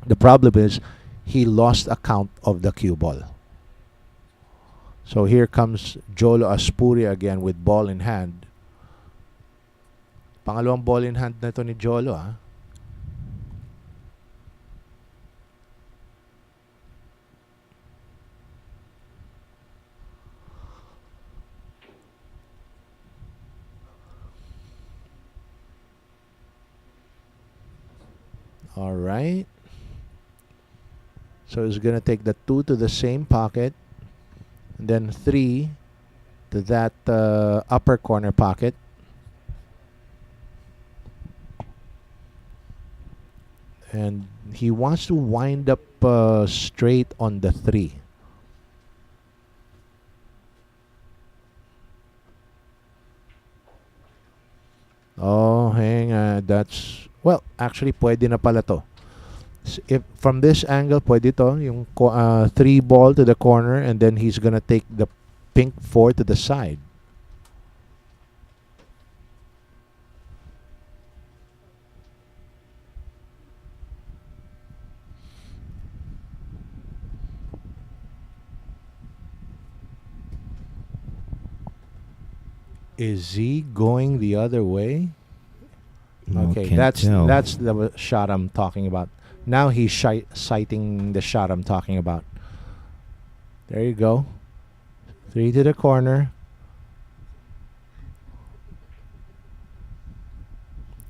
The problem is he lost account of the cue ball. So here comes Jolo Aspuria again with ball in hand. Pangalawang ball in hand na ito ni Jolo, ha? All right. So he's going to take the 2 to the same pocket, and then 3 to that upper corner pocket. And he wants to wind up straight on the 3. Oh, hang on. That's, well, actually, pwede na pala to. If from this angle, pwede to. Yung 3 ball to the corner, and then he's gonna take the pink 4 to the side. Is he going the other way? No, Okay, can't tell. that's the shot I'm talking about. Now he's citing the shot I'm talking about. There you go. 3 to the corner.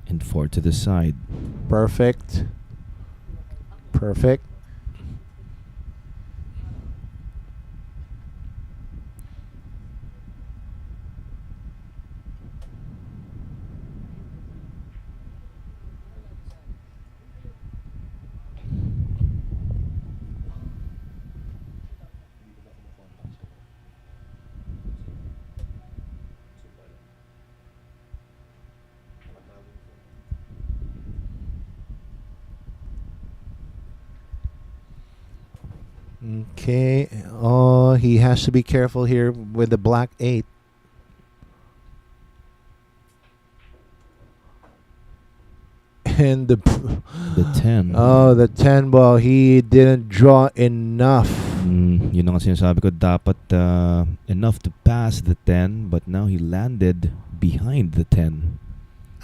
And 4 to the side. Perfect. Perfect. Okay. Oh, he has to be careful here with the black 8. And the 10. Oh, the 10 ball. He didn't draw enough. Yun ang sinasabi ko, dapat enough to pass the 10, but now he landed behind the 10.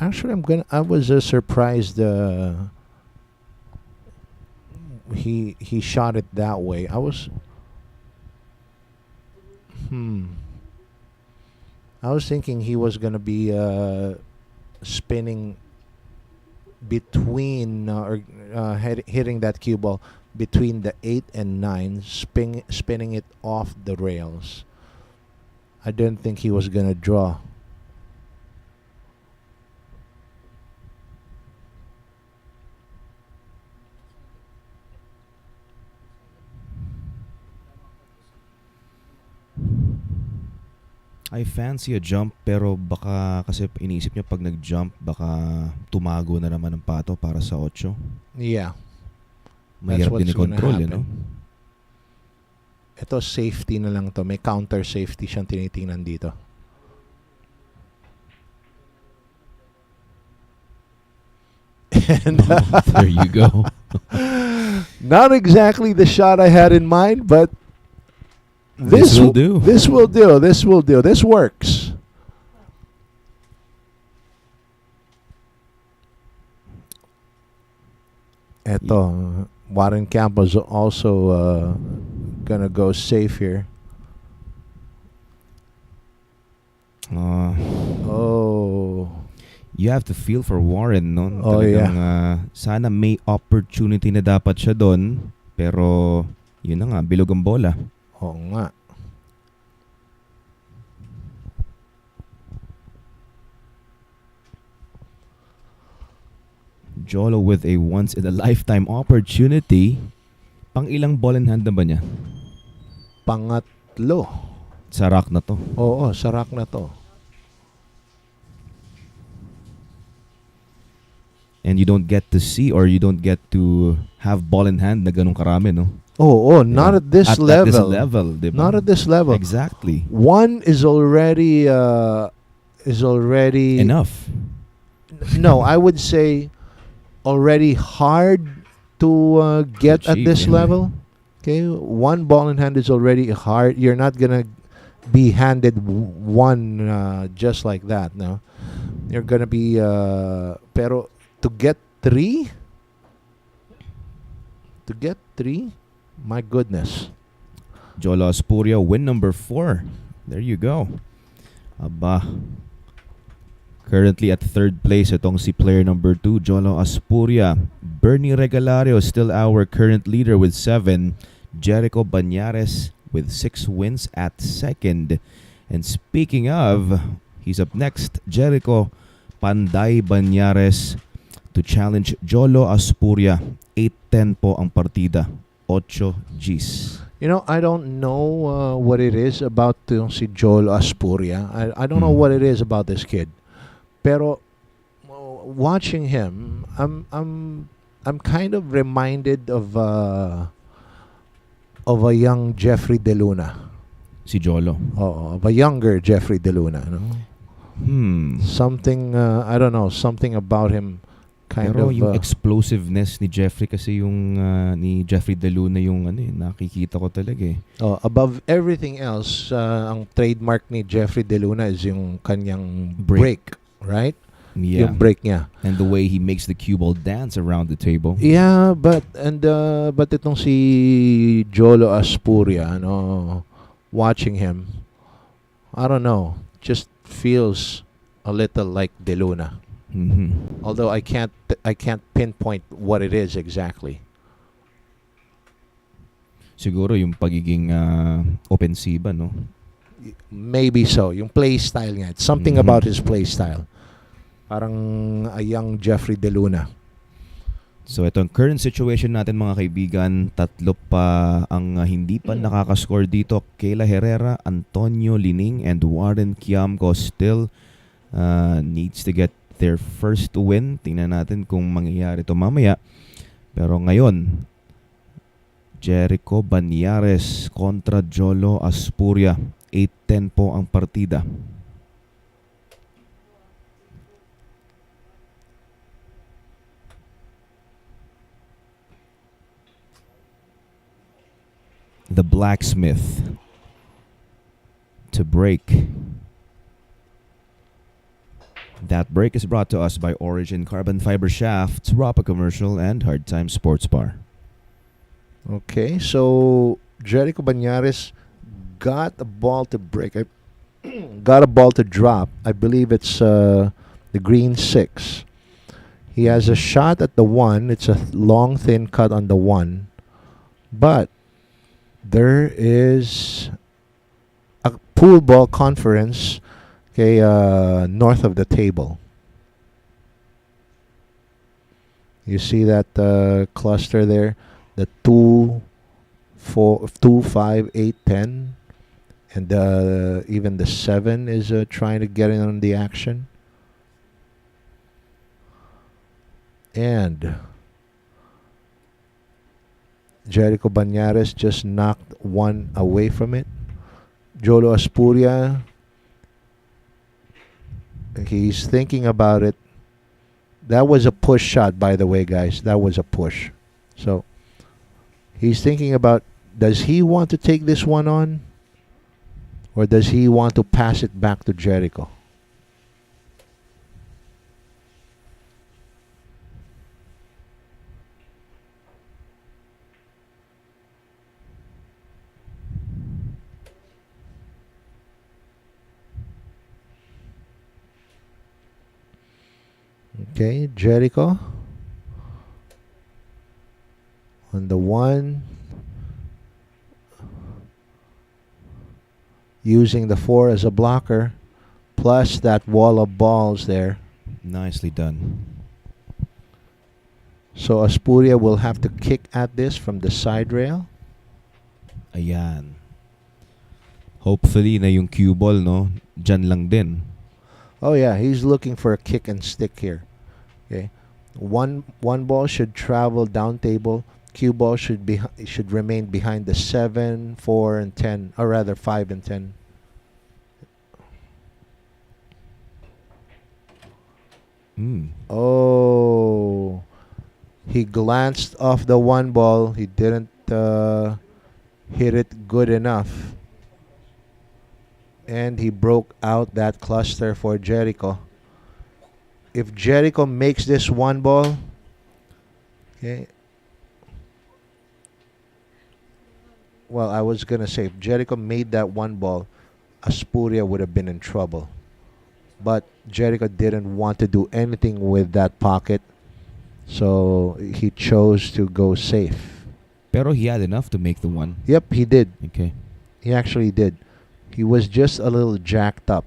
Actually, I was surprised he shot it that way. I was thinking he was gonna be spinning between hitting that cue ball between the 8 and 9, spinning it off the rails. I didn't think he was gonna draw. I fancy a jump, pero baka kasi iniisip niya pag nag-jump baka tumago na naman ang pato para sa 8. Yeah. Mahirap din i-control, no? Ito safety na lang to. May counter safety siyang tinitingnan dito. And there you go. Not exactly the shot I had in mind, but this will do. This will do. This will do. This works. Eto, Warren Campos also gonna go safe here. Oh. You have to feel for Warren, no? Oh, Talagang, yeah. Sana may opportunity na dapat siya doon, pero yun na nga, bilog ang bola. Oo nga. Jolo with a once-in-a-lifetime opportunity. Pang ilang ball in hand na ba niya? Pangatlo. Sarak na to. Oo, sarak na to. And you don't get to see or you don't get to have ball in hand na ganun karami, no? Oh, not at this level. At this level, diba? Not at this level. Exactly. One is already enough. No, I would say already hard to get at achieve, this level. Okay, one ball in hand is already hard. You're not gonna be handed one just like that. No, you're gonna be. Pero to get three, my goodness. Jolo Aspuria, win number 4. There you go. Aba. Currently at third place, itong si player number 2, Jolo Aspuria. Bernie Regalario, still our current leader with 7. Jerico Banares with 6 wins at second. And speaking of, he's up next, Jerico Panday Banares to challenge Jolo Aspuria. 8-10 po ang partida. 8 Gs. You know, I don't know what it is about si Jolo Aspuria. I don't know what it is about this kid. Pero watching him, I'm kind of reminded of a young Jeffrey De Luna. Si Jolo. Of a younger Jeffrey De Luna, no? Something I don't know, something about him kind Pero of yung explosiveness ni Jeffrey kasi yung ni Jeffrey De Luna yung nakikita ko talaga eh. Above everything else, ang trademark ni Jeffrey De Luna is yung kanyang break, right? Yeah. Yung break niya. And the way he makes the cue ball dance around the table. Yeah, but itong si Jolo Aspuria, watching him, I don't know, just feels a little like De Luna. Although I can't pinpoint what it is exactly. Siguro yung pagiging offensiva, no? Maybe so. Yung play style niya. It's something about his play style. Parang a young Jeffrey De Luna. So ito ang current situation natin mga kaibigan. 3 pa ang hindi pa nakakascore dito. Kayla Herrera, Antonio Linning, and Warren Kiamco still needs to get their first win. Tingnan natin kung mangyayari ito mamaya. Pero ngayon, Jerico Banares kontra Jolo Aspuria. 8-10 po ang partida. The blacksmith to break. That break is brought to us by Origin Carbon Fiber Shafts, Rapa Commercial, and Hard Time Sports Bar. Okay, so Jerico Banares got a ball to break. Got a ball to drop. I believe it's the green 6. He has a shot at the 1. It's a long, thin cut on the 1. But there is a pool ball conference, okay, north of the table. You see that cluster there? The 2, 4, 2, 5, 8, 10. And even the 7 is trying to get in on the action. And Jerico Banares just knocked 1 away from it. Jolo Aspuria, he's thinking about it. That was a push shot, by the way, guys. That was a push. So he's thinking about, does he want to take this one on? Or does he want to pass it back to Jerico? Okay, Jerico on the 1, using the 4 as a blocker, plus that wall of balls there. Nicely done. So Aspuria will have to kick at this from the side rail. Ayan. Hopefully na yung cue ball, no? Dyan lang din. Oh yeah, he's looking for a kick and stick here. Okay, one ball should travel down table. Cue ball should remain behind the 7, 4, and 10, or rather 5 and 10. Oh, he glanced off the 1 ball. He didn't hit it good enough, and he broke out that cluster for Jerico. If Jerico makes this 1 ball, okay. Well, I was gonna say, if Jericho made that 1 ball, Aspuria would have been in trouble. But Jericho didn't want to do anything with that pocket, so he chose to go safe. Pero he had enough to make the 1. Yep, he did. Okay. He actually did. He was just a little jacked up.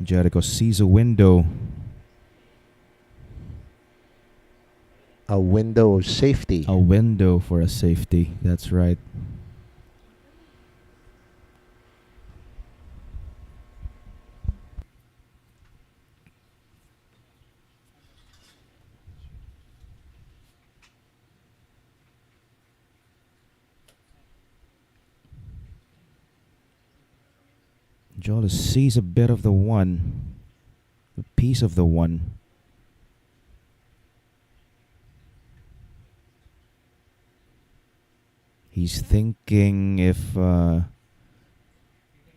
Jericho sees a window. A window of safety. A window for a safety. That's right. Jolo sees a bit of the 1. A piece of the 1. He's thinking if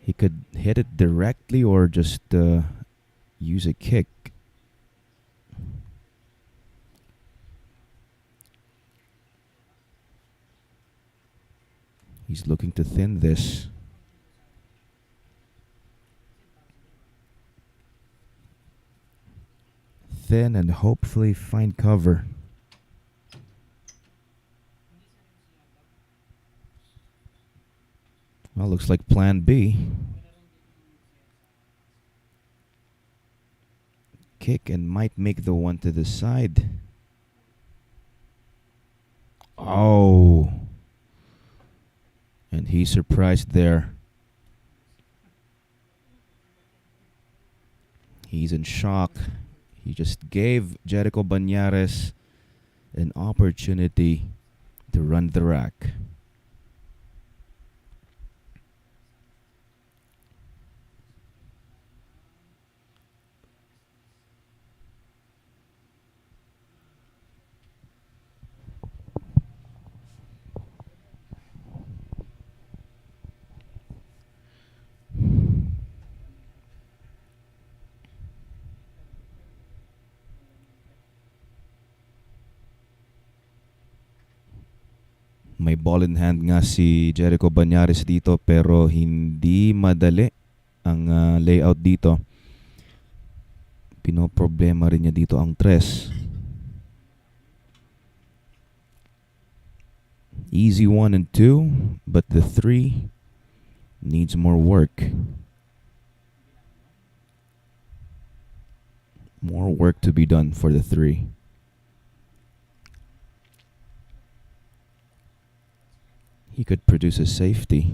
he could hit it directly or just use a kick. He's looking to thin this. Thin and hopefully find cover. Well, looks like plan B. Kick and might make the 1 to the side. Oh. And he's surprised there. He's in shock. He just gave Jerico Banares an opportunity to run the rack. May ball in hand nga si Jerico Banares dito pero hindi madali ang layout dito. Pinoproblema rin niya dito ang tres. Easy 1 and 2, but the 3 needs more work. More work to be done for the 3. He could produce a safety.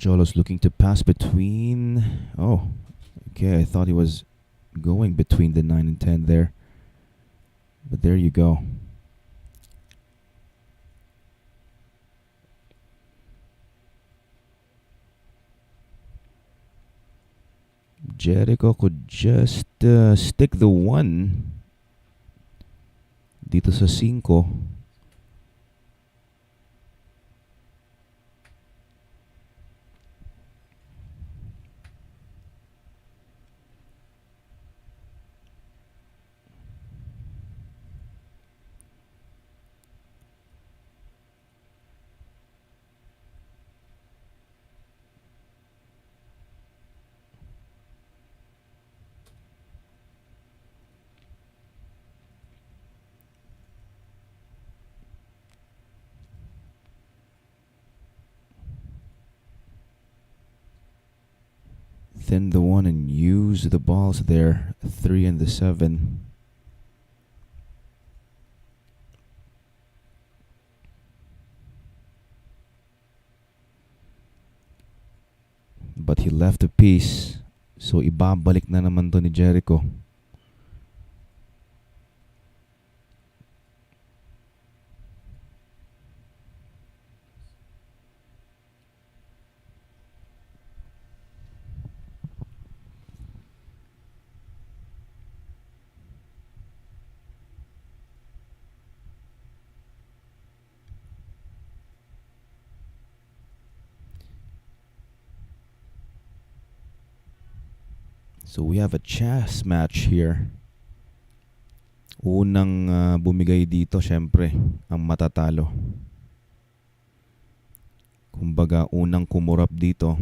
Jolo's looking to pass between. Oh, okay. I thought he was going between the 9 and 10 there. But there you go. Jerico could just stick the 1 dito sa 5. Thin the 1 and use the balls there. 3 and the 7. But he left a piece. So ibabalik na naman to ni Jerico. So we have a chess match here. Unang bumigay dito, syempre, ang matatalo. Kumbaga, unang kumurap dito.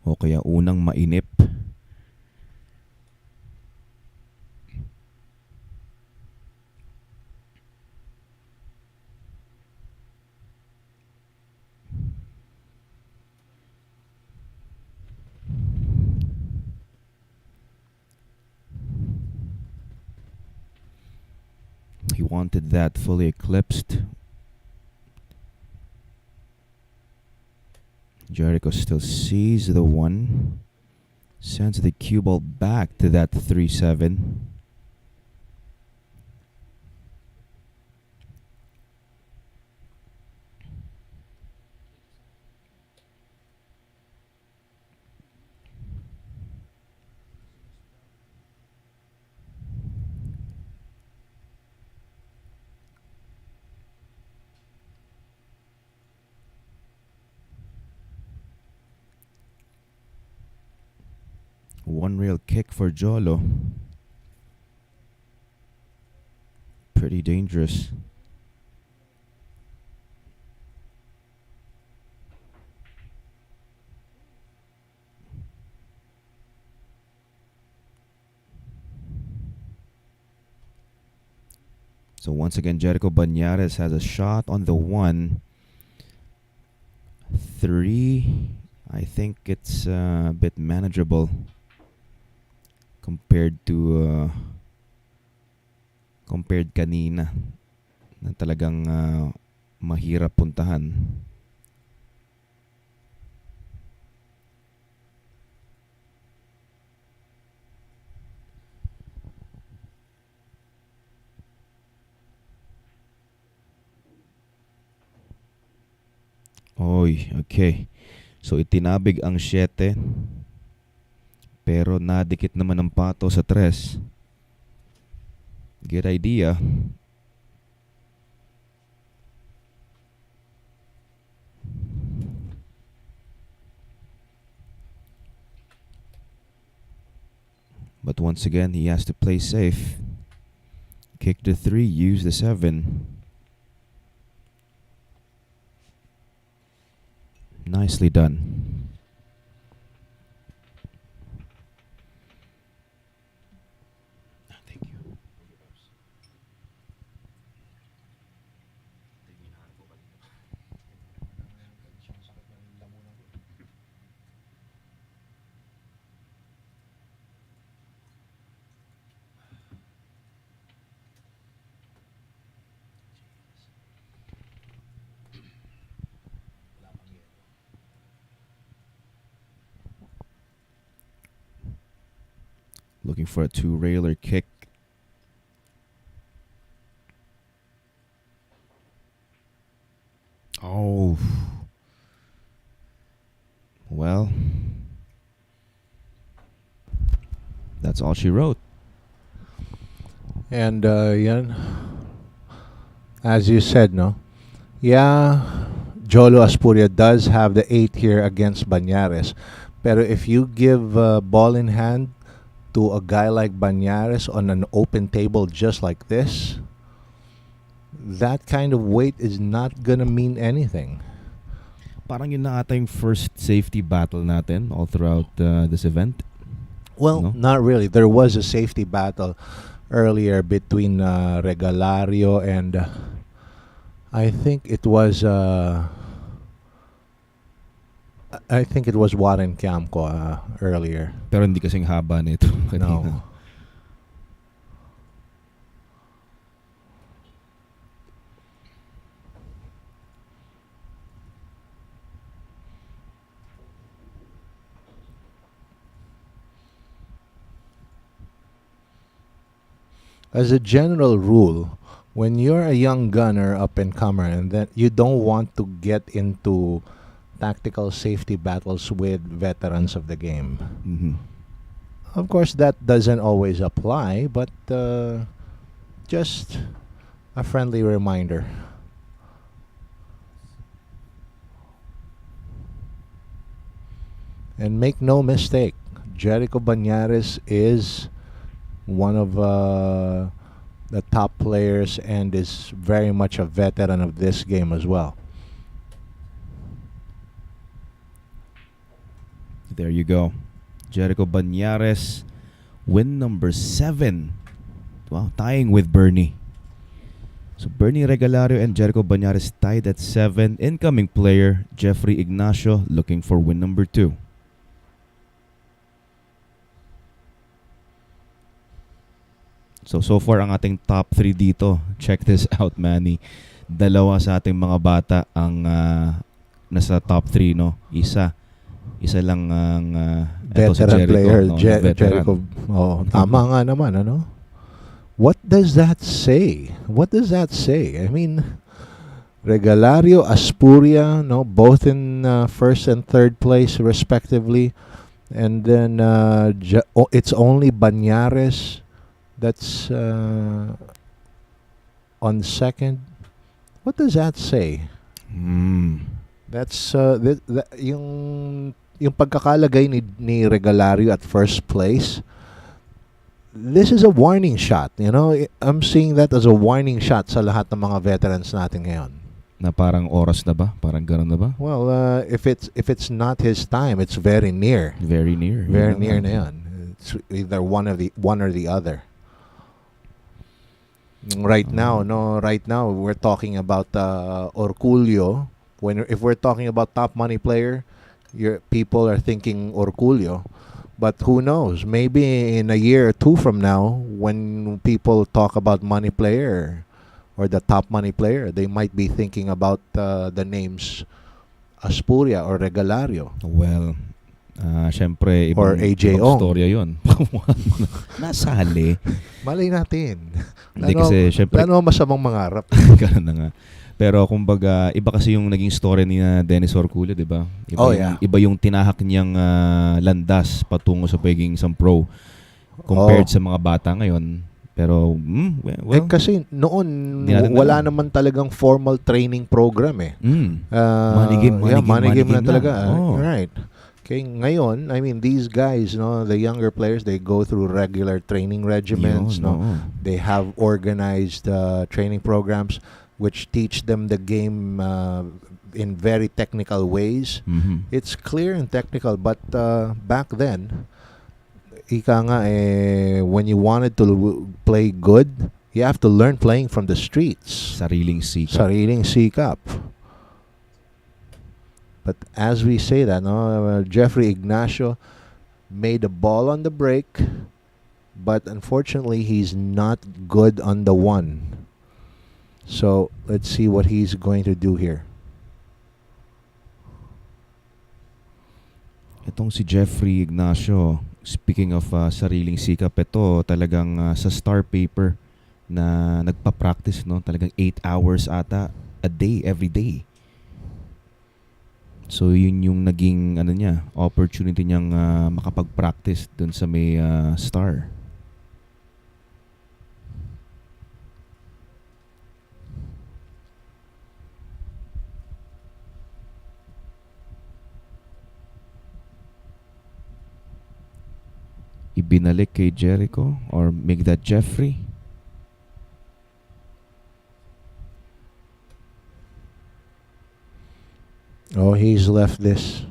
O kaya unang mainip. He wanted that fully eclipsed. Jerico still sees the 1. Sends the cue ball back to that 3-7. One rail kick for Jolo. Pretty dangerous. So once again, Jerico Banares has a shot on the 1. 3, I think it's a bit manageable compared to compared kanina na talagang mahirap puntahan. Oy, okay. So itinabig ang 7. Pero nadikit naman ang pato sa 3. Good idea. But once again, he has to play safe. Kick the 3, use the 7. Nicely done. Thank you. Looking for a 2-railer kick. Oh. Well, that's all she wrote. And yan, as you said, no? Yeah, Jolo Aspuria does have the 8 here against Banares. Pero if you give ball in hand to a guy like Banares on an open table just like this, that kind of weight is not gonna mean anything. Parang yun na ata yung first safety battle natin all throughout this event. Well, No? not really. There was a safety battle earlier between Regalario and I think it was Warren Kiamco earlier. Pero hindi kasing haba nito kanina. No. As a general rule, when you're a young gunner up and comer and then you don't want to get into tactical safety battles with veterans of the game. Mm-hmm. Of course, that doesn't always apply, but just a friendly reminder. And make no mistake, Jerico Banares is one of the top players and is very much a veteran of this game as well. There you go. Jerico Banares, win number 7. Wow, tying with Bernie. So Bernie Regalario and Jerico Banares tied at 7. Incoming player, Jeffrey Ignacio, looking for win number 2. So far ang ating top 3 dito. Check this out, Manny. Dalawa sa ating mga bata ang nasa top 3, no? Isa lang ang Veteran si Jerico, player, no? Jerico. Oh, tama nga naman, ano? What does that say? What does that say? I mean, Regalario, Aspuria, no, both in first and third place respectively, and then it's only Banares that's on second. What does that say? That's yung yung pagkakalagay ni Regalario at first place, this is a warning shot. You know, I'm seeing that as a warning shot sa lahat ng mga veterans natin ngayon. Na parang oras na ba? Parang gano'n na ba? Well, if it's not his time, it's very near. Very near. Very near na yan. It's either one or the other. Right now, we're talking about Orcullo. If we're talking about top money player, people are thinking Orcullo. But who knows? Maybe in a year or two from now, when people talk about money player or the top money player, they might be thinking about the names Aspuria or Regalario. Well, syempre, or AJO. Storya yun. Nasali. Malay natin. Hindi kasi, syempre, plano masamang mangarap. Ganun na nga. Pero kumbaga, iba kasi yung naging story ni Dennis Orcullo, di ba? Iba yung tinahak niyang landas patungo sa pagiging isang pro compared sa mga bata ngayon. Pero, well, kasi noon, wala naman talagang formal training program eh. Money game na talaga. Right. Okay, ngayon, I mean, these guys, the younger players, they go through regular training regimens. They have organized training programs which teach them the game in very technical ways. It's clear and technical, but back then, when you wanted to play good, you have to learn playing from the streets. Sariling sikap. But as we say that, Jeffrey Ignacio made a ball on the break, but unfortunately, he's not good on the one. So let's see what he's going to do here. Itong si Jeffrey Ignacio, speaking of sariling sikap, ito talagang sa star paper na nagpa-practice, talagang 8 hours ata a day, every day. So yun yung naging opportunity niyang makapag-practice dun sa may star. Ibinalik kay Jerico or make that Jeffrey. Oh, he's left this.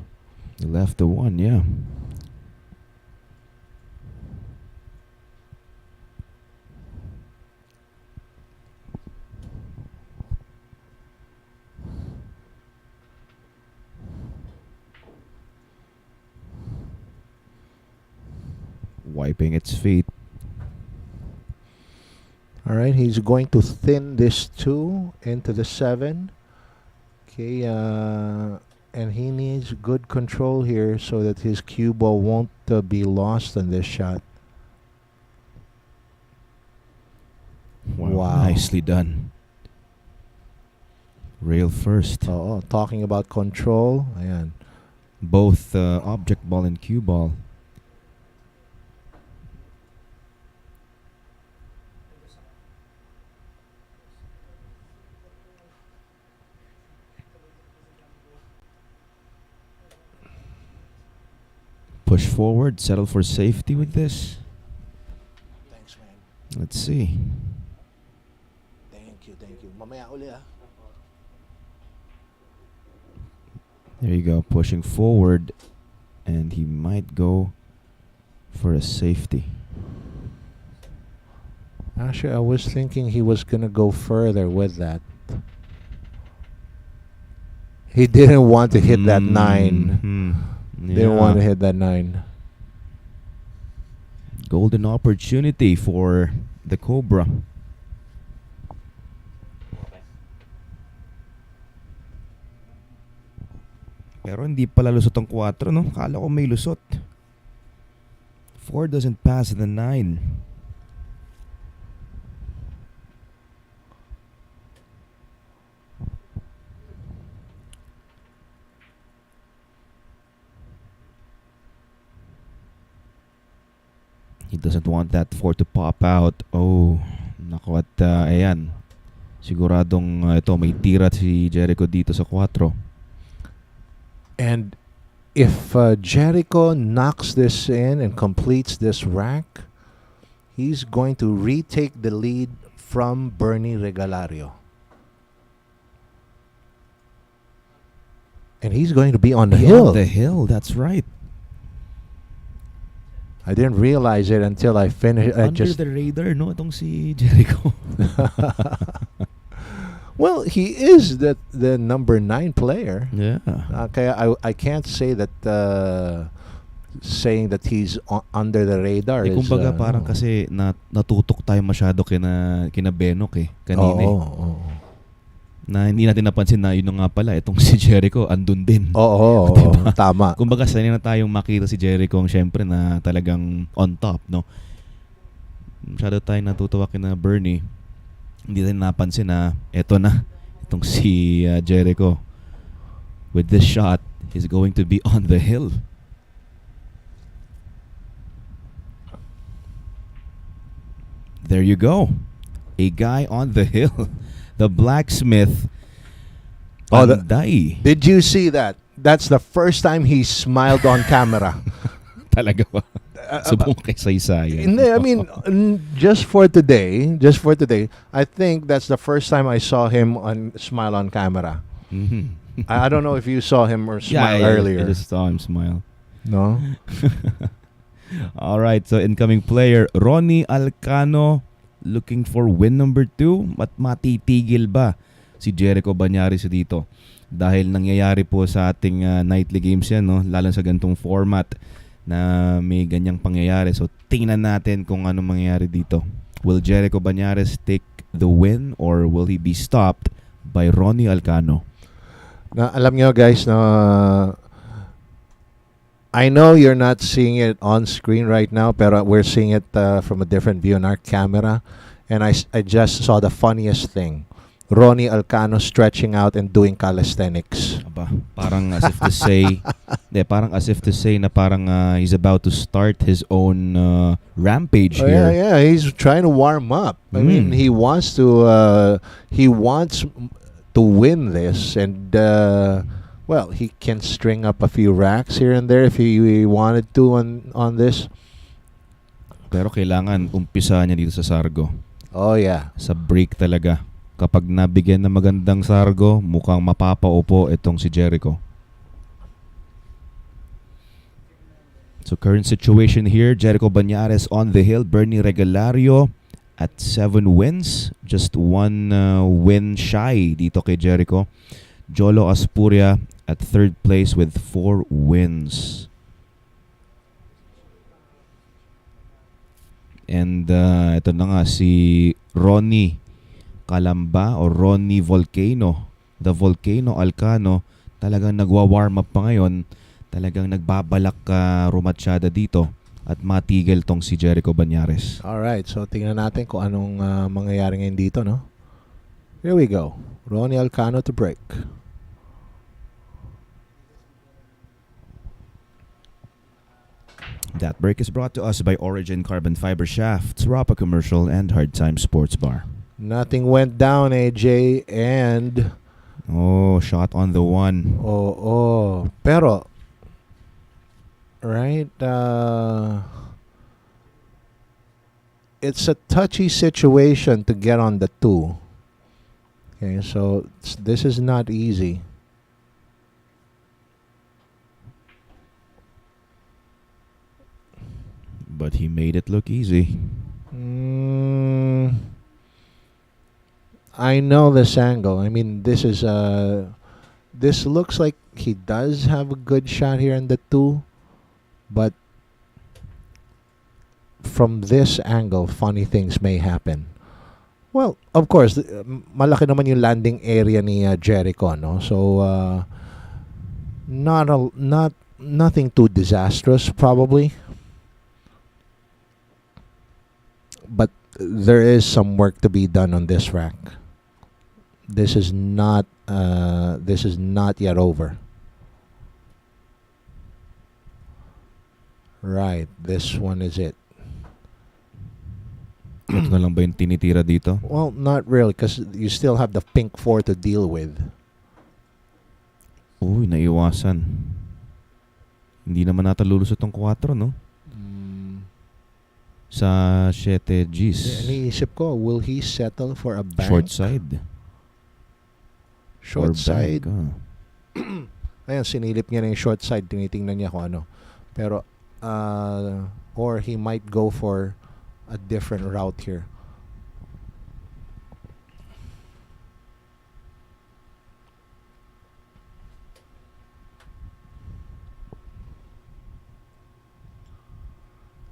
He left the one, yeah. Wiping its feet. All right, he's going to thin this 2 into the 7. Okay, and he needs good control here so that his cue ball won't be lost in this shot. Wow. Nicely done. Rail first. Talking about control. Ayan. Both object ball and cue ball. Push forward, settle for safety with this. Thanks, man. Let's see. Thank you. Mamaya uli There you go, pushing forward, and he might go for a safety. Actually, I was thinking he was gonna go further with that. He didn't want to hit that 9. Didn't want to hit that 9. Golden opportunity for the Cobra. Pero hindi pala lusot ang 4, no? Kala ko may lusot. 4 doesn't pass the 9. He doesn't want that 4 to pop out. Oh, naku, at ayan. Siguradong ito may tira si Jerico dito sa 4. And if Jericho knocks this in and completes this rack, he's going to retake the lead from Bernie Regalario. And he's going to be on the hill. On the hill, that's right. I didn't realize it until I finished. Under the radar, no? Itong si Jericho. Well, he is the number 9 player. Yeah. Okay, I can't say that saying that he's under the radar is... kumbaga parang kasi natutok tayo masyado kina Benok kanina. Oo. Na hindi natin napansin na yun nga pala, itong si Jericho, andun din. Oo, Diba? tama. Kumbaga sanay na tayong makita si Jericho syempre na talagang on top, no? Masyado tayong natutuwa kina Bernie. Hindi natin napansin na eto na, itong si Jericho. With this shot, he's going to be on the hill. There you go. A guy on the hill. The blacksmith. Panday. Did you see that? That's the first time he smiled on camera. Talaga ba? Subong kay saysayan. I mean, just for today, I think that's the first time I saw him smile on camera. Mm-hmm. I don't know if you saw him or smile earlier. I just saw him smile. No? All right, so incoming player, Ronnie Alcano, looking for win number 2. At matitigil ba si Jerico Banares dito? Dahil nangyayari po sa ating nightly games yan, no? Lalo sa gantong format na may ganyang pangyayari. So tingnan natin kung ano mangyayari dito. Will Jerico Banares take the win or will he be stopped by Ronnie Alcano? Na alam nyo guys na I know you're not seeing it on screen right now, pero we're seeing it from a different view on our camera. And I just saw the funniest thing. Ronnie Alcano stretching out and doing calisthenics. Aba, parang as if to say, parang as if to say na parang he's about to start his own rampage here. Yeah, he's trying to warm up. I mean, he wants to win this, and well, he can string up a few racks here and there if he wanted to on this. Pero kailangan umpisa niya dito sa Sargo. Oh yeah. Sa break talaga. Kapag nabigyan ng magandang Sargo, mukhang mapapaupo itong si Jericho. So current situation here, Jerico Banares on the hill, Bernie Regalario at 7 wins. Just 1 win shy dito kay Jericho. Jolo Aspuria at 3rd place with 4 wins. And ito na nga si Ronnie Calamba o Ronnie Volcano. The Volcano Alcano talagang nagwa-warm up pa ngayon. Talagang nagbabalak rumatsyada dito at matigil tong si Jerico Banares. Alright, so tingnan natin kung anong mangyayari ngayon dito, no? Here we go. Ronnie Alcano to break. That break is brought to us by Origin Carbon Fiber Shafts, Rapa Commercial, and Hard Time Sports Bar. Nothing went down, AJ, and... Oh, shot on the 1. Oh. Pero, right, it's a touchy situation to get on the 2. Okay, so this is not easy. But he made it look easy. I know this angle. I mean, this is this looks like he does have a good shot here in the 2, but from this angle, funny things may happen. Well, of course, malaki naman yung landing area ni Jericho, no? So nothing too disastrous probably. But there is some work to be done on this rack. This is not yet over. Right, this one is it. Ito na lang ba yung tinitira dito? Well, not really, because you still have the pink 4 to deal with. Uy, naiwasan. Hindi naman nata lulusot tong 4, no? Sa 7 Gs. Iniisip ko, will he settle for a bank? Short side. Short side. Bank, Ayan, sinilip niya na yung short side. Tinitingnan niya kung ano. Pero, or he might go for a different route here.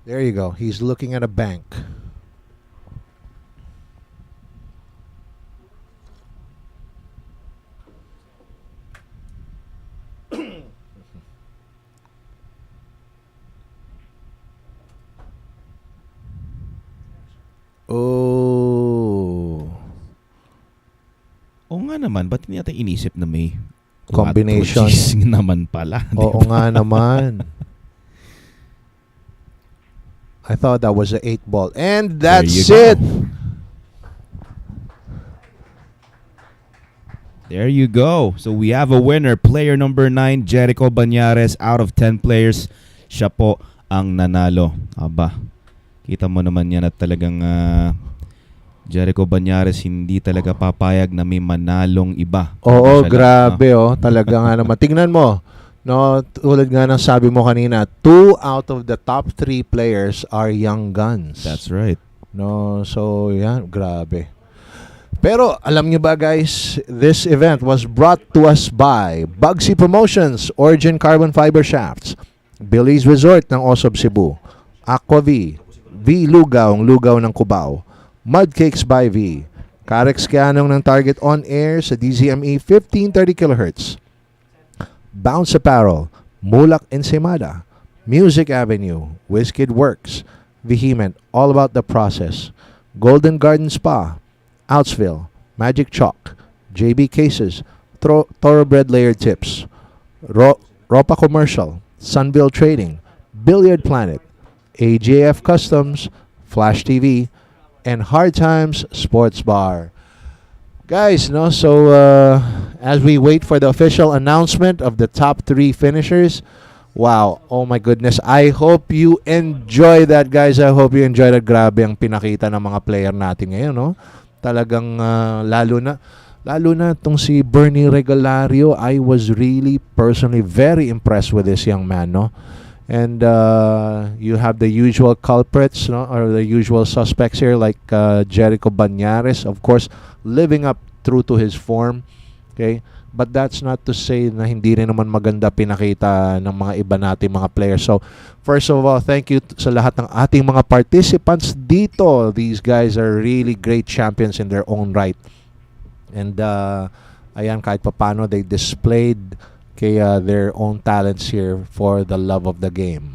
There you go. He's looking at a bank. Oh. Oo nga naman, ba't hindi natin inisip na may Combination. 4 Gs naman pala? Oo nga naman. I thought that was an 8 ball. And that's it. There you go. So we have a winner. Player number 9, Jerico Banares. Out of 10 players, siya po ang nanalo. Aba, kita mo naman yan at talagang Jerico Banares hindi talaga papayag na may manalong iba. Oo, grabe talaga nga naman. Tingnan mo. No, tulad nga ng sabi mo kanina, 2 out of the top 3 players are young guns. That's right. No, so yan, grabe. Pero alam niyo ba guys, this event was brought to us by Bugsy Promotions, Origin Carbon Fiber Shafts, Billy's Resort ng Osob Cebu, Aqua V, V Lugaw, ang lugaw ng Cubao, Mudcakes by V, Carex Canong ng Target On Air sa DZME 1530 kHz, Bounce Apparel, Mulak Ensaymada, Music Avenue, WizKid Works, Vehement, All About the Process, Golden Garden Spa, Outsville, Magic Chalk, JB Cases, Thoroughbred Layered Tips, Ropa Commercial, Sunville Trading, Billiard Planet, AJF Customs, Flash TV, and Hard Times Sports Bar. Guys, no, so as we wait for the official announcement of the top 3 finishers, wow, oh my goodness, I hope you enjoy that, guys. I hope you enjoy that. Grabe ang pinakita ng mga player natin ngayon, no? Talagang lalo na tong si Bernie Regalario. I was really personally very impressed with this young man, no? And you have the usual culprits, no, or the usual suspects here, like Jerico Banares, of course, living up true to his form. Okay? But that's not to say na hindi rin naman maganda pinakita ng mga iba nating mga players. So, first of all, thank you sa lahat ng ating mga participants dito. These guys are really great champions in their own right. And ayan, kahit papano, they displayed their own talents here for the love of the game.